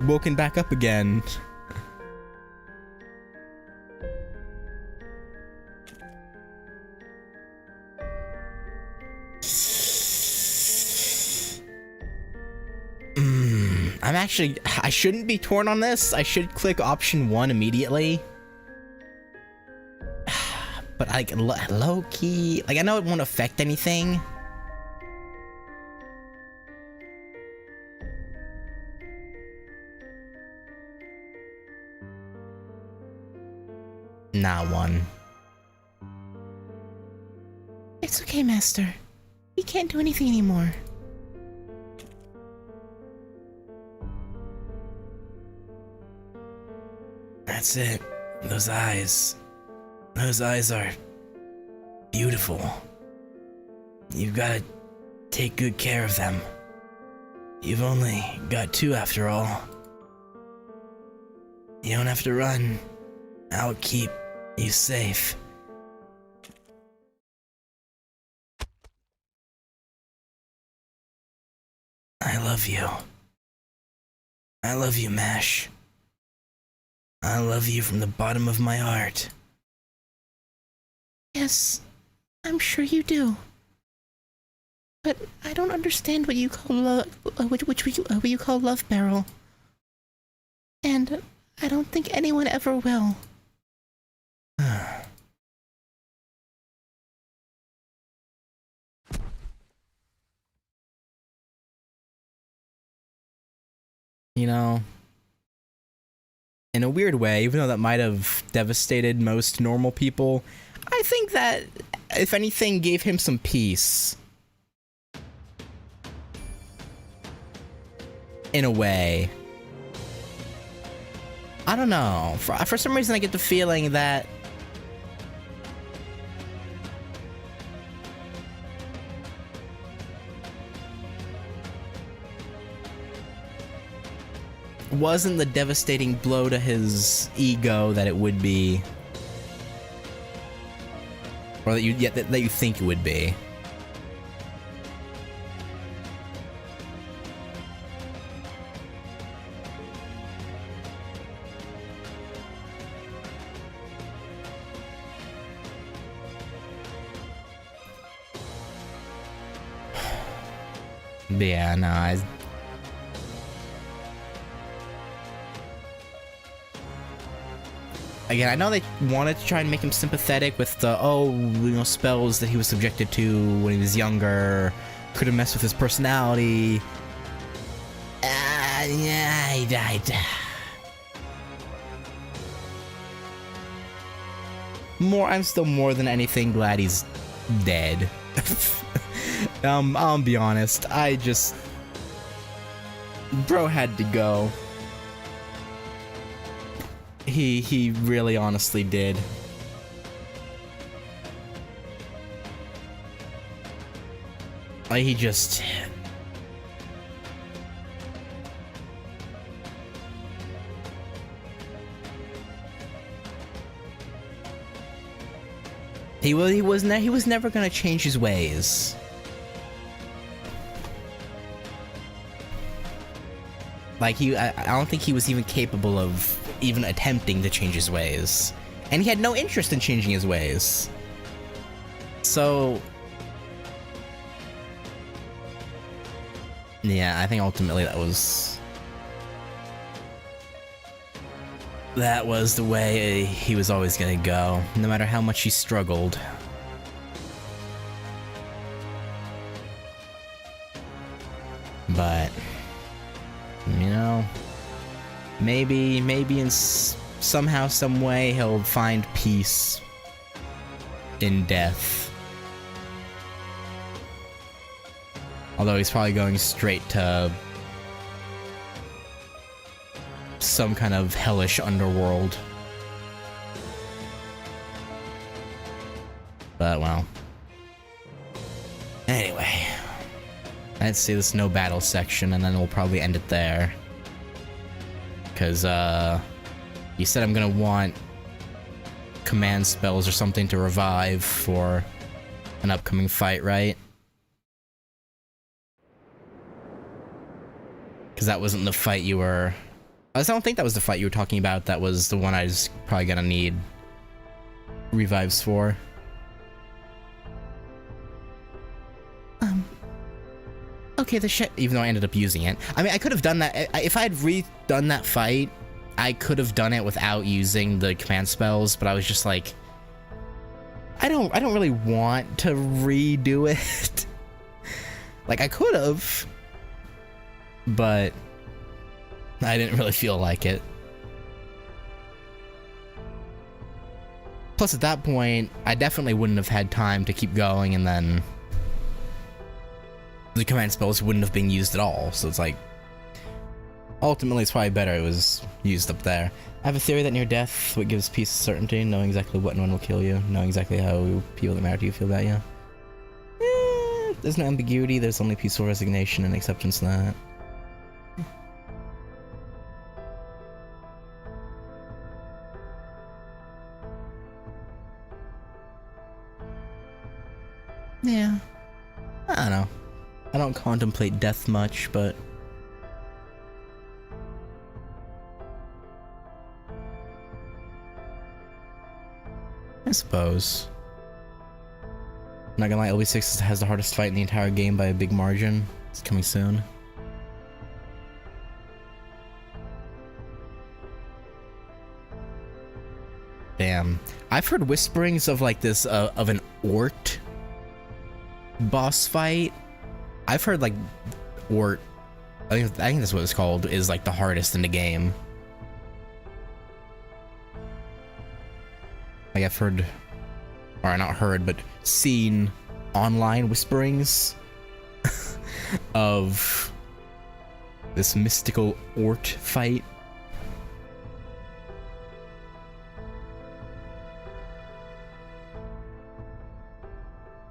woken back up again. I shouldn't be torn on this. I should click option 1 immediately. But, like, low-key... Like, I know it won't affect anything. Nah, 1. It's okay, Master. We can't do anything anymore. That's it. Those eyes. Those eyes are beautiful. You've got to take good care of them. You've only got 2 after all. You don't have to run. I'll keep you safe. I love you. I love you, Mash. I love you from the bottom of my heart. Yes, I'm sure you do. But I don't understand what you call what you call love, Barrel. And I don't think anyone ever will. You know, in a weird way, even though that might have devastated most normal people, I think that, if anything, gave him some peace. In a way. I don't know. For some reason, I get the feeling that wasn't the devastating blow to his ego that it would be, or that you think it would be. Yeah, no, again, I know they wanted to try and make him sympathetic with the, spells that he was subjected to when he was younger could have messed with his personality. I'm still more than anything glad he's dead. I'll be honest, bro had to go. He really honestly did. Like, he just... He was never gonna change his ways. Like, I don't think he was even capable of even attempting to change his ways. And he had no interest in changing his ways. So... yeah, I think ultimately that was the way he was always gonna go, no matter how much he struggled. But... maybe in somehow, some way, he'll find peace in death. Although he's probably going straight to some kind of hellish underworld. But, well. Anyway. Let's see this no battle section, and then we'll probably end it there. Because, you said I'm gonna want command spells or something to revive for an upcoming fight, right? Because that wasn't the fight you were... I don't think that was the fight you were talking about. That was the one I was probably gonna need revives for. Okay, the shit. Even though I ended up using it. I mean, I could have done that. If I had redone that fight, I could have done it without using the command spells, but I was just like... I don't really want to redo it. Like, I could have, but I didn't really feel like it. Plus, at that point, I definitely wouldn't have had time to keep going, and then the command spells wouldn't have been used at all, so it's like... ultimately, it's probably better it was used up there. I have a theory that near death, what gives peace and certainty, knowing exactly what and when will kill you, knowing exactly how people that matter to you feel about you. There's no ambiguity, there's only peaceful resignation and acceptance in that. Yeah. I don't know. I don't contemplate death much, but... I suppose. Not gonna lie, LB6 has the hardest fight in the entire game by a big margin. It's coming soon. Damn. I've heard whisperings of like this, of an Ort boss fight. I've heard like Ort, I think that's what it's called, is like the hardest in the game. Like I've heard, or not heard, but seen online whisperings of this mystical Ort fight.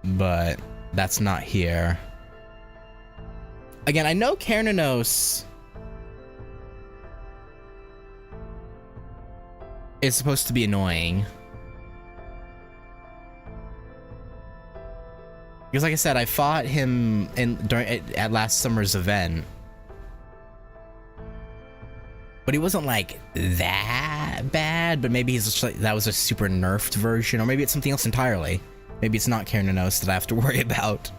But that's not here. Again, I know Carnanos is supposed to be annoying. Because like I said, I fought him at last summer's event. But he wasn't like that bad, but maybe he's just like, that was a super nerfed version, or maybe it's something else entirely. Maybe it's not Carnanos that I have to worry about.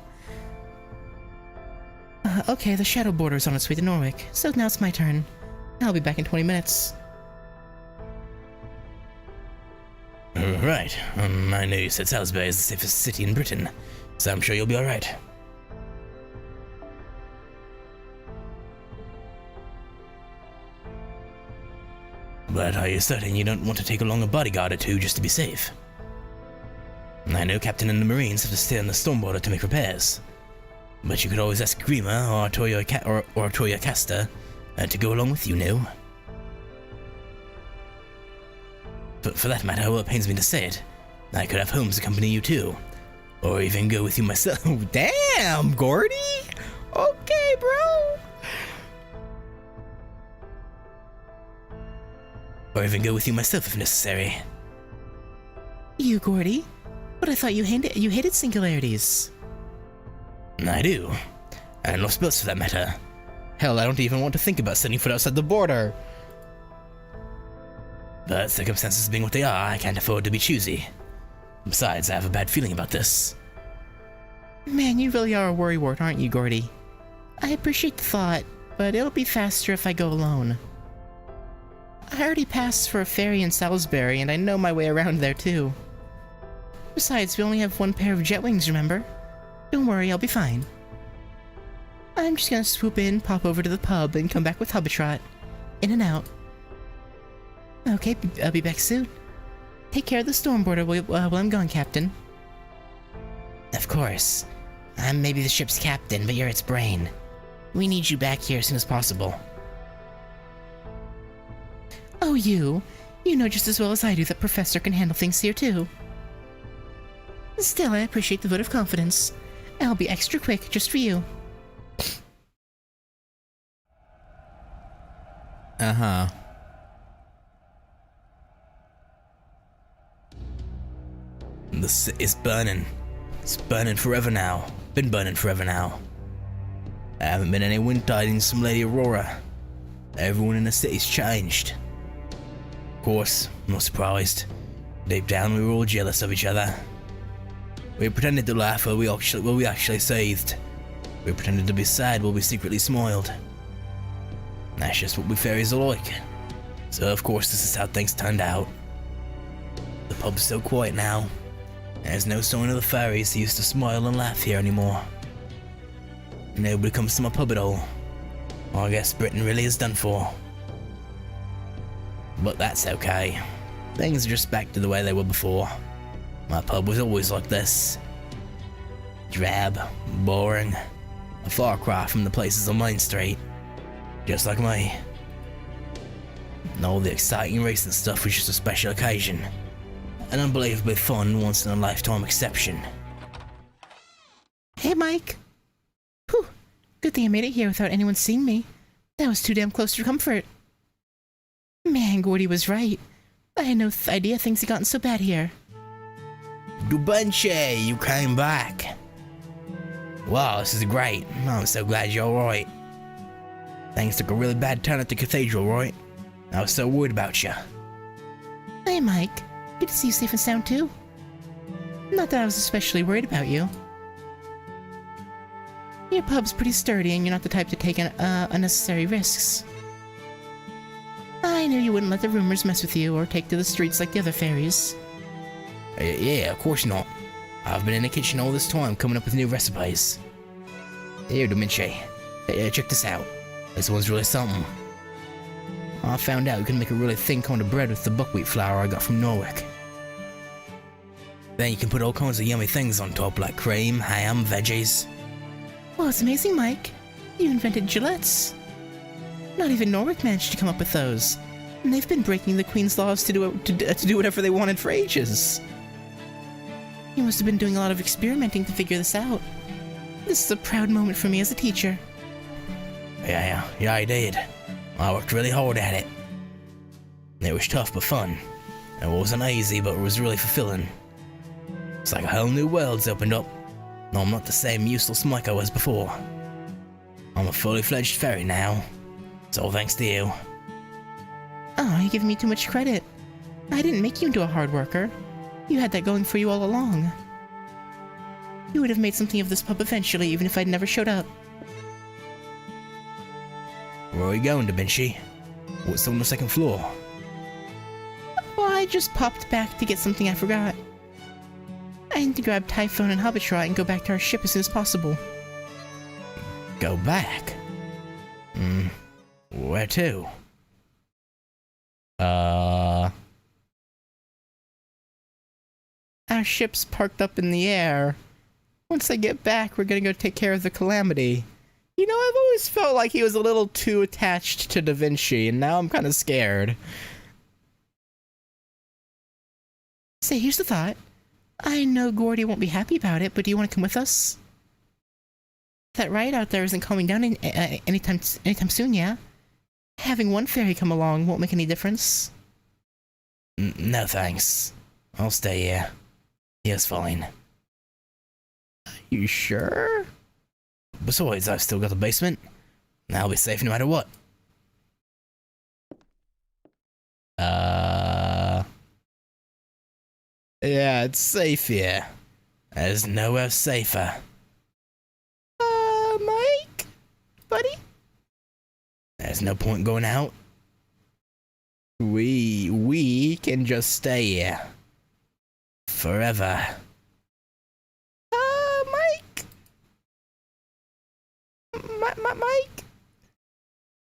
Okay, the Shadow Border is on its way to Norwick, so now it's my turn. I'll be back in 20 minutes. Right. I know you said Salisbury is the safest city in Britain, so I'm sure you'll be alright. But are you certain you don't want to take along a bodyguard or two just to be safe? I know Captain and the Marines have to stay on the storm border to make repairs, but you could always ask Grima or Artoria Casta to go along with you, no? But for that matter, well, it pains me to say it, I could have Holmes accompany you too, or even go with you myself. Damn, Gordy! Okay, bro! Or even go with you myself if necessary. You, Gordy? But I thought you hated singularities. I do. And lost boats for that matter. Hell, I don't even want to think about setting foot outside the border. But circumstances being what they are, I can't afford to be choosy. Besides, I have a bad feeling about this. Man, you really are a worrywart, aren't you, Gordy? I appreciate the thought, but it'll be faster if I go alone. I already passed for a ferry in Salisbury, and I know my way around there too. Besides, we only have one pair of jet wings, remember? Don't worry, I'll be fine. I'm just gonna swoop in, pop over to the pub, and come back with Hubbatrot. In and out. Okay, I'll be back soon. Take care of the storm border while I'm gone, Captain. Of course. I'm maybe the ship's captain, but you're its brain. We need you back here as soon as possible. Oh, you? You know just as well as I do that Professor can handle things here too. Still, I appreciate the vote of confidence. I'll be extra quick just for you. Uh-huh. The city's burning. It's burning forever now. Been burning forever now. There haven't been any wind tidings from Lady Aurora. Everyone in the city's changed. Of course, I'm not surprised. Deep down, we were all jealous of each other. We pretended to laugh while we actually seethed. We pretended to be sad while we secretly smiled. That's just what we fairies are like. So of course this is how things turned out. The pub's so quiet now. There's no sign of the fairies who used to smile and laugh here anymore. Nobody comes to my pub at all. Well, I guess Britain really is done for. But that's okay. Things are just back to the way they were before. My pub was always like this. Drab, boring, a far cry from the places on Main Street. Just like me. And all the exciting recent stuff was just a special occasion. An unbelievably fun, once-in-a-lifetime exception. Hey, Mike. Whew. Good thing I made it here without anyone seeing me. That was too damn close for comfort. Man, Gordy was right. I had no idea things had gotten so bad here. Dubanche, you came back. Wow, this is great. I'm so glad you're alright. Things took a really bad turn at the cathedral, right? I was so worried about you. Hey, Mike. Good to see you safe and sound, too. Not that I was especially worried about you. Your pub's pretty sturdy, and you're not the type to take unnecessary risks. I knew you wouldn't let the rumors mess with you or take to the streets like the other fairies. Yeah, of course not. I've been in the kitchen all this time coming up with new recipes. Here, Da Vinci. Check this out. This one's really something. I found out you can make a really thin kind of bread with the buckwheat flour I got from Norwick. Then you can put all kinds of yummy things on top, like cream, ham, veggies. Well, it's amazing, Mike. You invented gillettes. Not even Norwick managed to come up with those. And they've been breaking the Queen's laws to do whatever they wanted for ages. You must have been doing a lot of experimenting to figure this out. This is a proud moment for me as a teacher. Yeah, I did. I worked really hard at it. It was tough but fun. It wasn't easy, but it was really fulfilling. It's like a whole new world's opened up. No, I'm not the same useless Mike I was before. I'm a fully fledged fairy now. It's all thanks to you. Oh, you give me too much credit. I didn't make you into a hard worker. You had that going for you all along. You would have made something of this pub eventually, even if I'd never showed up. Where are you going, Da Vinci? What's on the second floor? Well, I just popped back to get something I forgot. I need to grab Typhone and Hobbitron and go back to our ship as soon as possible. Go back? Where to? Our ship's parked up in the air. Once I get back, we're gonna go take care of the Calamity. You know, I've always felt like he was a little too attached to Da Vinci, and now I'm kind of scared. Say, here's the thought. I know Gordy won't be happy about it, but do you want to come with us? That ride out there isn't calming down anytime soon, yeah? Having one fairy come along won't make any difference. No thanks. I'll stay here. Here's fine. You sure? Besides, I've still got the basement. I'll be safe no matter what. Yeah, it's safe here. There's nowhere safer. Mike? Buddy? There's no point going out. We Can just stay here. Forever. Mike?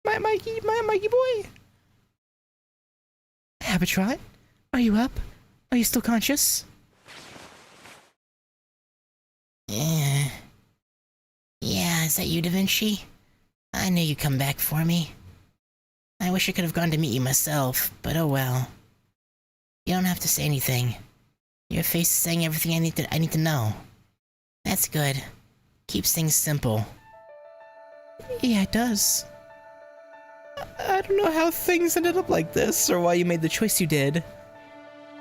Mikey boy? Habitrot? Are you up? Are you still conscious? Yeah, is that you, Da Vinci? I knew you'd come back for me. I wish I could have gone to meet you myself, but oh well. You don't have to say anything. Your face is saying everything I need to know. That's good. Keeps things simple. Yeah, it does. I don't know how things ended up like this, or why you made the choice you did.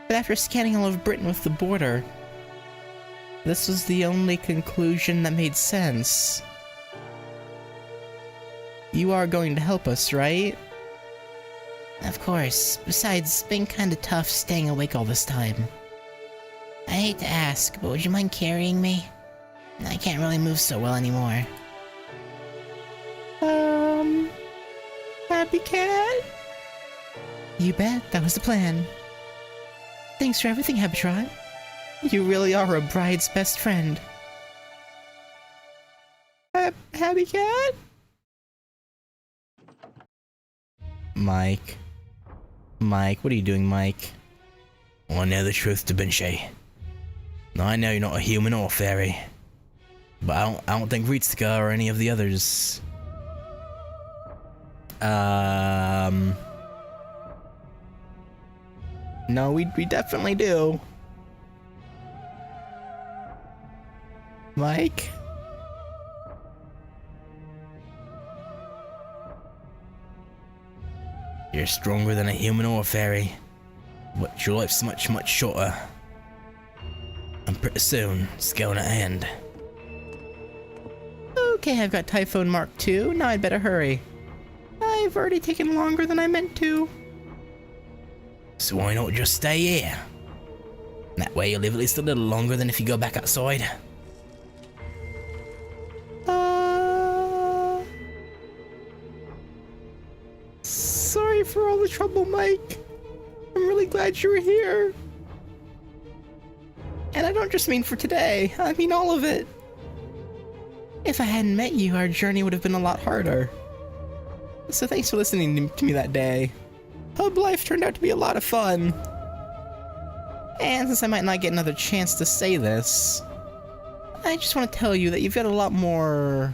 But after scanning all of Britain with the border, this was the only conclusion that made sense. You are going to help us, right? Of course. Besides, it's been kinda tough staying awake all this time. I hate to ask, but would you mind carrying me? I can't really move so well anymore. Happy Cat? You bet, that was the plan. Thanks for everything, Habitrot. You really are a bride's best friend. Happy Cat? Mike, what are you doing, Mike? I know the truth, Da Vinci. Now, I know you're not a human or a fairy, but I don't think Ritsuka or any of the others. No, we definitely do. Mike? You're stronger than a human or a fairy, but your life's much, much shorter. And pretty soon, it's going to end. Okay, I've got Typhone Mark II. Now I'd better hurry. I've already taken longer than I meant to. So why not just stay here? That way you'll live at least a little longer than if you go back outside. Sorry sorry for all the trouble, Mike. I'm really glad you were here. And I don't just mean for today, I mean all of it. If I hadn't met you, our journey would have been a lot harder. So thanks for listening to me that day. Hub life turned out to be a lot of fun. And since I might not get another chance to say this, I just want to tell you that you've got a lot more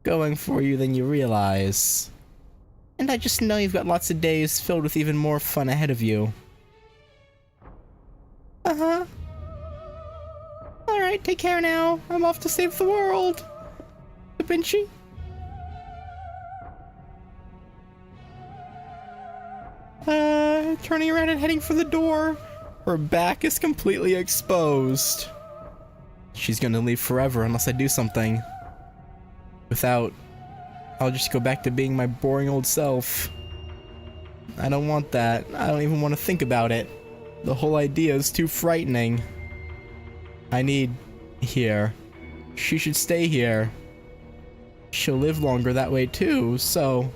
going for you than you realize. And I just know you've got lots of days filled with even more fun ahead of you. Uh-huh. Alright, take care now. I'm off to save the world. Da Vinci? Turning around and heading for the door. Her back is completely exposed. She's gonna leave forever unless I do something. Without, I'll just go back to being my boring old self. I don't want that. I don't even want to think about it. The whole idea is too frightening. I need here. She should stay here. She'll live longer that way too, so...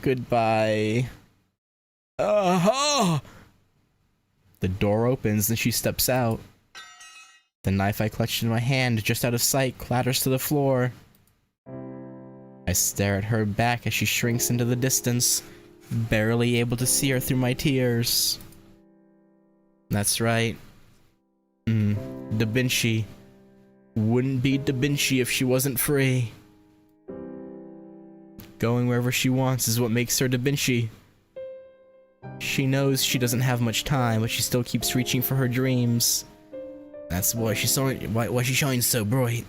Goodbye. The door opens and she steps out. The knife I clutched in my hand, just out of sight, clatters to the floor. I stare at her back as she shrinks into the distance, barely able to see her through my tears. That's right. Da Vinci. Wouldn't be Da Vinci if she wasn't free. Going wherever she wants is what makes her Da Vinci. She knows she doesn't have much time, but she still keeps reaching for her dreams. That's why she shines so bright.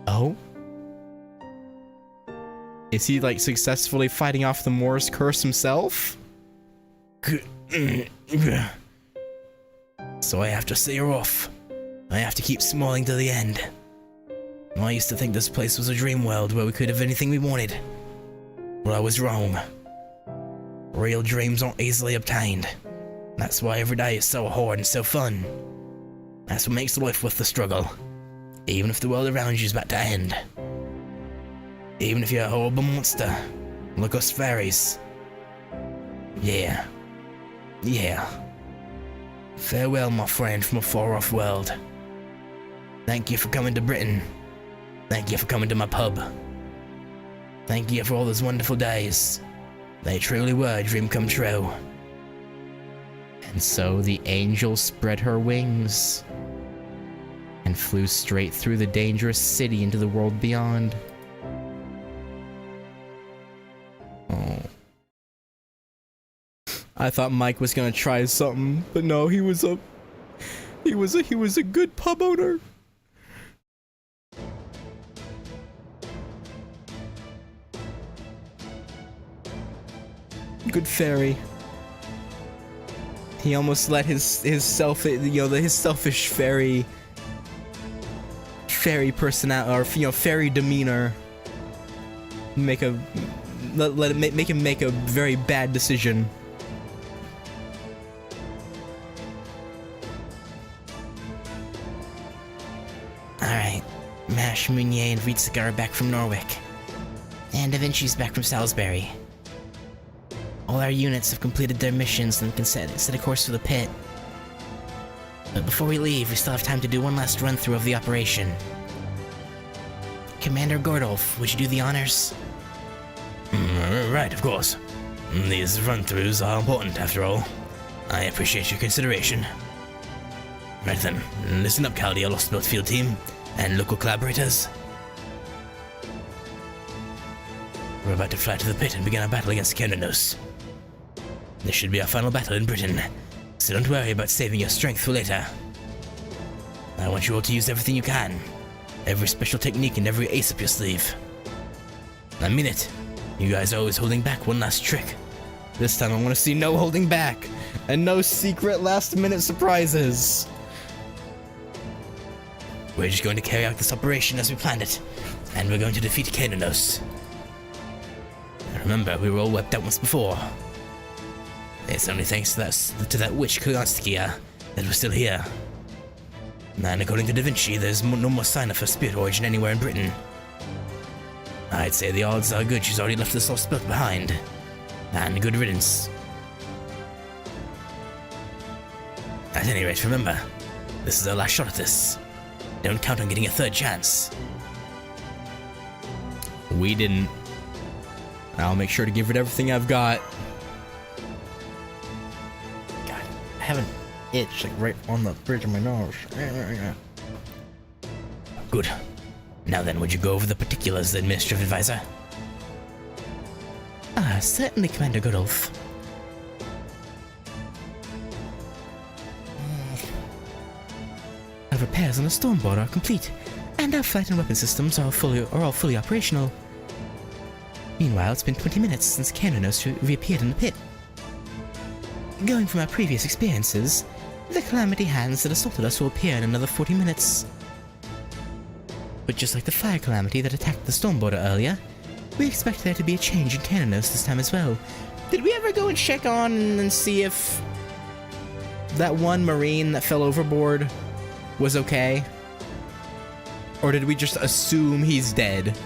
Oh? Is he, like, successfully fighting off the Moor's curse himself? So I have to see her off. I have to keep smiling to the end. I used to think this place was a dream world where we could have anything we wanted. Well, I was wrong. Real dreams aren't easily obtained. That's why every day is so hard and so fun. That's what makes life worth the struggle. Even if the world around you is about to end. Even if you're a horrible monster, like us fairies. Yeah. Farewell, my friend from a far-off world. Thank you for coming to Britain. Thank you for coming to my pub. Thank you for all those wonderful days. They truly were a dream come true. And so the angel spread her wings and flew straight through the dangerous city into the world beyond. Oh. I thought Mike was gonna try something, but no, he was a good pub owner. Good fairy. He almost let his selfish fairy personality, or fairy demeanor make him make a very bad decision. Alright. Mash, Meunier, and Ritsuka are back from Norwick. And Da Vinci's back from Salisbury. All our units have completed their missions and can set a course for the pit. But before we leave, we still have time to do one last run-through of the operation. Commander Gordolf, would you do the honors? Right, of course. These run-throughs are important, after all. I appreciate your consideration. Right then, listen up, Caldia Lost Belt Field Team, and local collaborators. We're about to fly to the pit and begin our battle against Kendanos. This should be our final battle in Britain, so don't worry about saving your strength for later. I want you all to use everything you can, every special technique and every ace up your sleeve. I mean it. You guys are always holding back one last trick. This time I want to see no holding back, and no secret last-minute surprises. We're just going to carry out this operation as we planned it, and we're going to defeat Kendanos. Remember, we were all wiped out once before. It's only thanks to that witch Koyanskia that we're still here. And according to Da Vinci, there's no more sign of her spirit origin anywhere in Britain. I'd say the odds are good she's already left this lost spot behind. And good riddance. At any rate, remember, this is our last shot at this. Don't count on getting a third chance. We didn't. I'll make sure to give it everything I've got. God, I have an itch like right on the bridge of my nose. Good. Now then, would you go over the particulars, Administrative Advisor? Certainly, Commander Godolph. Our repairs on the Stormboard are complete, and our flight and weapon systems are all fully operational. Meanwhile, it's been 20 minutes since Cananos reappeared in the pit. Going from our previous experiences, the Calamity Hands that assaulted us will appear in another 40 minutes. But just like the Fire Calamity that attacked the Stormboarder earlier, we expect there to be a change in Cananos this time as well. Did we ever go and check on and see if that one Marine that fell overboard was okay? Or did we just assume he's dead?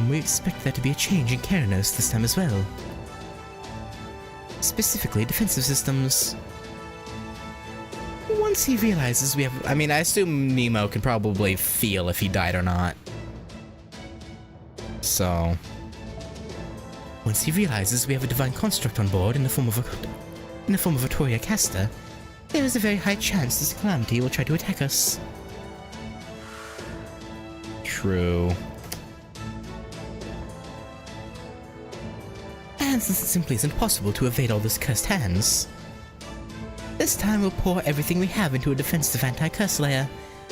We expect there to be a change in Cananos this time as well. Specifically, defensive systems. Once he realizes we have... I mean, I assume Nemo can probably feel if he died or not. So... Once he realizes we have a divine construct on board in the form of a Toria caster, there is a very high chance this calamity will try to attack us. True. And since it simply isn't possible to evade all those cursed hands, this time we'll pour everything we have into a defensive anti-curse layer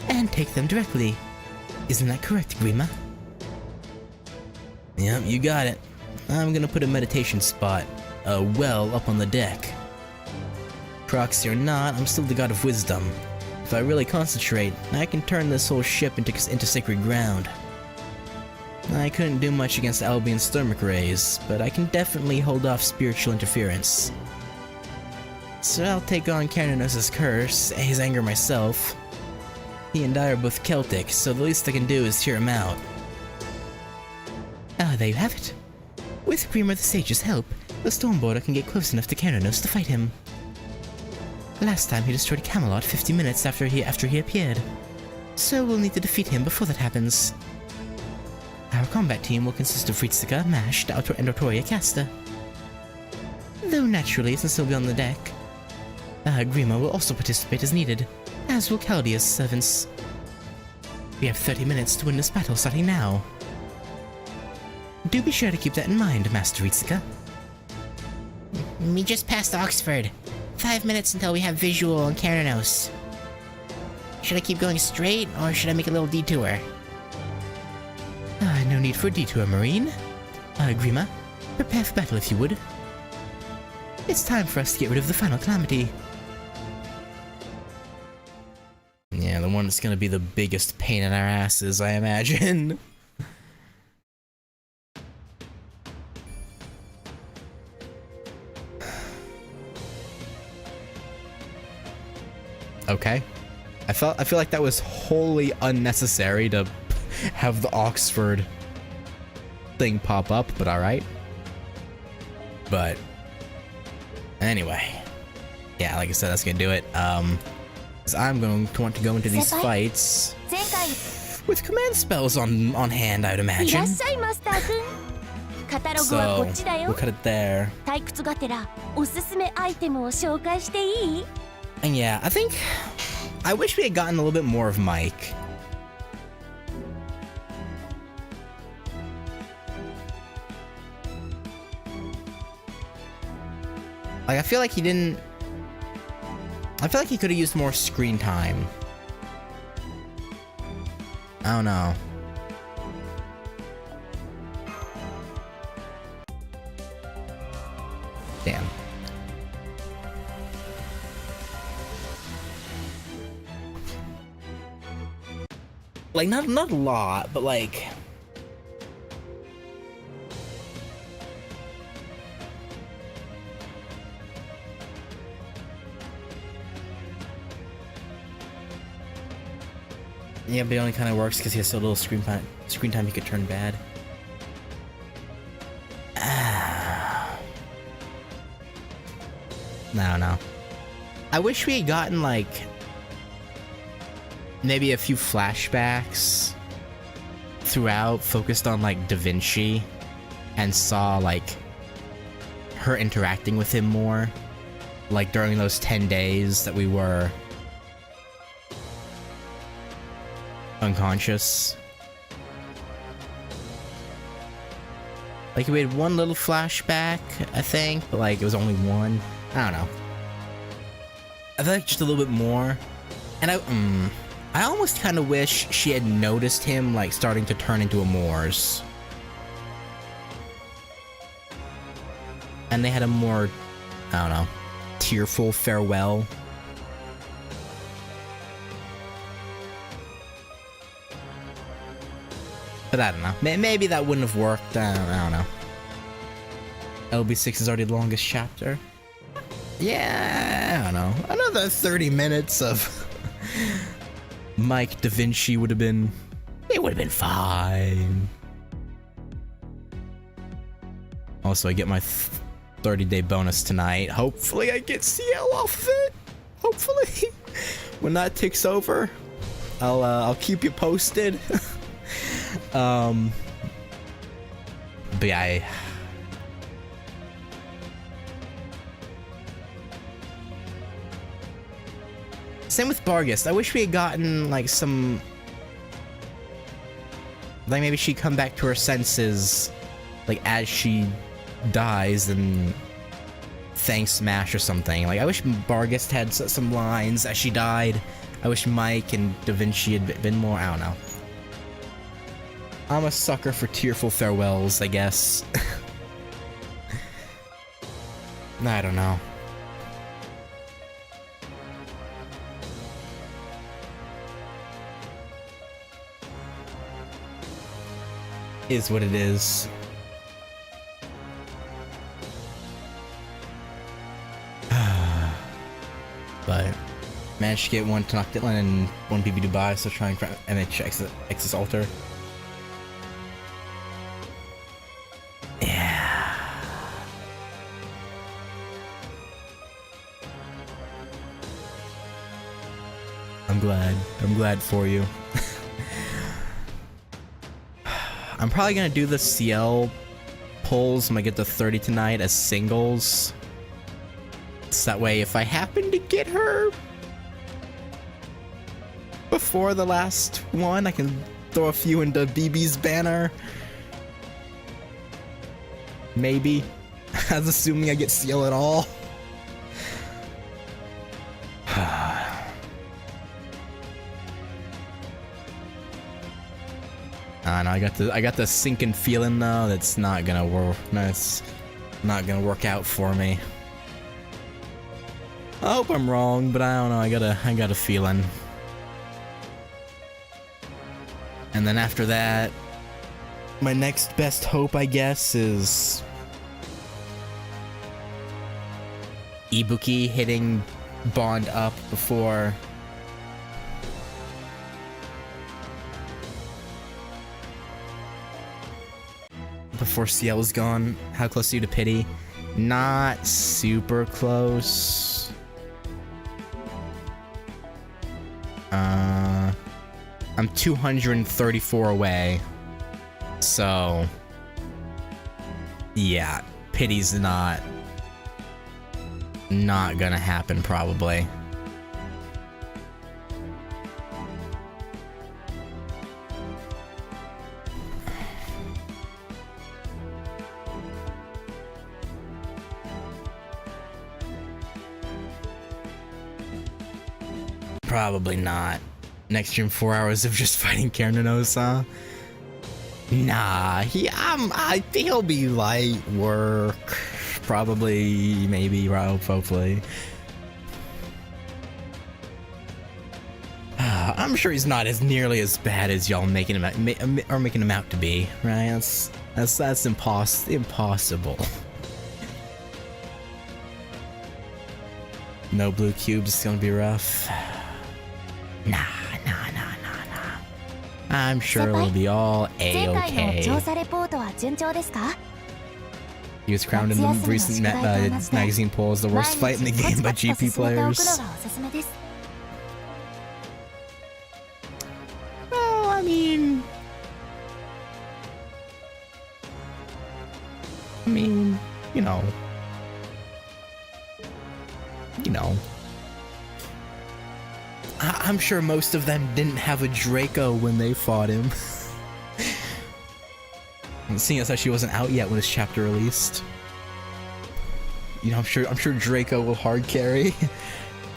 and take them directly. Isn't that correct, Grima? Yep, you got it. I'm gonna put a meditation spot, a well up on the deck. Proxy or not, I'm still the god of wisdom. If I really concentrate, I can turn this whole ship into sacred ground. I couldn't do much against Albion's thermic rays, but I can definitely hold off spiritual interference. So I'll take on Cananos' curse, his anger myself. He and I are both Celtic, so the least I can do is hear him out. There you have it. With Grima the Sage's help, the Stormboarder can get close enough to Cananos to fight him. Last time he destroyed Camelot 50 minutes after he appeared, so we'll need to defeat him before that happens. Our combat team will consist of Ritsuka, Mash, and Autoria Caster. Though naturally, since he'll be on the deck, Grima will also participate as needed, as will Chaldea's servants. We have 30 minutes to win this battle starting now. Do be sure to keep that in mind, Master Ritsuka. We just passed Oxford. 5 minutes until we have visual on Cananos. Should I keep going straight, or should I make a little detour? No need for a detour, Marine. Grima, prepare for battle if you would. It's time for us to get rid of the final calamity. Yeah, the one that's gonna be the biggest pain in our asses, I imagine. Okay. I feel like that was wholly unnecessary to have the Oxford thing pop up, but alright. But anyway. Yeah, like I said, that's gonna do it. 'Cause I'm going to want to go into these fights with command spells on hand, I'd imagine. So we'll cut it there. And yeah, I wish we had gotten a little bit more of Mike. Like, I feel like he didn't... I feel like he could have used more screen time. I don't know. Damn. Like, not a lot, but like... Yeah, but it only kind of works because he has so little screen time he could turn bad. I don't know. I wish we had gotten, like, maybe a few flashbacks throughout focused on, like, Da Vinci and saw, like, her interacting with him more. Like, during those 10 days that we were unconscious. Like, we had one little flashback, I think, but, like, it was only one. I don't know. I feel like just a little bit more. And I almost kind of wish she had noticed him, like, starting to turn into a Moors. And they had a more, I don't know, tearful farewell. But I don't know. Maybe that wouldn't have worked. I don't know. LB6 is already the longest chapter. Yeah, I don't know. Another 30 minutes of Mike Da Vinci would have been... It would have been fine. Also, I get my 30-day bonus tonight. Hopefully I get CL off of it. Hopefully. When that ticks over, I'll keep you posted. But yeah, same with Bargist. I wish we had gotten, like, some... Like, maybe she'd come back to her senses, like, as she dies and thanks Smash or something. Like, I wish Bargist had some lines as she died. I wish Mike and Da Vinci had been more... I don't know. I'm a sucker for tearful farewells, I guess. I don't know. Is what it is. But managed to get one Tanakh Dylan and one BB Dubai, so try and MH X's altar. Yeah. I'm glad for you. I'm probably gonna do the CL pulls when I get to 30 tonight as singles. So that way, if I happen to get her before the last one, I can throw a few into BB's banner. Maybe. As assuming I get CL at all. I know, I got the sinking feeling though that's not gonna work. No, it's not gonna work out for me. I hope I'm wrong, but I don't know. I got a feeling. And then after that, my next best hope, I guess, is Ibuki hitting Bond up before CL is gone. How close are you to pity? Not super close. I'm 234 away. So yeah, pity's not gonna happen probably. Probably not. Next stream 4 hours of just fighting Keranos, huh? Nah, he'll be light work. Probably, maybe, hopefully. I'm sure he's not as nearly as bad as y'all making him out to be, right? That's impossible. No blue cubes, it's gonna be rough. Nah. I'm sure it'll be all 前回の A-okay. 調査レポートは順調ですか？ He was crowned in the recent magazine poll as the worst fight in the game by GP players. Well, I mean, you know. I'm sure most of them didn't have a Draco when they fought him. And seeing as how she wasn't out yet when this chapter released. You know, I'm sure Draco will hard carry.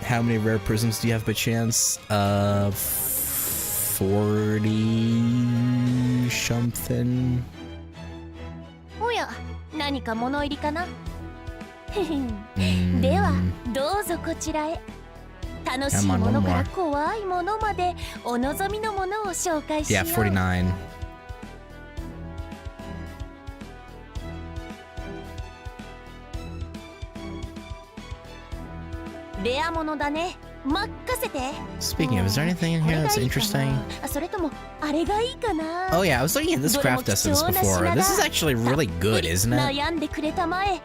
How many rare prisms do you have by chance? 40 something. おや、何か物入りかな？では、どうぞこちらへ。楽しいものから怖いものまでお望みのものを紹介しよう。Yeah, 49. レアものだね。任せて。 Speaking of, is there anything in here that's interesting? それともあれがいいかな。 Oh yeah, I was looking at this craft essence before. This is actually really good, isn't it? 悩んでくれたまえ。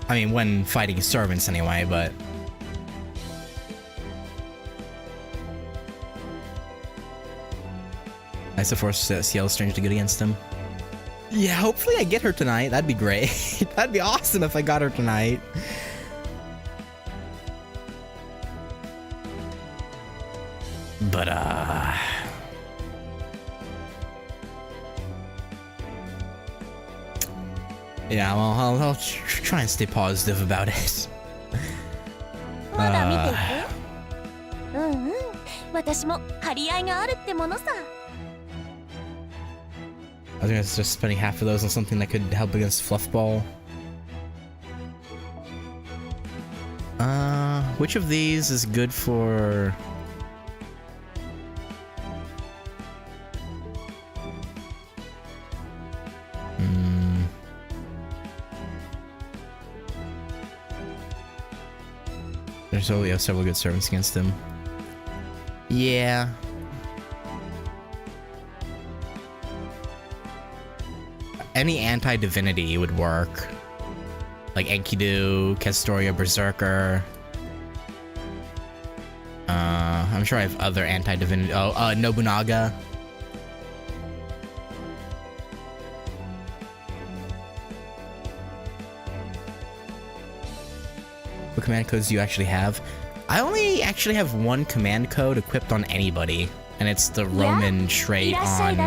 I mean, when fighting servants anyway, but... I still force Ciel Strange to good against him. Yeah, hopefully I get her tonight. That'd be great. That'd be awesome if I got her tonight. But, yeah, well, I'll try and stay positive about it. まだ見ていて。うんうん。私も張り合いがあるってものさ。 I was gonna just spending half of those on something that could help against Fluffball. Which of these is good for... There's only several good servants against him. Yeah. Any anti-divinity would work. Like Enkidu, Castoria, Berserker. I'm sure I have other anti-divinity. Oh, Nobunaga. What command codes do you actually have? I only actually have one command code equipped on anybody, and it's the Roman trait on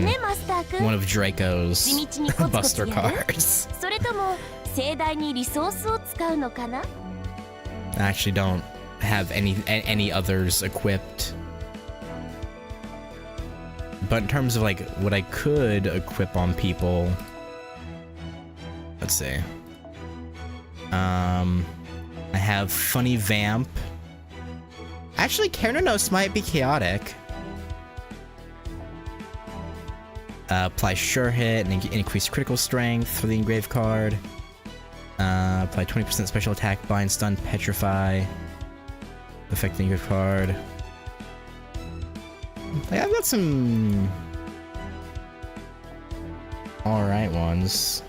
one of Draco's Buster cards. それとも盛大にリソースを使うのかな？ I actually don't have any others equipped. But in terms of like what I could equip on people, let's see. I have Funny Vamp. Actually, Kernanos might be chaotic. Apply Sure Hit and increase critical strength for the engraved card. Apply 20% special attack, Bind, Stun, Petrify. Affect the engraved card. Like, I've got some alright ones.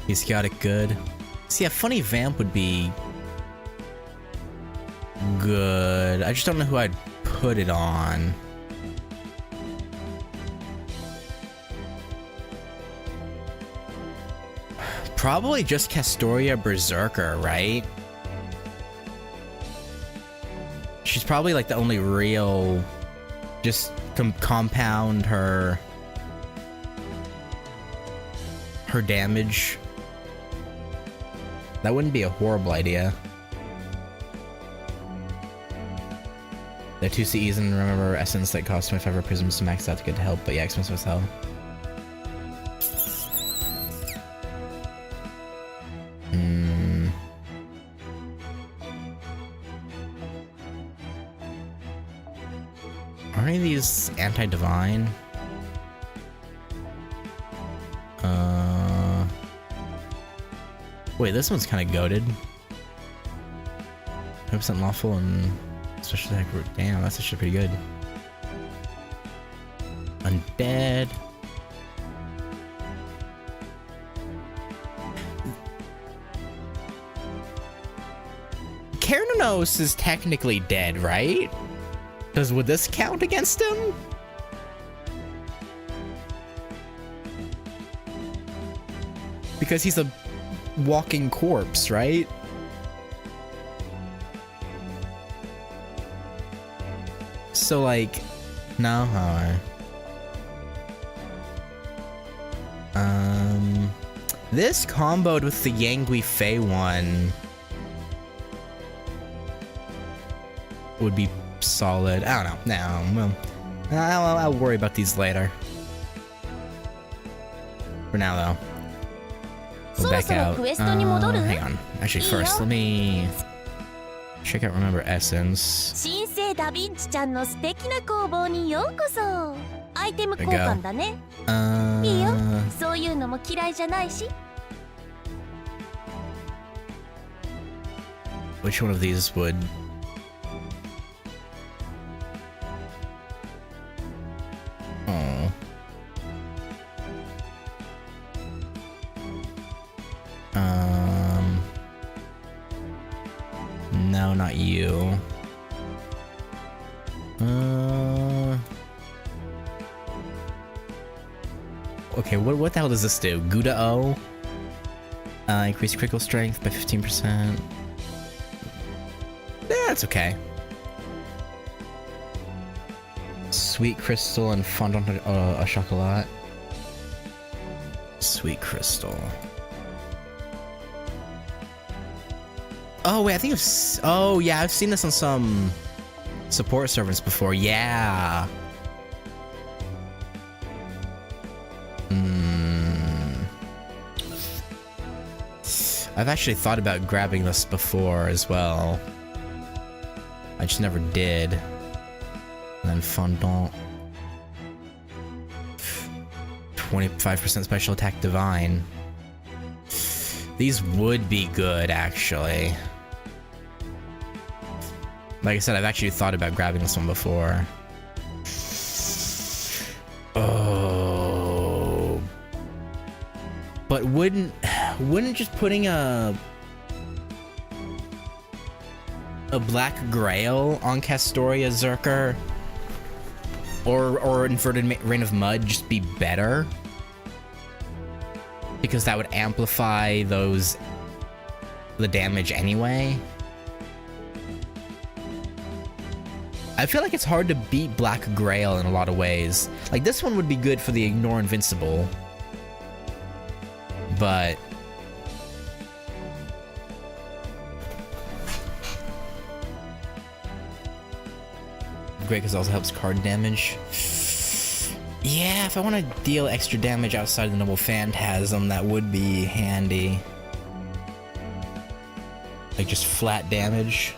He's chaotic good. See, a Funny Vamp would be good. I just don't know who I'd put it on. Probably just Castoria Berserker, right? She's probably like the only real... Just compound her damage. That wouldn't be a horrible idea. The 2 CEs and remember essence that cost 25 prisms to max out to get help, but yeah, expensive as hell. Are any of these anti-divine? Wait, this one's kind of goated. 100% lawful and Especially that group. Damn, that's actually pretty good. Undead. Cernunnos is technically dead, right? Because would this count against him? Because he's a walking corpse, right? So, like, no, alright. This comboed with the Yangui Fei one would be solid. I don't know. No, well, I'll worry about these later. For now, though. We'll back out. Hang on. Actually, first, let me check out Remember Essence. 新生ダヴィンチちゃんの素敵な工房にようこそ。アイテム交換だね。いいよ。そういうのも嫌いじゃないし。Which one of these would... Oh. No, not you. Okay, what the hell does this do? Gouda O? Increase critical strength by 15%. That's okay. Sweet Crystal and Fondant au Chocolat. Sweet Crystal. Oh wait, I think oh yeah, I've seen this on some support servers before. Yeah. I've actually thought about grabbing this before as well. I just never did. And then Fondant. 25% special attack divine. These would be good, actually. Like I said, I've actually thought about grabbing this one before. Oh. But wouldn't just putting a Black Grail on Castoria Zerker or Inverted Rain of Mud just be better? Because that would amplify the damage anyway. I feel like it's hard to beat Black Grail in a lot of ways. Like, this one would be good for the Ignore Invincible. But... great because it also helps card damage. Yeah, if I want to deal extra damage outside the Noble Phantasm, that would be handy. Like, just flat damage.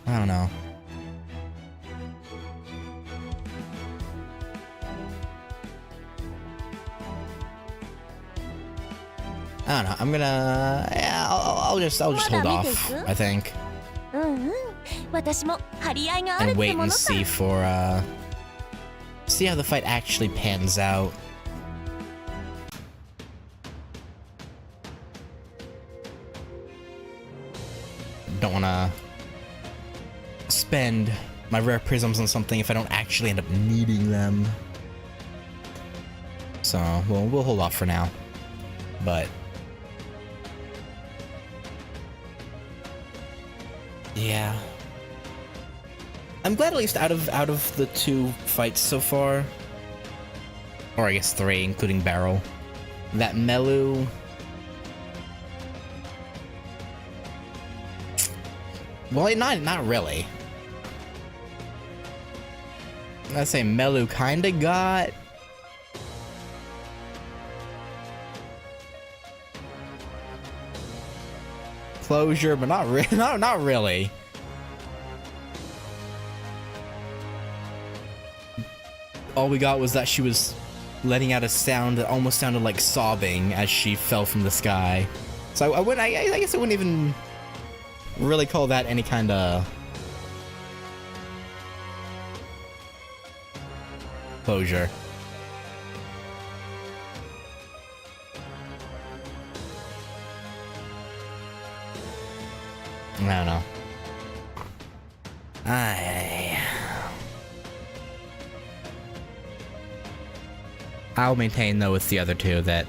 I don't know. I don't know. I'm gonna. Yeah, I'll just hold off. I think. And wait and see for see how the fight actually pans out. Don't wanna spend my rare prisms on something if I don't actually end up needing them. So we'll hold off for now. But yeah, I'm glad at least out of the 2 fights so far, or I guess 3, including Barrel, that Melu. Well, not really. I'd say Melu kinda got closure, but not really. all we got was that she was letting out a sound that almost sounded like sobbing as she fell from the sky. So I guess I wouldn't even really call that any kind of closure. I don't know. I'll maintain, though, with the other two that,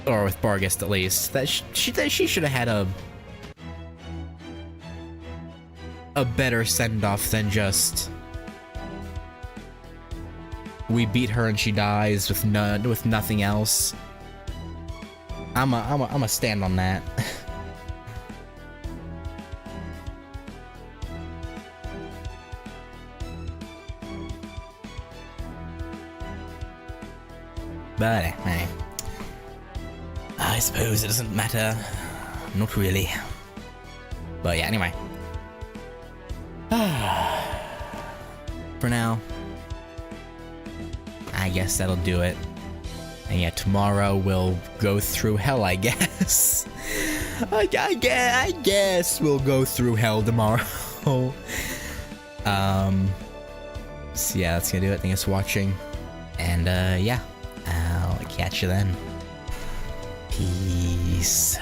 or with Bargist at least, that she should have had a better send-off than just we beat her and she dies with nothing else. I'm a stand on that. But anyway, I suppose it doesn't matter. Not really. But yeah, anyway. For now, I guess that'll do it. And yeah, tomorrow we'll go through hell, I guess. I guess we'll go through hell tomorrow. So yeah, that's gonna do it. Thanks for watching. And yeah, I'll catch you then. Peace.